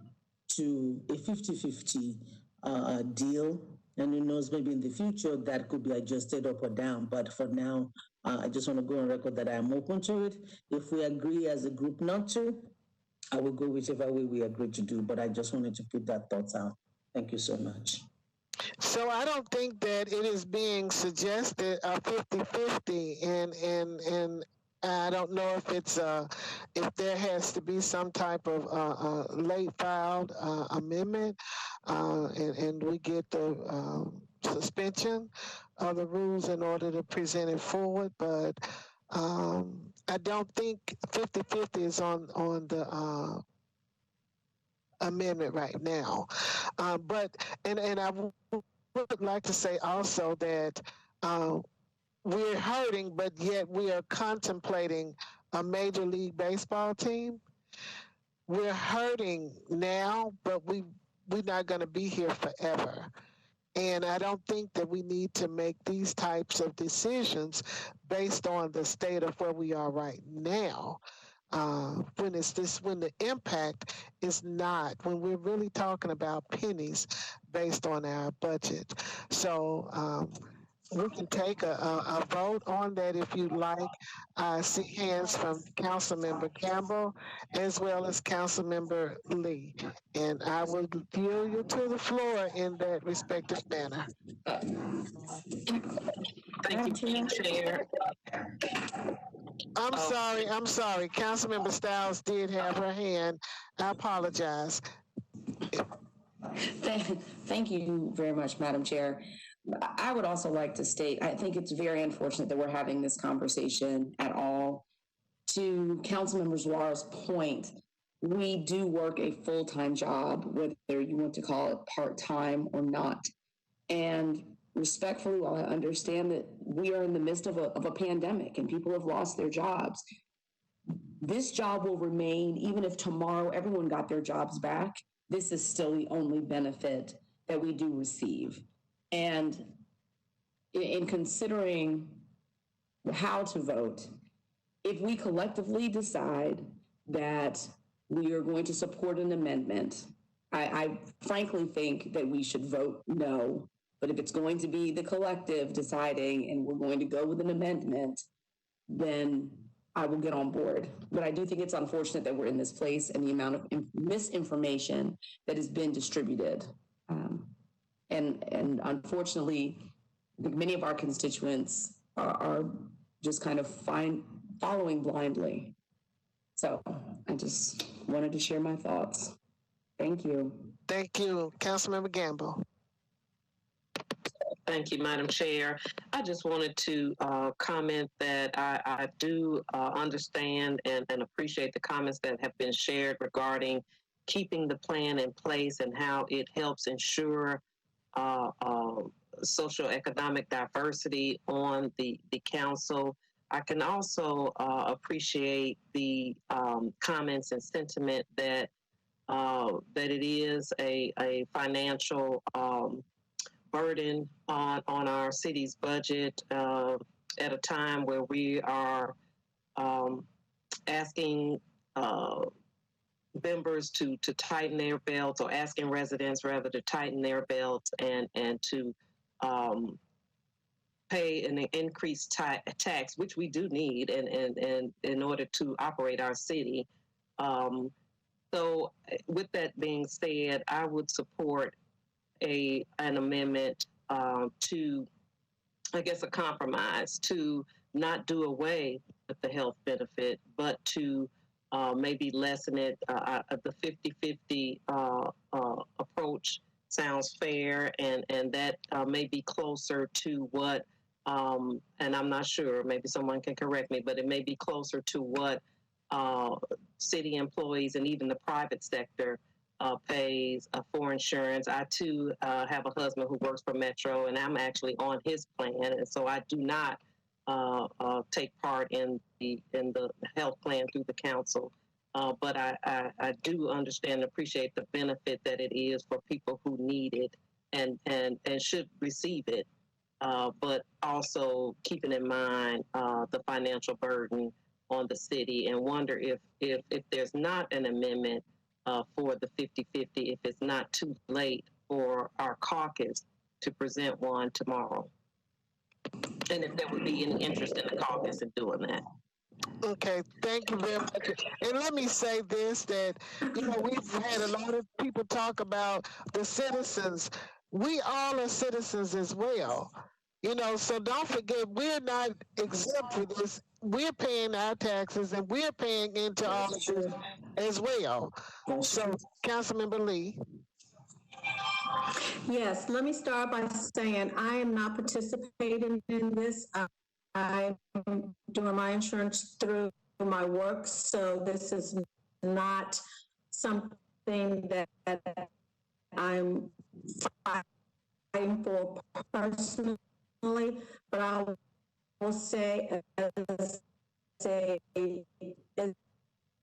to a 50-50 deal. And who knows, maybe in the future that could be adjusted up or down. But for now, I just want to go on record that I am open to it. If we agree as a group not to, I will go whichever way we agree to do. But I just wanted to put that thoughts out. Thank you so much. So I don't think that it is being suggested 50-50, and I don't know if it's if there has to be some type of late filed amendment, and we get the suspension of the rules in order to present it forward. But I don't think 50-50 is on the amendment right now. But I would like to say also that we're hurting, but yet we are contemplating a Major League Baseball team. We're hurting now, but we're not going to be here forever. And I don't think that we need to make these types of decisions based on the state of where we are right now. When the impact is not, when we're really talking about pennies based on our budget. So we can take a vote on that if you'd like. I see hands from Councilmember Campbell as well as Councilmember Lee. And I will yield you to the floor in that respective manner. Thank you, Chair. I'm sorry. Councilmember Styles did have her hand. I apologize. Thank you very much, Madam Chair. I would also like to state, I think it's very unfortunate that we're having this conversation at all. To Councilmember Zuar's point, we do work a full-time job, whether you want to call it part-time or not. And respectfully, while I understand that we are in the midst of a pandemic and people have lost their jobs, this job will remain, even if tomorrow everyone got their jobs back, this is still the only benefit that we do receive. And in considering how to vote, if we collectively decide that we are going to support an amendment, I frankly think that we should vote no. But if it's going to be the collective deciding and we're going to go with an amendment, then I will get on board. But I do think it's unfortunate that we're in this place and the amount of misinformation that has been distributed. And unfortunately, many of our constituents are just kind of following blindly. So I just wanted to share my thoughts. Thank you. Thank you, Councilmember Gamble. Thank you, Madam Chair. I just wanted to comment that I do understand and appreciate the comments that have been shared regarding keeping the plan in place and how it helps ensure socioeconomic diversity on the council. I can also appreciate the comments and sentiment that it is a financial burden on our city's budget at a time where we are asking members to tighten their belts, or asking residents rather to tighten their belts and to pay an increased tax, which we do need and in order to operate our city. So with that being said, I would support an amendment to, I guess, a compromise to not do away with the health benefit, but to maybe lessen it, the 50-50 approach sounds fair, and that may be closer to what, and I'm not sure, maybe someone can correct me, but it may be closer to what city employees and even the private sector pays for insurance. I too have a husband who works for Metro, and I'm actually on his plan, and so I do not take part in the health plan through the council. But I do understand and appreciate the benefit that it is for people who need it and should receive it. But also keeping in mind the financial burden on the city, and wonder if there's not an amendment for the 50-50, if it's not too late for our caucus to present one tomorrow. And if there would be any interest in the caucus in doing that. Okay, thank you very much. And let me say this, that, we've had a lot of people talk about the citizens. We all are citizens as well. So don't forget, we're not exempt for this. We're paying our taxes, and we're paying into all of this as well. So, Councilmember Lee. Yes, let me start by saying I am not participating in this. I'm doing my insurance through my work, so this is not something that I'm fighting for personally, but I will say as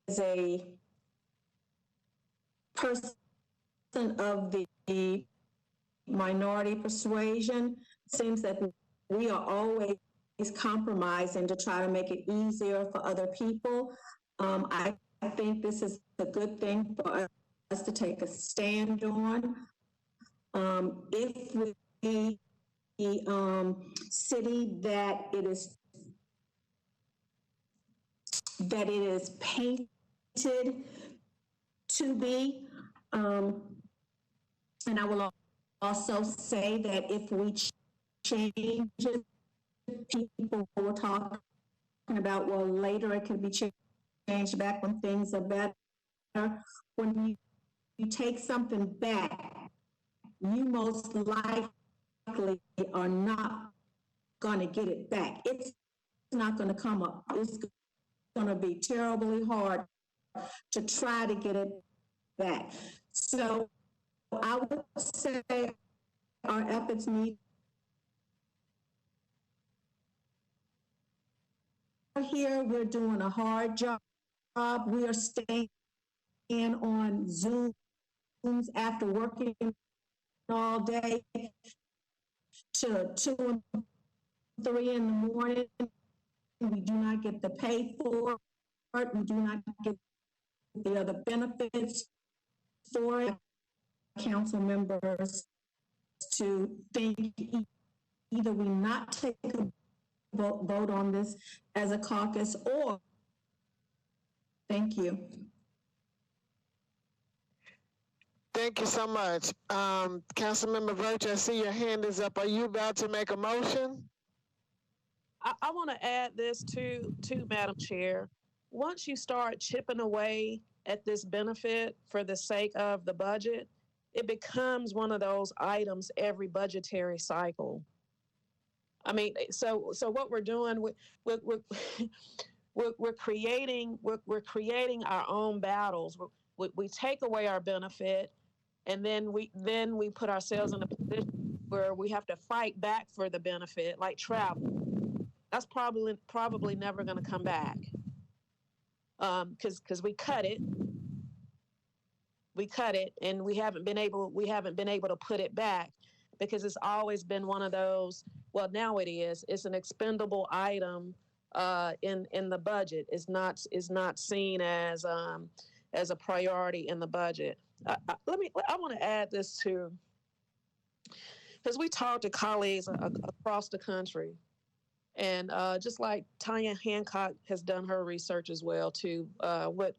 a person of the minority persuasion, seems that we are always compromising to try to make it easier for other people. I think this is a good thing for us to take a stand on. If we city that it is painted to be, and I will also say that if we change it, people were talking about, well, later it could be changed back when things are better. When you take something back, you most likely are not going to get it back. It's not going to come up. It's going to be terribly hard to try to get it back. So I would say our efforts need here. We're doing a hard job. We are staying on Zooms after working all day to 2 and 3 in the morning. We do not get the pay for it. We do not get the other benefits for it. Council members to think either we not take a vote on this as a caucus, or thank you. Thank you so much. Councilmember Virtue, I see your hand is up. Are you about to make a motion? I want to add this to Madam Chair. Once you start chipping away at this benefit for the sake of the budget, it becomes one of those items every budgetary cycle. I mean, so what we're doing, we're creating our own battles. We take away our benefit, and then we put ourselves in a position where we have to fight back for the benefit, like travel. That's probably never going to come back, because we cut it, and we haven't been able to put it back, because it's always been one of those. Well, now it is. It's an expendable item in the budget. It's not seen as a priority in the budget. I want to add this too, because we talk to colleagues across the country. And just like Tanya Hancock has done her research as well too,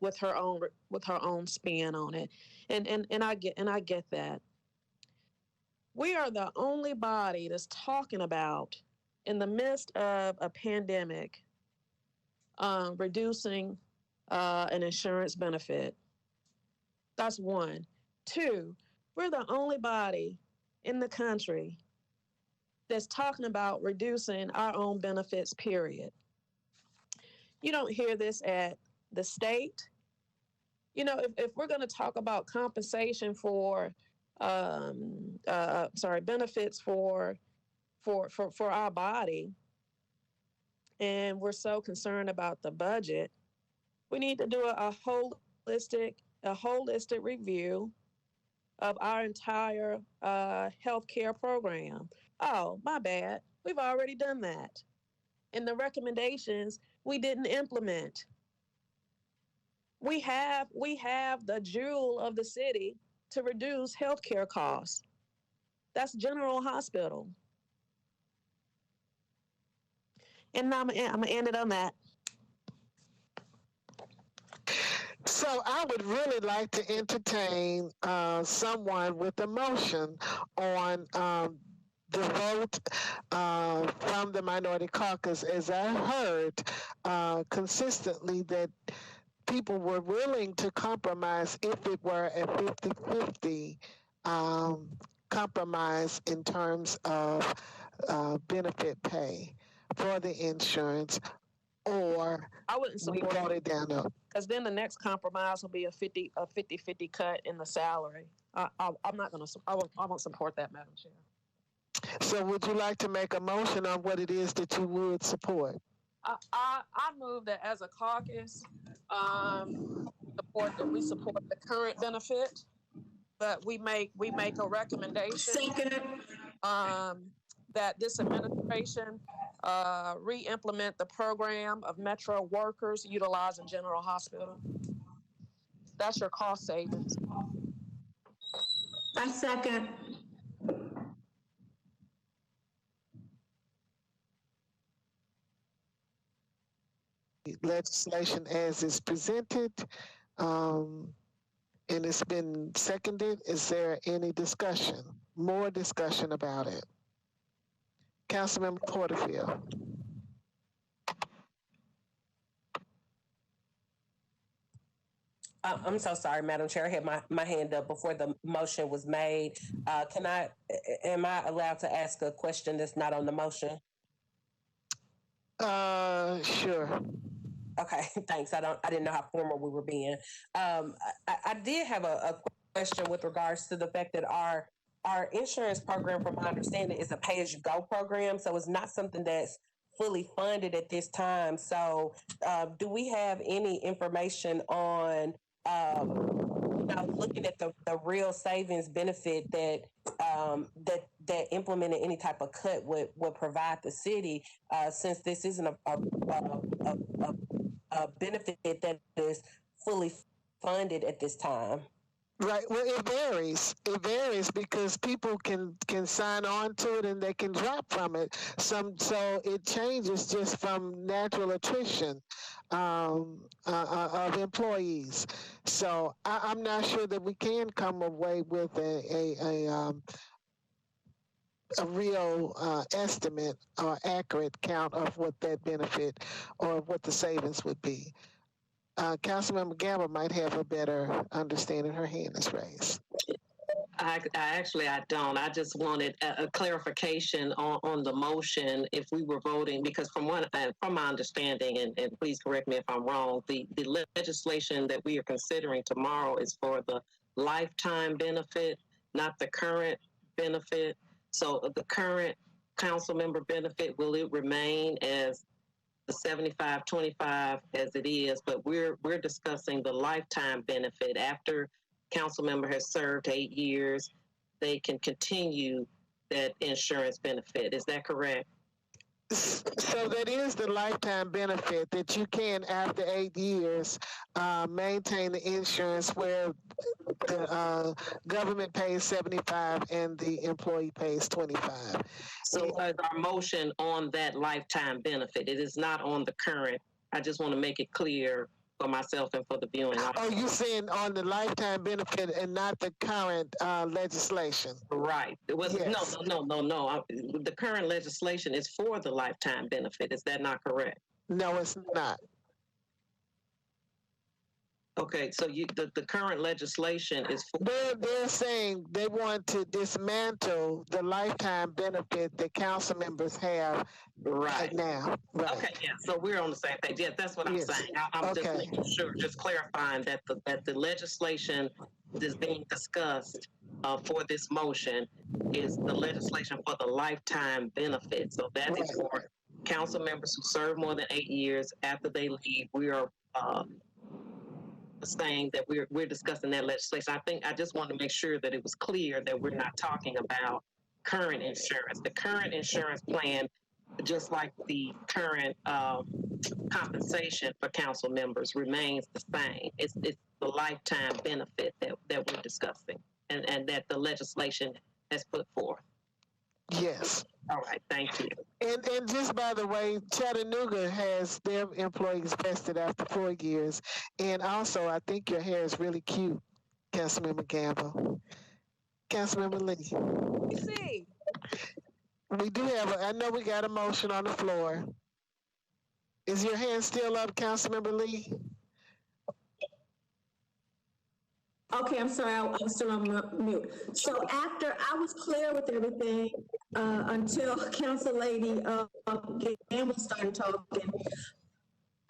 with her own spin on it, and I get that. We are the only body that's talking about, in the midst of a pandemic, reducing an insurance benefit. That's one. Two, We're the only body in the country that's talking about reducing our own benefits, period. You don't hear this at the state. You know, if we're going to talk about compensation for, benefits for our body, and we're so concerned about the budget, we need to do a holistic review of our entire healthcare program. Oh, my bad. We've already done that. And the recommendations we didn't implement. We have the jewel of the city to reduce healthcare costs. That's General Hospital. And I'm gonna end it on that. So I would really like to entertain someone with a motion on the vote from the Minority Caucus. As I heard consistently that people were willing to compromise if it were a 50-50 compromise in terms of benefit pay for the insurance, or I wouldn't support we voted down up. Because then the next compromise will be a 50-50 cut in the salary. I'm not going to. I won't support that, Madam Chair. So, would you like to make a motion on what it is that you would support? I move that as a caucus, we support the current benefit, but we make a recommendation that this administration re-implement the program of Metro workers utilizing General Hospital. That's your cost savings. I second. Legislation as is presented, and it's been seconded. Is there any discussion, more discussion about it? Councilmember Porterfield. I'm so sorry, Madam Chair. I had my hand up before the motion was made. Am I allowed to ask a question that's not on the motion? Sure. Okay, thanks. I didn't know how formal we were being. I did have a question with regards to the fact that our insurance program, from my understanding, is a pay-as-you-go program, so it's not something that's fully funded at this time. So, do we have any information on looking at the real savings benefit that that implementing any type of cut would provide the city, since this isn't a benefit that is fully funded at this time? Right. Well, it varies. It varies because people can sign on to it and they can drop from it. So it changes just from natural attrition of employees. So I'm not sure that we can come away with a real estimate or accurate count of what that benefit or what the savings would be. Councilmember Gamble might have a better understanding. Her hand is raised. I don't. I just wanted a clarification on the motion if we were voting, because from my understanding, and please correct me if I'm wrong, the legislation that we are considering tomorrow is for the lifetime benefit, not the current benefit. So the current council member benefit, will it remain as the 75-25 as it is? But we're discussing the lifetime benefit. After council member has served 8 years, they can continue that insurance benefit. Is that correct? So that is the lifetime benefit, that you can, after 8 years, maintain the insurance where the government pays 75 and the employee pays 25. So is our motion on that lifetime benefit? It is not on the current. I just want to make it clear for myself and for the viewing audience. Oh, you saying on the lifetime benefit and not the current legislation? Right. It was yes. No. The current legislation is for the lifetime benefit. Is that not correct? No, it's not. Okay, so the current legislation is for. They're saying they want to dismantle the lifetime benefit that council members have right now. Right. Okay, yeah, so we're on the same page. Yeah, that's what I'm saying. I'm just making sure, just clarifying that the legislation that's being discussed for this motion is the legislation for the lifetime benefit. So that is for council members who serve more than 8 years. After they leave, we are saying that we're discussing that legislation. I just want to make sure that it was clear that we're not talking about current insurance. The current insurance plan, just like the current compensation for council members, remains the same. It's the lifetime benefit that we're discussing and that the legislation has put forth. Yes. All right, thank you. And just by the way, Chattanooga has their employees vested after 4 years. And also, I think your hair is really cute, Councilmember Gamble. Councilmember Lee. See. We do have I know we got a motion on the floor. Is your hand still up, Councilmember Lee? Okay, I'm sorry, I was still on mute. So after I was clear with everything, until Council Lady Gamble started talking,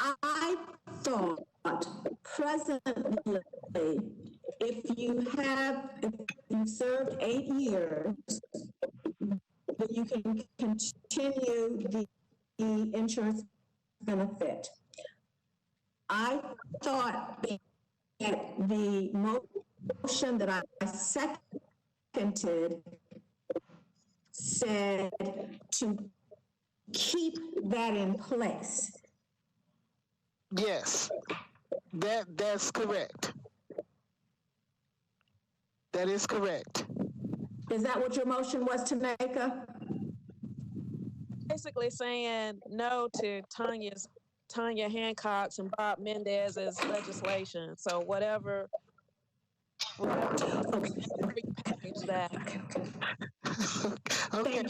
I thought presently, if you served 8 years, that you can continue the insurance benefit. I thought that the motion that I seconded said to keep that in place. Yes, that's correct. That is correct. Is that what your motion was, Tameka? Basically saying no to Tanya Hancock's and Bob Mendez's legislation. So whatever package that. Okay,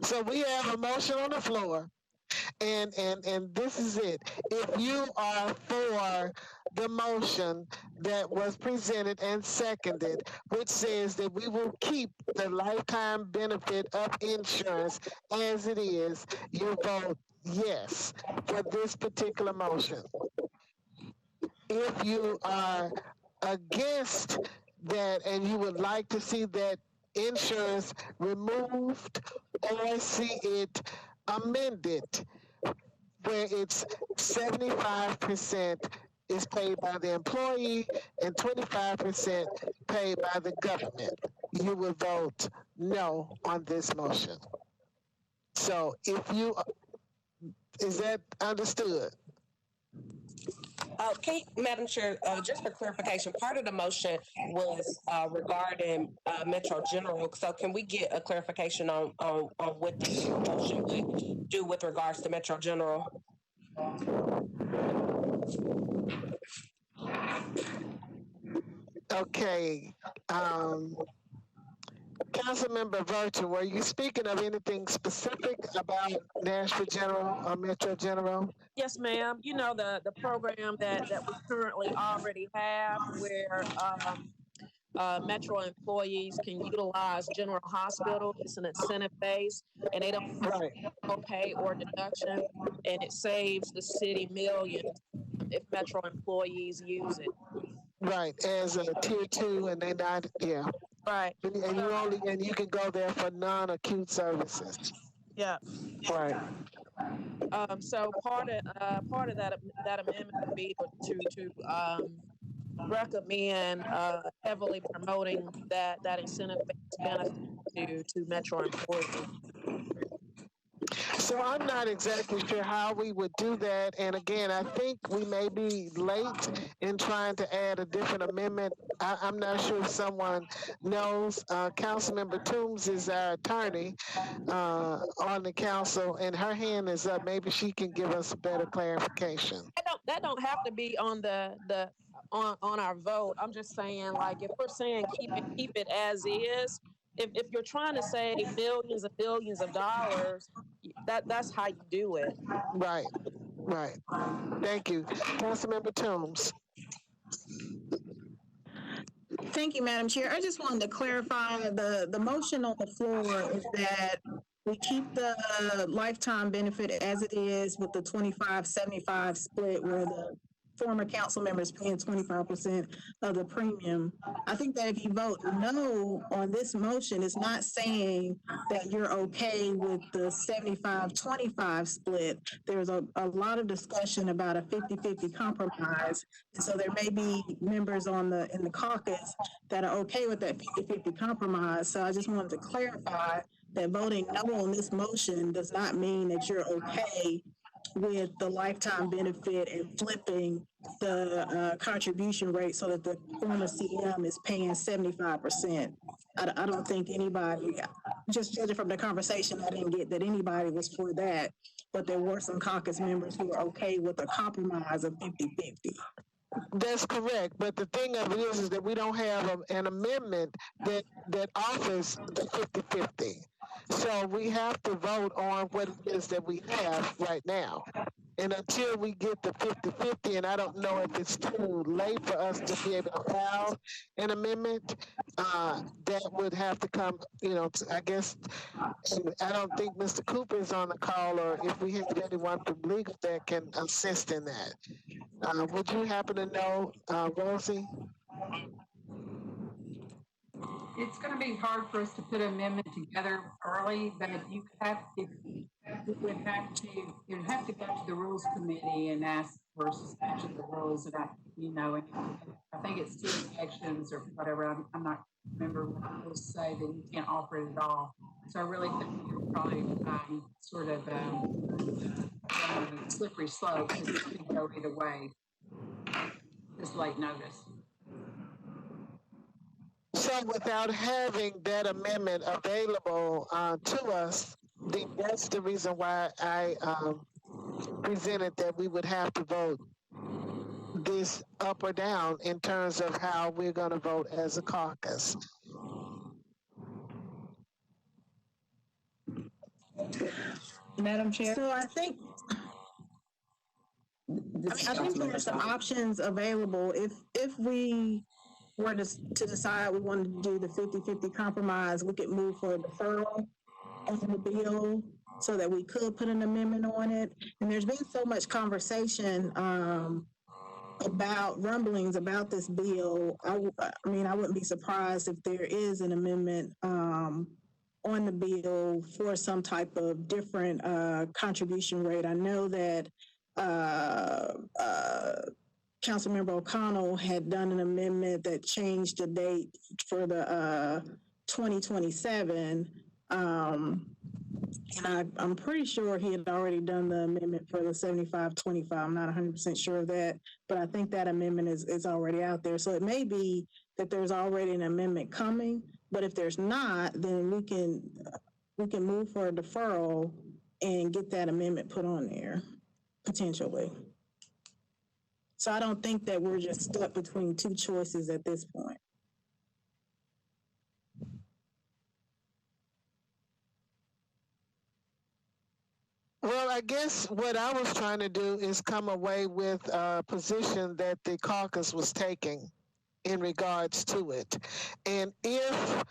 so we have a motion on the floor. And this is it. If you are for the motion that was presented and seconded, which says that we will keep the lifetime benefit of insurance as it is, you vote yes for this particular motion. If you are against that and you would like to see that insurance removed or see it amended, where it's 75% is paid by the employee and 25% paid by the government, you will vote no on this motion. So is that understood? Okay, Madam Chair, just for clarification, part of the motion was regarding Metro General. So can we get a clarification on what the motion would do with regards to Metro General? Okay. Councilmember Virtue, were you speaking of anything specific about Nashville General or Metro General? Yes, ma'am. You know, the program that we currently already have where Metro employees can utilize General Hospital. It's an incentive base, and they don't pay or deduction, and it saves the city millions if Metro employees use it. Right, as a tier 2, and they not, yeah. Right. And you can go there for non-acute services. Yeah. Right. So part of that amendment would be to recommend heavily promoting that incentive-based benefit to Metro employees. So I'm not exactly sure how we would do that. And again, I think we may be late in trying to add a different amendment. I'm not sure if someone knows. Councilmember Toombs is our attorney on the council, and her hand is up. Maybe she can give us a better clarification. That don't have to be on on our vote. I'm just saying, like, if we're saying keep it as is, if you're trying to save millions and billions of dollars, that's how you do it. Right. Thank you. Councilmember Toombs. Thank you, Madam Chair. I just wanted to clarify the motion on the floor is that we keep the lifetime benefit as it is with the 25-75 split where the former council members paying 25% of the premium. I think that if you vote no on this motion, it's not saying that you're okay with the 75-25 split. There's a lot of discussion about a 50-50 compromise. And so there may be members in the caucus that are okay with that 50-50 compromise. So I just wanted to clarify that voting no on this motion does not mean that you're okay with the lifetime benefit and flipping the contribution rate so that the former CM is paying 75%. I don't think anybody, just judging from the conversation, I didn't get that anybody was for that, but there were some caucus members who were okay with a compromise of 50-50. That's correct, but the thing of it is that we don't have an amendment that offers the 50-50. So we have to vote on what it is that we have right now. And until we get the 50-50, and I don't know if it's too late for us to be able to file an amendment, that would have to come, I guess, I don't think Mr. Cooper is on the call, or if we have anyone from legal that can assist in that. Would you happen to know, Rosie? It's going to be hard for us to put an amendment together early, but it would have to go to the rules committee and ask for suspension of the rules. And I think it's 2 sections or whatever. I'm not remember what the rules say that you can't offer it at all. So I really think you're probably sort of a slippery slope because it could go either way. It's late notice. So without having that amendment available to us, that's the reason why I presented that we would have to vote this up or down in terms of how we're going to vote as a caucus. Madam Chair? So I think there's some options available. If we were to decide we wanted to do the 50-50 compromise, we could move for a deferral on the bill so that we could put an amendment on it. And there's been so much conversation about rumblings about this bill. I wouldn't be surprised if there is an amendment on the bill for some type of different contribution rate. I know that Councilmember O'Connell had done an amendment that changed the date for the 2027. And I'm pretty sure he had already done the amendment for the 75-25. I'm not 100% sure of that, but I think that amendment is already out there. So it may be that there's already an amendment coming, but if there's not, then we can move for a deferral and get that amendment put on there, potentially. So I don't think that we're just stuck between 2 choices at this point. Well, I guess what I was trying to do is come away with a position that the caucus was taking in regards to it. And if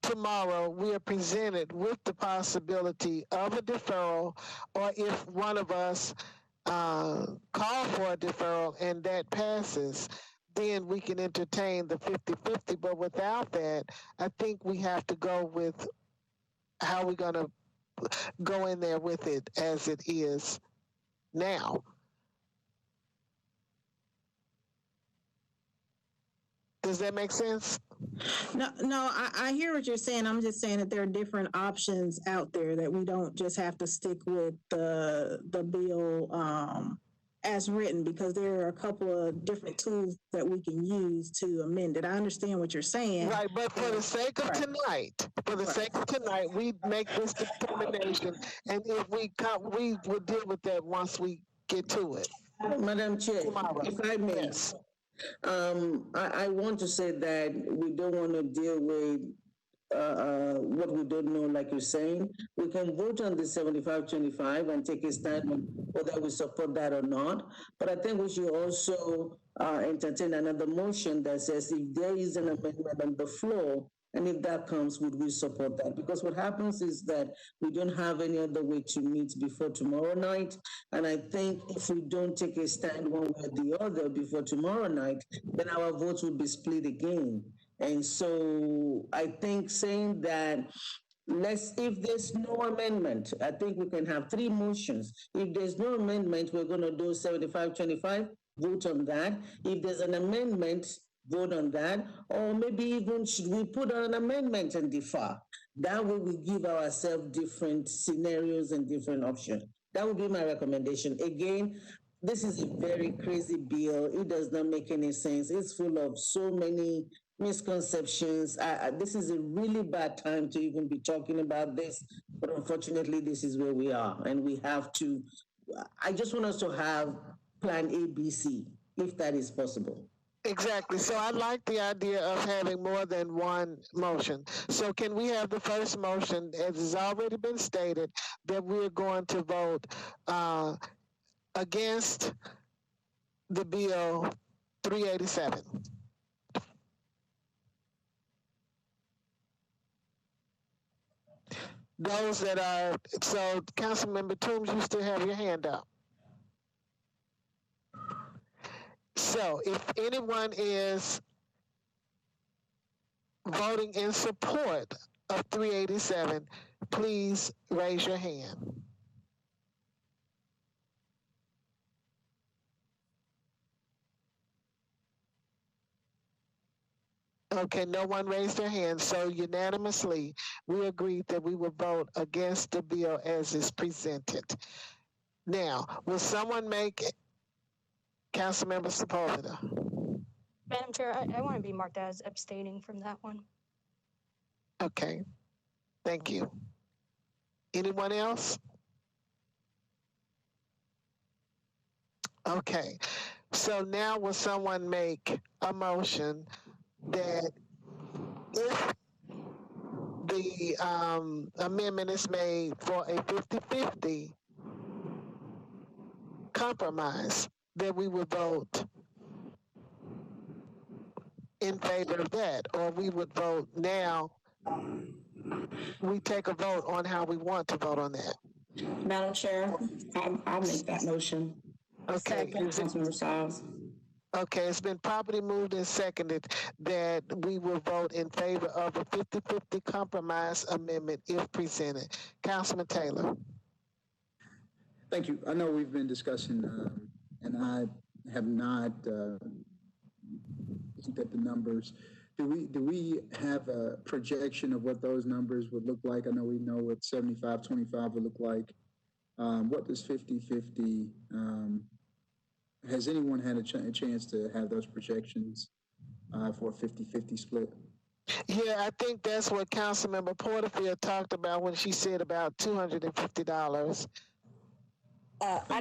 tomorrow we are presented with the possibility of a deferral, or if one of us call for a deferral and that passes, then we can entertain the 50-50. But without that, I think we have to go with how we're going to go in there with it as it is now. Does that make sense? No, I hear what you're saying. I'm just saying that there are different options out there, that we don't just have to stick with the bill as written, because there are a couple of different tools that we can use to amend it. I understand what you're saying. Right, but for the sake of tonight, we make this determination, and if we will deal with that once we get to it. Madam Chair, if I may. Yes. I want to say that we don't want to deal with what we don't know, like you're saying, we can vote on the 75-25 and take a stand on whether we support that or not. But I think we should also entertain another motion that says if there is an amendment on the floor, and if that comes, would we support that? Because what happens is that we don't have any other way to meet before tomorrow night. And I think if we don't take a stand one way or the other before tomorrow night, then our votes will be split again. And so I think saying that if there's no amendment, I think we can have three motions. If there's no amendment, we're going to do 75-25, vote on that. If there's an amendment, vote on that, or maybe even should we put on an amendment and defer? That way we give ourselves different scenarios and different options. That would be my recommendation. Again, this is a very crazy bill. It does not make any sense. It's full of so many misconceptions. This is a really bad time to even be talking about this, but unfortunately, this is where we are, and we have to. I just want us to have plan A, B, C, if that is possible. Exactly. So I like the idea of having more than one motion. So can we have the first motion, as has already been stated, that we're going to vote against the bill 387? Those that are, so Councilmember Toombs, you still have your hand up. So if anyone is voting in support of 387, please raise your hand. Okay, no one raised their hand, so unanimously, we agreed that we will vote against the bill as is presented. Now, will someone make Councilmember Sepulveda? Madam Chair, I want to be marked as abstaining from that one. Okay, thank you. Anyone else? Okay, so now will someone make a motion that if the amendment is made for a 50-50 compromise, that we would vote in favor of that, or we would vote now, we take a vote on how we want to vote on that. Madam Chair, I'll make that motion. Okay. Councilmember Styles. Okay, it's been properly moved and seconded that we will vote in favor of a 50-50 compromise amendment if presented. Councilman Taylor. Thank you. I know we've been discussing, and I have not looked at the numbers. Do we have a projection of what those numbers would look like? I know we know what 75-25 would look like. What does 50-50? Has anyone had a chance to have those projections for a 50-50 split? Yeah, I think that's what Councilmember Porterfield talked about when she said about $250. I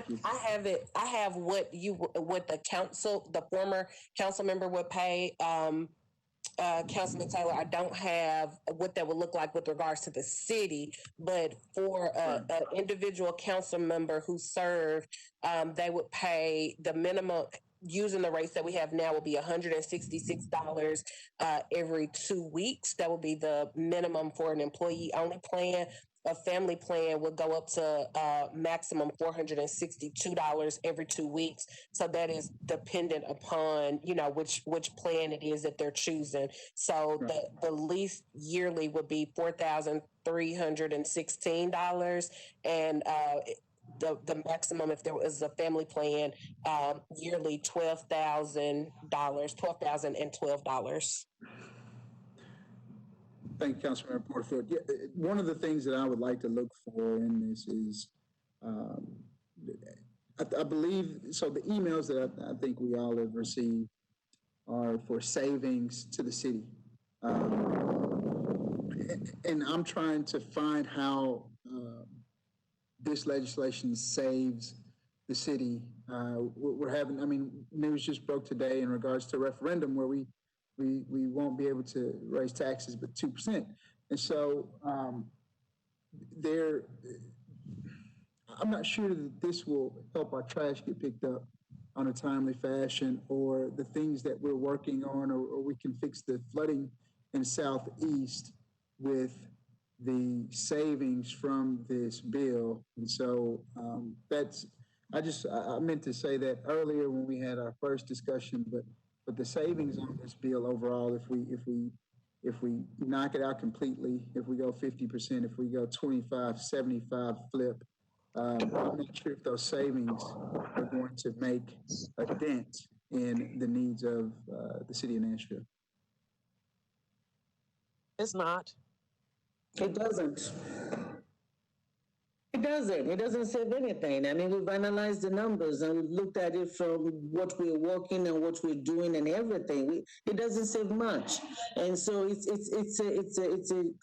have it. I have what the former council member would pay. Councilman Taylor, I don't have what that would look like with regards to the city, but for an individual council member who served, they would pay the minimum. Using the rates that we have now will be $166 every 2 weeks. That would be the minimum for an employee-only plan. A family plan would go up to maximum $462 every 2 weeks. So that is dependent upon, which plan it is that they're choosing. So the least yearly would be $4,316, and the maximum, if there was a family plan, yearly $12,012. Thank you, Councilmember Porterfield. Yeah, one of the things that I would like to look for in this is, I believe, so the emails that I think we all have received are for savings to the city. And I'm trying to find how this legislation saves the city. We're having, news just broke today in regards to a referendum where we won't be able to raise taxes but 2%. And so I'm not sure that this will help our trash get picked up on a timely fashion, or the things that we're working on, or we can fix the flooding in Southeast with the savings from this bill. And so I meant to say that earlier when we had our first discussion, but the savings on this bill overall, if we knock it out completely, if we go 50%, if we go 25-75 flip, I'm not sure if those savings are going to make a dent in the needs of the city of Nashville. It's not. It doesn't. It doesn't. It doesn't save anything. I mean, we've analyzed the numbers and we've looked at it from what we're working and what we're doing and everything. It doesn't save much, and so it's a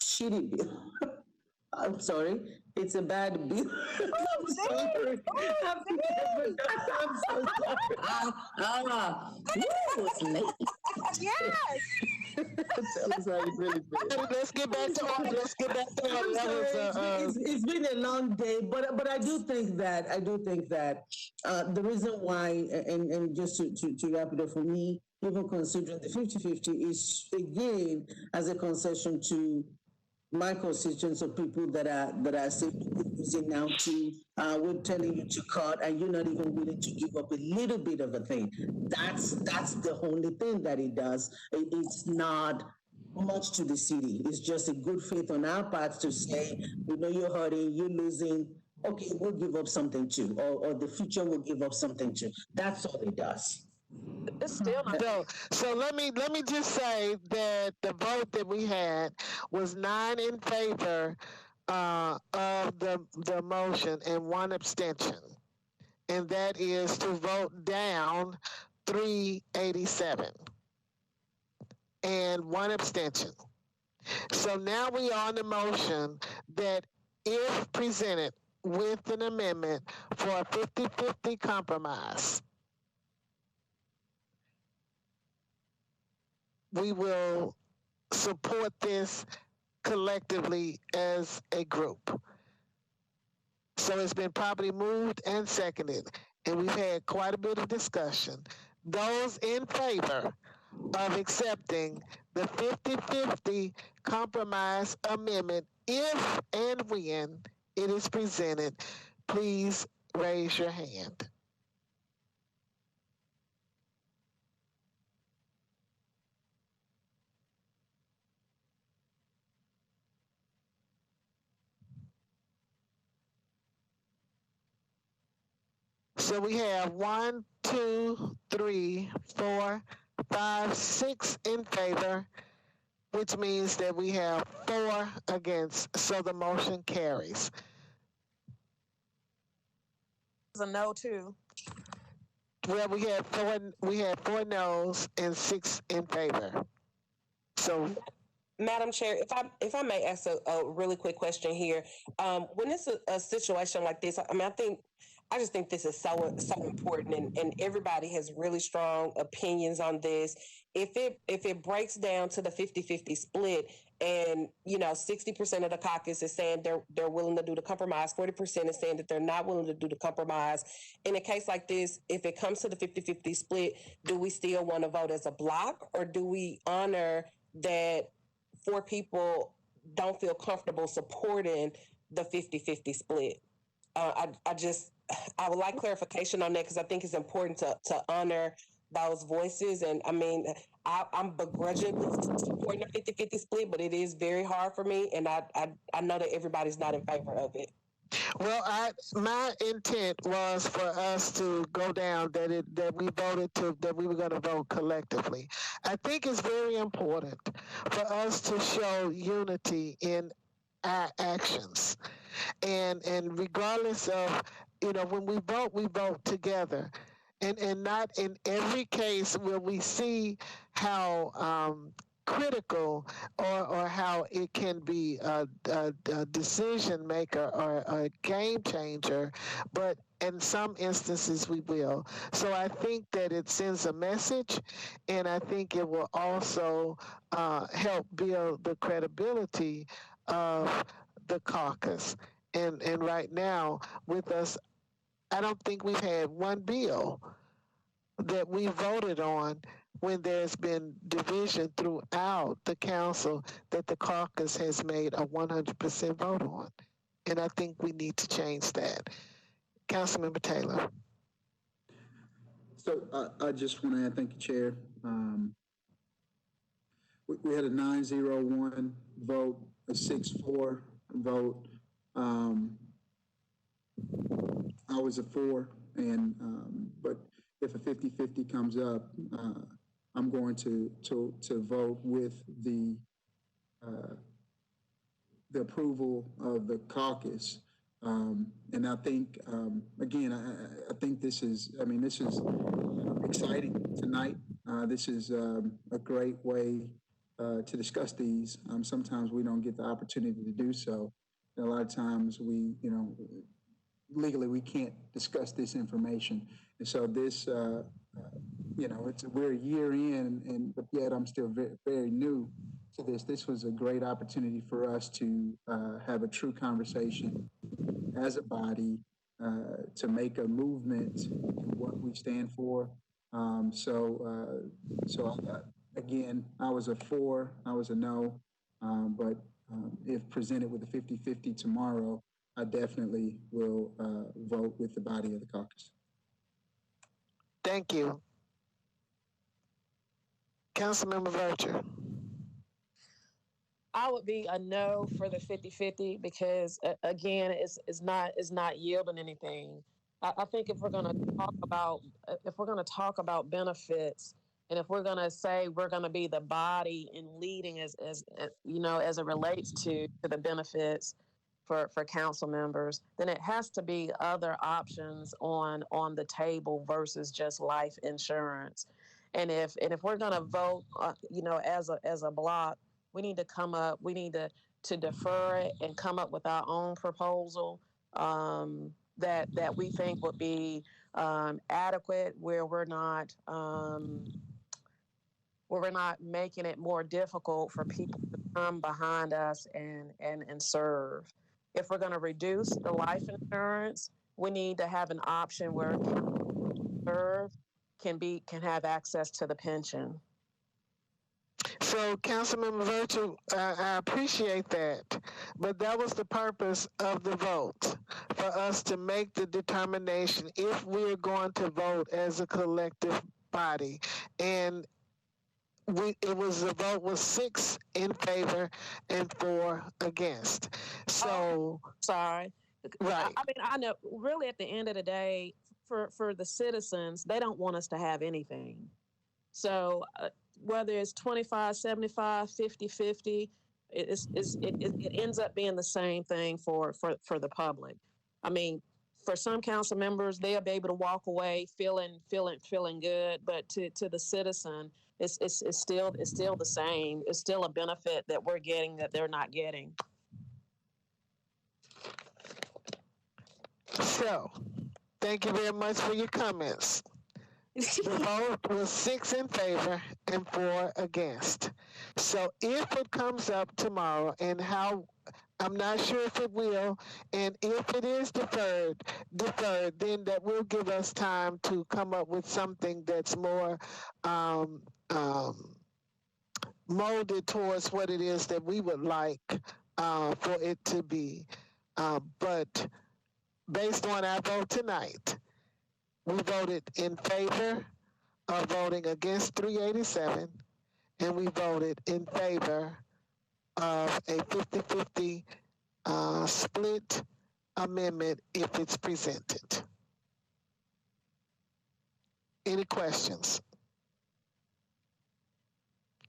shitty bill. I'm sorry. It's a bad bill. I'm sorry. I'm so sorry. It's late. Yes. Tell us how you really feel. Let's get back to order. Let's get back to order. It's been a long day, but I do think that the reason why, and just to wrap it up for me, even considering the 50-50 is again as a concession to my constituents of people that are using now to we're telling you to cut and you're not even willing to give up a little bit of a thing. That's the only thing that it does. It's not much to the city. It's just a good faith on our part to say, we know you're hurting, you're losing. Okay, we'll give up something too, or the future will give up something too. That's all it does. It's still not. So let me just say that the vote that we had was 9 in favor of the motion and 1 abstention, and that is to vote down 387 and 1 abstention. So now we are on the motion that if presented with an amendment for a 50-50 compromise, we will support this collectively as a group. So it's been properly moved and seconded, and we've had quite a bit of discussion. Those in favor of accepting the 50-50 compromise amendment, if and when it is presented, please raise your hand. So we have 1, 2, 3, 4, 5, 6 in favor, which means that we have 4 against. So the motion carries. It's a no too. Well, we had 4 no's and 6 in favor. So, Madam Chair, if I may ask a really quick question here, when it's a situation like this, I mean, I just think this is so important, and everybody has really strong opinions on this. If it breaks down to the 50-50 split, and 60% of the caucus is saying they're willing to do the compromise, 40% is saying that they're not willing to do the compromise. In a case like this, if it comes to the 50-50 split, do we still want to vote as a block, or do we honor that 4 people don't feel comfortable supporting the 50-50 split? I would like clarification on that, because I think it's important to honor those voices. And I mean, I'm begrudgingly supporting the 50-50 split, but it is very hard for me. And I know that everybody's not in favor of it. Well, my intent was for us to go down that we were going to vote collectively. I think it's very important for us to show unity in our actions, and regardless of when we vote together, and not in every case will we see how critical or how it can be a decision maker or a game changer, but in some instances we will. So I think that it sends a message, and I think it will also help build the credibility of the caucus. And right now, with us, I don't think we've had one bill that we voted on when there's been division throughout the council that the caucus has made a 100% vote on. And I think we need to change that. Councilmember Taylor. So I just want to add, thank you, Chair. We had a 9-0-1 vote, a 6-4 vote. I was a 4, and but if a 50-50 comes up, I'm going to vote with the approval of the caucus. And I think, again, I think this is exciting tonight. This is a great way to discuss these. Sometimes we don't get the opportunity to do so. And a lot of times we, legally we can't discuss this information. And so this, we're a year in, but yet I'm still very, very new to this. This was a great opportunity for us to have a true conversation as a body, to make a movement in what we stand for. Again, I was a 4, I was a no, but if presented with a 50-50 tomorrow, I definitely will vote with the body of the caucus. Thank you. Councilmember Virtue. I would be a no for the 50-50 because again, it's not yielding anything. I think if we're going to talk about benefits, and if we're going to say we're going to be the body in leading as it relates to the benefits for council members, then it has to be other options on the table versus just life insurance. And if we're going to vote, as a block, we need to defer it and come up with our own proposal that we think would be adequate, where we're not making it more difficult for people to come behind us and serve. If we're going to reduce the life insurance, we need to have an option where serve can have access to the pension. So, Councilmember Virtue, I appreciate that, but that was the purpose of the vote, for us to make the determination if we're going to vote as a collective body. And the vote was 6 in favor and 4 against. So, sorry. Right. I know, really, at the end of the day, for the citizens, they don't want us to have anything. So whether it's 25-75, 50-50, it ends up being the same thing for the public. I mean, for some council members, they'll be able to walk away feeling good, but to the citizen, it's still the same. It's still a benefit that we're getting that they're not getting. So, thank you very much for your comments. The vote was 6 in favor and 4 against. So if it comes up tomorrow, and I'm not sure if it will, and if it is deferred, then that will give us time to come up with something that's more molded towards what it is that we would like for it to be. But based on our vote tonight, we voted in favor of voting against 387, and we voted in favor of a 50-50 split amendment if it's presented. Any questions?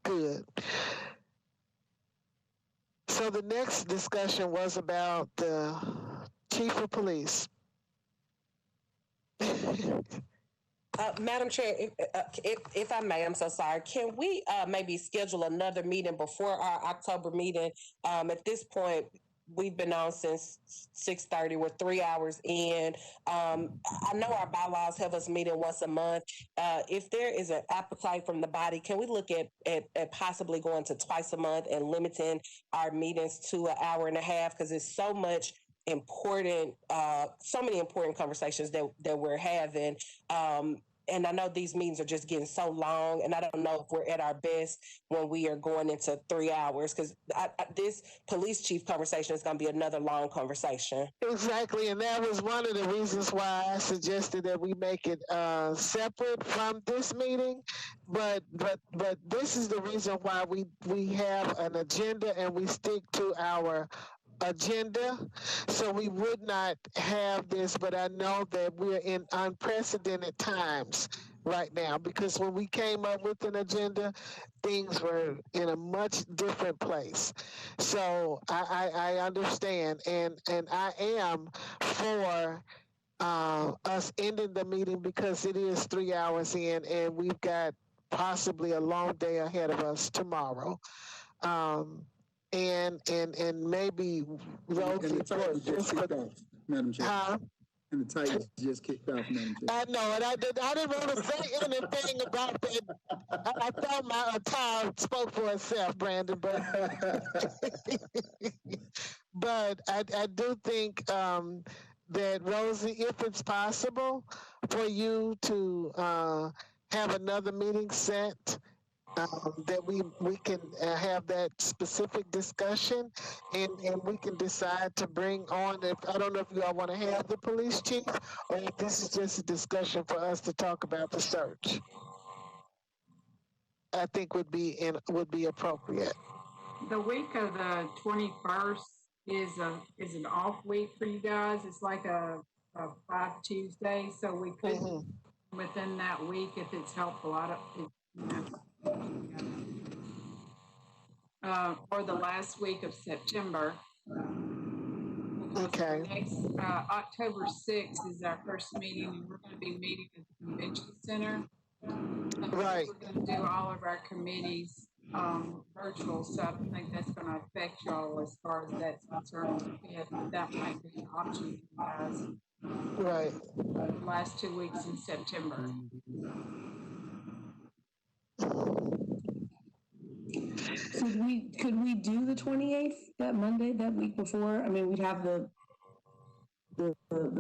Good. So the next discussion was about the chief of police. Madam Chair, if I may, I'm so sorry. Can we maybe schedule another meeting before our October meeting? At this point, we've been on since 6:30. We're 3 hours in. I know our bylaws have us meeting once a month. If there is an appetite from the body, can we look at possibly going to twice a month and limiting our meetings to an hour and a half? Because it's so much important, so many important conversations that we're having. And I know these meetings are just getting so long, and I don't know if we're at our best when we are going into 3 hours, because this police chief conversation is going to be another long conversation. Exactly, and that was one of the reasons why I suggested that we make it separate from this meeting. But this is the reason why we have an agenda and we stick to our agenda, so we would not have this. But I know that we're in unprecedented times right now, because when we came up with an agenda, things were in a much different place. So I understand, and I am for us ending the meeting, because it is 3 hours in and we've got possibly a long day ahead of us tomorrow. And maybe Rosie, and the Titans just kicked off, Madam Chair. And the Titans just kicked off, Madam Chair. I know, and I didn't want to say anything about that. I thought my attire spoke for itself, Brandon, but but I do think that, Rosie, if it's possible for you to have another meeting set, that we can have that specific discussion, and we can decide to bring on, if I don't know if you all want to have the police chief, or if this is just a discussion for us to talk about the search. I think would be appropriate. The week of the 21st is an off week for you guys. It's like a 5 Tuesday, so we could within that week, if it's helpful. Or the last week of September. Okay. Next, October 6th is our first meeting, and we're going to be meeting at the convention center. Right. We're going to do all of our committees virtual, so I think that's going to affect y'all as far as that's concerned. That might be an option for you guys. Right. The last 2 weeks in September. Could we do the 28th, that Monday, that week before? I mean, we'd have the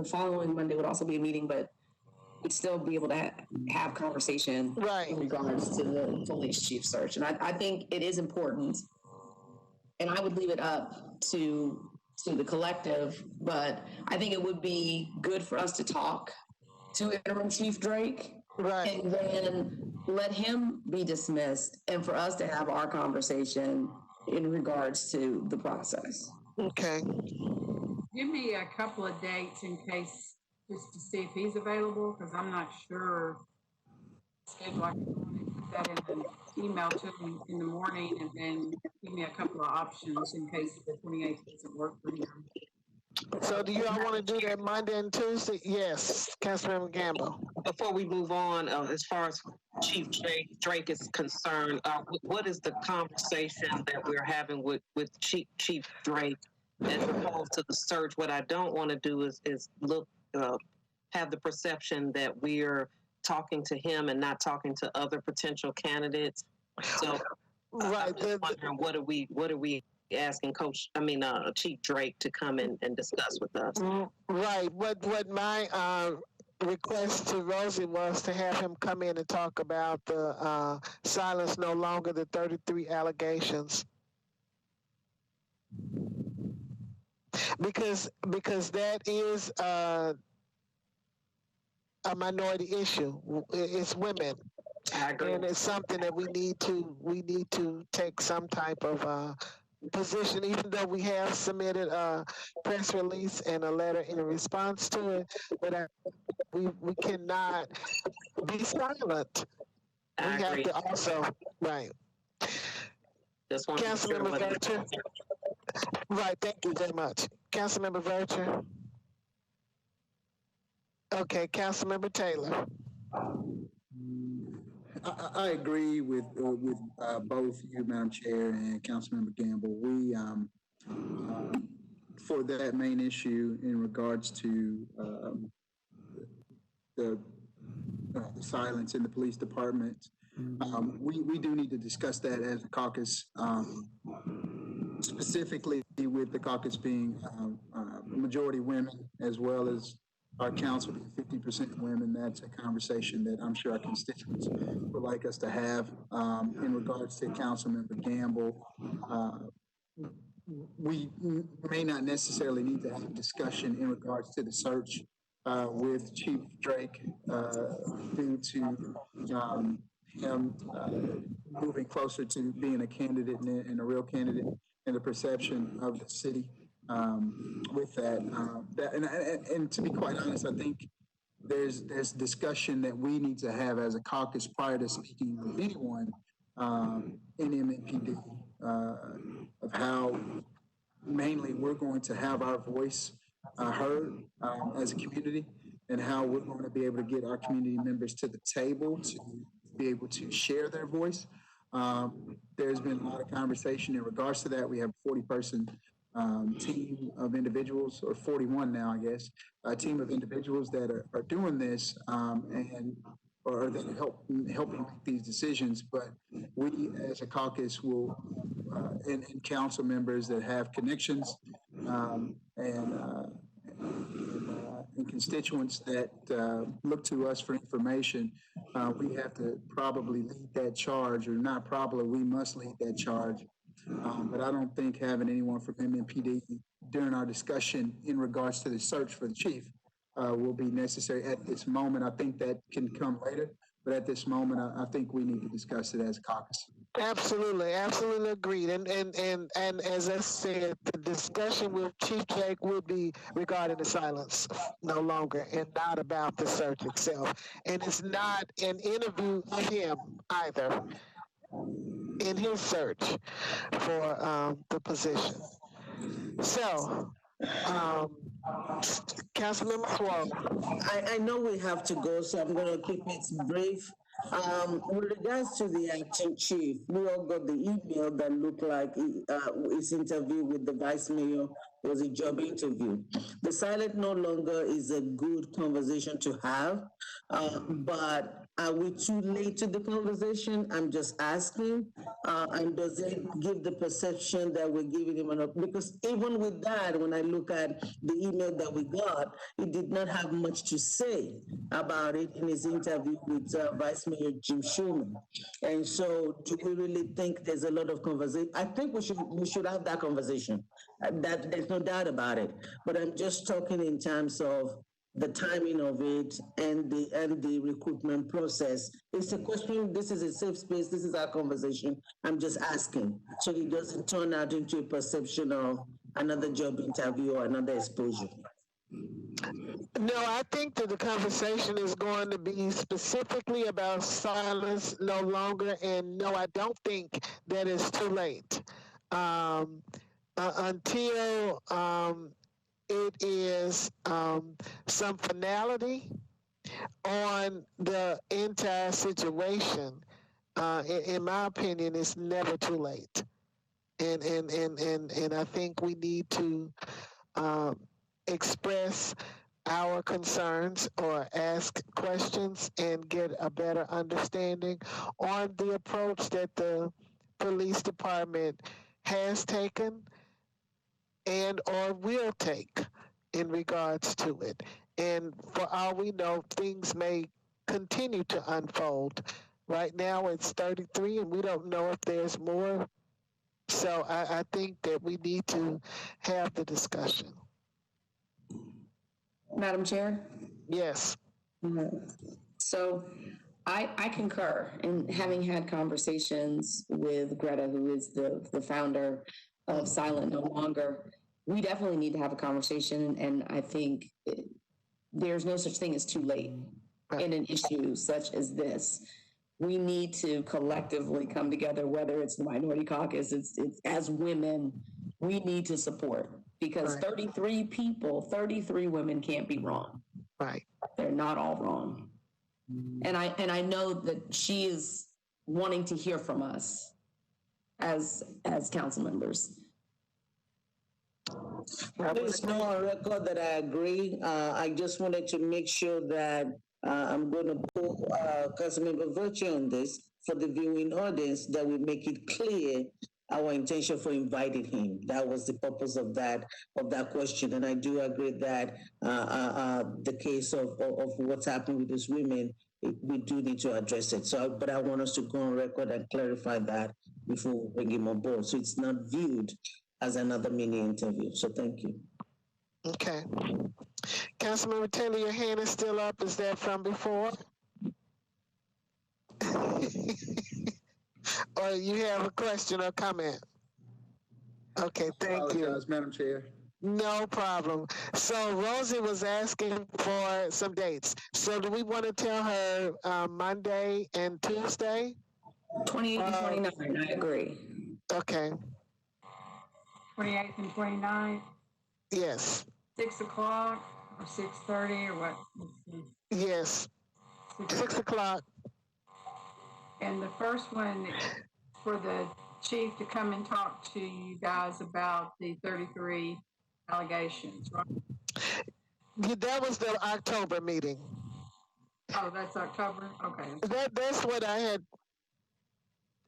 following Monday would also be a meeting, but we'd still be able to have conversation in regards to the police chief search. And I think it is important, and I would leave it up to the collective, but I think it would be good for us to talk to Interim Chief Drake, and then let him be dismissed, and for us to have our conversation in regards to the process. Okay. Give me a couple of dates in case, just to see if he's available, because I'm not sure schedule. I can put that in the email to him in the morning, and then give me a couple of options in case the 28th doesn't work for him. So do you all want to do that Monday and Tuesday? Yes, Councilmember Gamble. Before we move on, as far as Chief Drake is concerned, what is the conversation that we're having with Chief Drake as opposed to the search? What I don't want to do is look have the perception that we're talking to him and not talking to other potential candidates. So, I'm just wondering, what are we asking Chief Drake to come and discuss with us? Right. What my request to Rosie was to have him come in and talk about the silence no longer, the 33 allegations. Because that is a minority issue. It's women. I agree. And it's something that we need to take some type of position, even though we have submitted a press release and a letter in response to it, but we cannot be silent. We have to also, right. Councilmember Vercher. Right, thank you very much. Councilmember Vercher. Okay, Councilmember Taylor. I agree with both you, Madam Chair, and Councilmember Gamble. for that main issue in regards to the silence in the police department. We do need to discuss that as a caucus, specifically with the caucus being majority women, as well as our council being 50% women. That's a conversation that I'm sure our constituents would like us to have. In regards to Councilmember Gamble, we may not necessarily need to have a discussion in regards to the search with Chief Drake due to him moving closer to being a candidate and a real candidate and the perception of the city with that. And to be quite honest, I think there's discussion that we need to have as a caucus prior to speaking with anyone in MNPD of how mainly we're going to have our voice heard as a community, and how we're going to be able to get our community members to the table to be able to share their voice. There's been a lot of conversation in regards to that. We have a 40-person team of individuals, or 41 now, I guess, a team of individuals that are doing this or that helping make these decisions. But we, as a caucus, will and council members that have connections and constituents that look to us for information, we have to probably lead that charge, or not probably, we must lead that charge. But I don't think having anyone from MNPD during our discussion in regards to the search for the chief will be necessary at this moment. I think that can come later, but at this moment, I think we need to discuss it as a caucus. Absolutely, absolutely agreed. And as I said, the discussion with Chief Drake will be regarding the silence no longer, and not about the search itself. And it's not an interview of him either in his search for the position. So, Councilmember Swallow. I know we have to go, so I'm going to keep it brief. With regards to the acting chief, we all got the email that looked like his interview with the vice mayor was a job interview. The silent no longer is a good conversation to have, but are we too late to the conversation? I'm just asking. And does it give the perception that we're giving him an opportunity? Because even with that, when I look at the email that we got, he did not have much to say about it in his interview with Vice Mayor Jim Schuman. And so do we really think there's a lot of conversation? I think we should have that conversation. That there's no doubt about it. But I'm just talking in terms of the timing of it and the recruitment process. It's a question. This is a safe space. This is our conversation. I'm just asking, so it doesn't turn out into a perception of another job interview or another exposure. No, I think that the conversation is going to be specifically about silence no longer. And no, I don't think that it's too late. Until it is some finality on the entire situation, in my opinion, it's never too late. And I think we need to express our concerns or ask questions and get a better understanding on the approach that the police department has taken and or will take in regards to it. And for all we know, things may continue to unfold. Right now it's 33 and we don't know if there's more. So I think that we need to have the discussion. Madam Chair? Yes. So I concur, and having had conversations with Greta, who is the founder of Silent No Longer, we definitely need to have a conversation, and I think there's no such thing as too late in an issue such as this. We need to collectively come together, whether it's the Minority Caucus, it's as women, we need to support, because 33 people, 33 women can't be wrong. Right. They're not all wrong. And I know that she is wanting to hear from us as council members. Please know on record that I agree. I just wanted to make sure that I'm going to put Councilmember Virtue on this for the viewing audience, that we make it clear our intention for inviting him. That was the purpose of that question, and I do agree that the case of what's happening with these women, we do need to address it. So, but I want us to go on record and clarify that before we bring him on board, so it's not viewed as another mini interview. So thank you. Okay. Councilmember Taylor, your hand is still up. Is that from before? Or you have a question or comment? Okay, thank you. Madam Chair. No problem. So Rosie was asking for some dates. So do we want to tell her Monday and Tuesday? 28th and 29th, I agree. Okay. 28th and 29th, Yes. 6 o'clock or 6:30 or what? Yes. 6 o'clock. And the first one for the chief to come and talk to you guys about the 33 allegations, right? Yeah, that was the October meeting. Oh, that's October? Okay. That's what I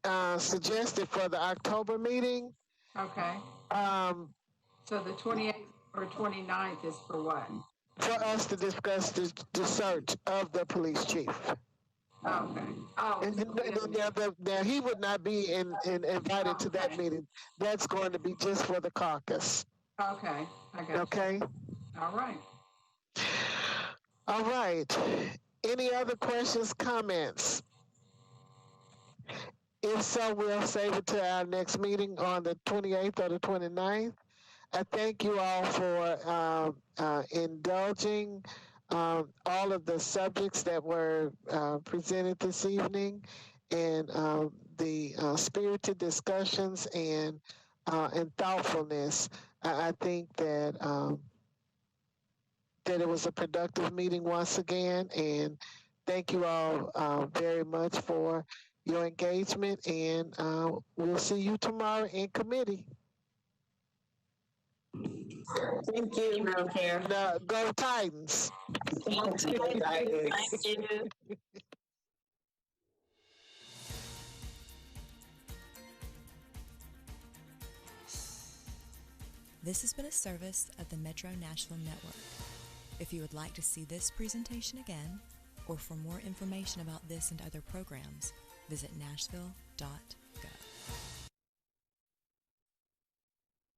had suggested for the October meeting. Okay. So the 28th or 29th is for what? For us to discuss the search of the police chief. Okay. Oh. And now he would not be invited to that meeting. That's going to be just for the caucus. Okay. I got Okay. you. All right. All right. Any other questions, comments? If so, we'll save it to our next meeting on the 28th or the 29th. I thank you all for indulging all of the subjects that were presented this evening, and the spirited discussions and thoughtfulness. I think that that it was a productive meeting once again, and thank you all very much for your engagement, and we'll see you tomorrow in committee. Thank you, Madam Chair. Now, go Titans. Thank you. This has been a service of the Metro Nashville Network. If you would like to see this presentation again, or for more information about this and other programs, visit nashville.gov.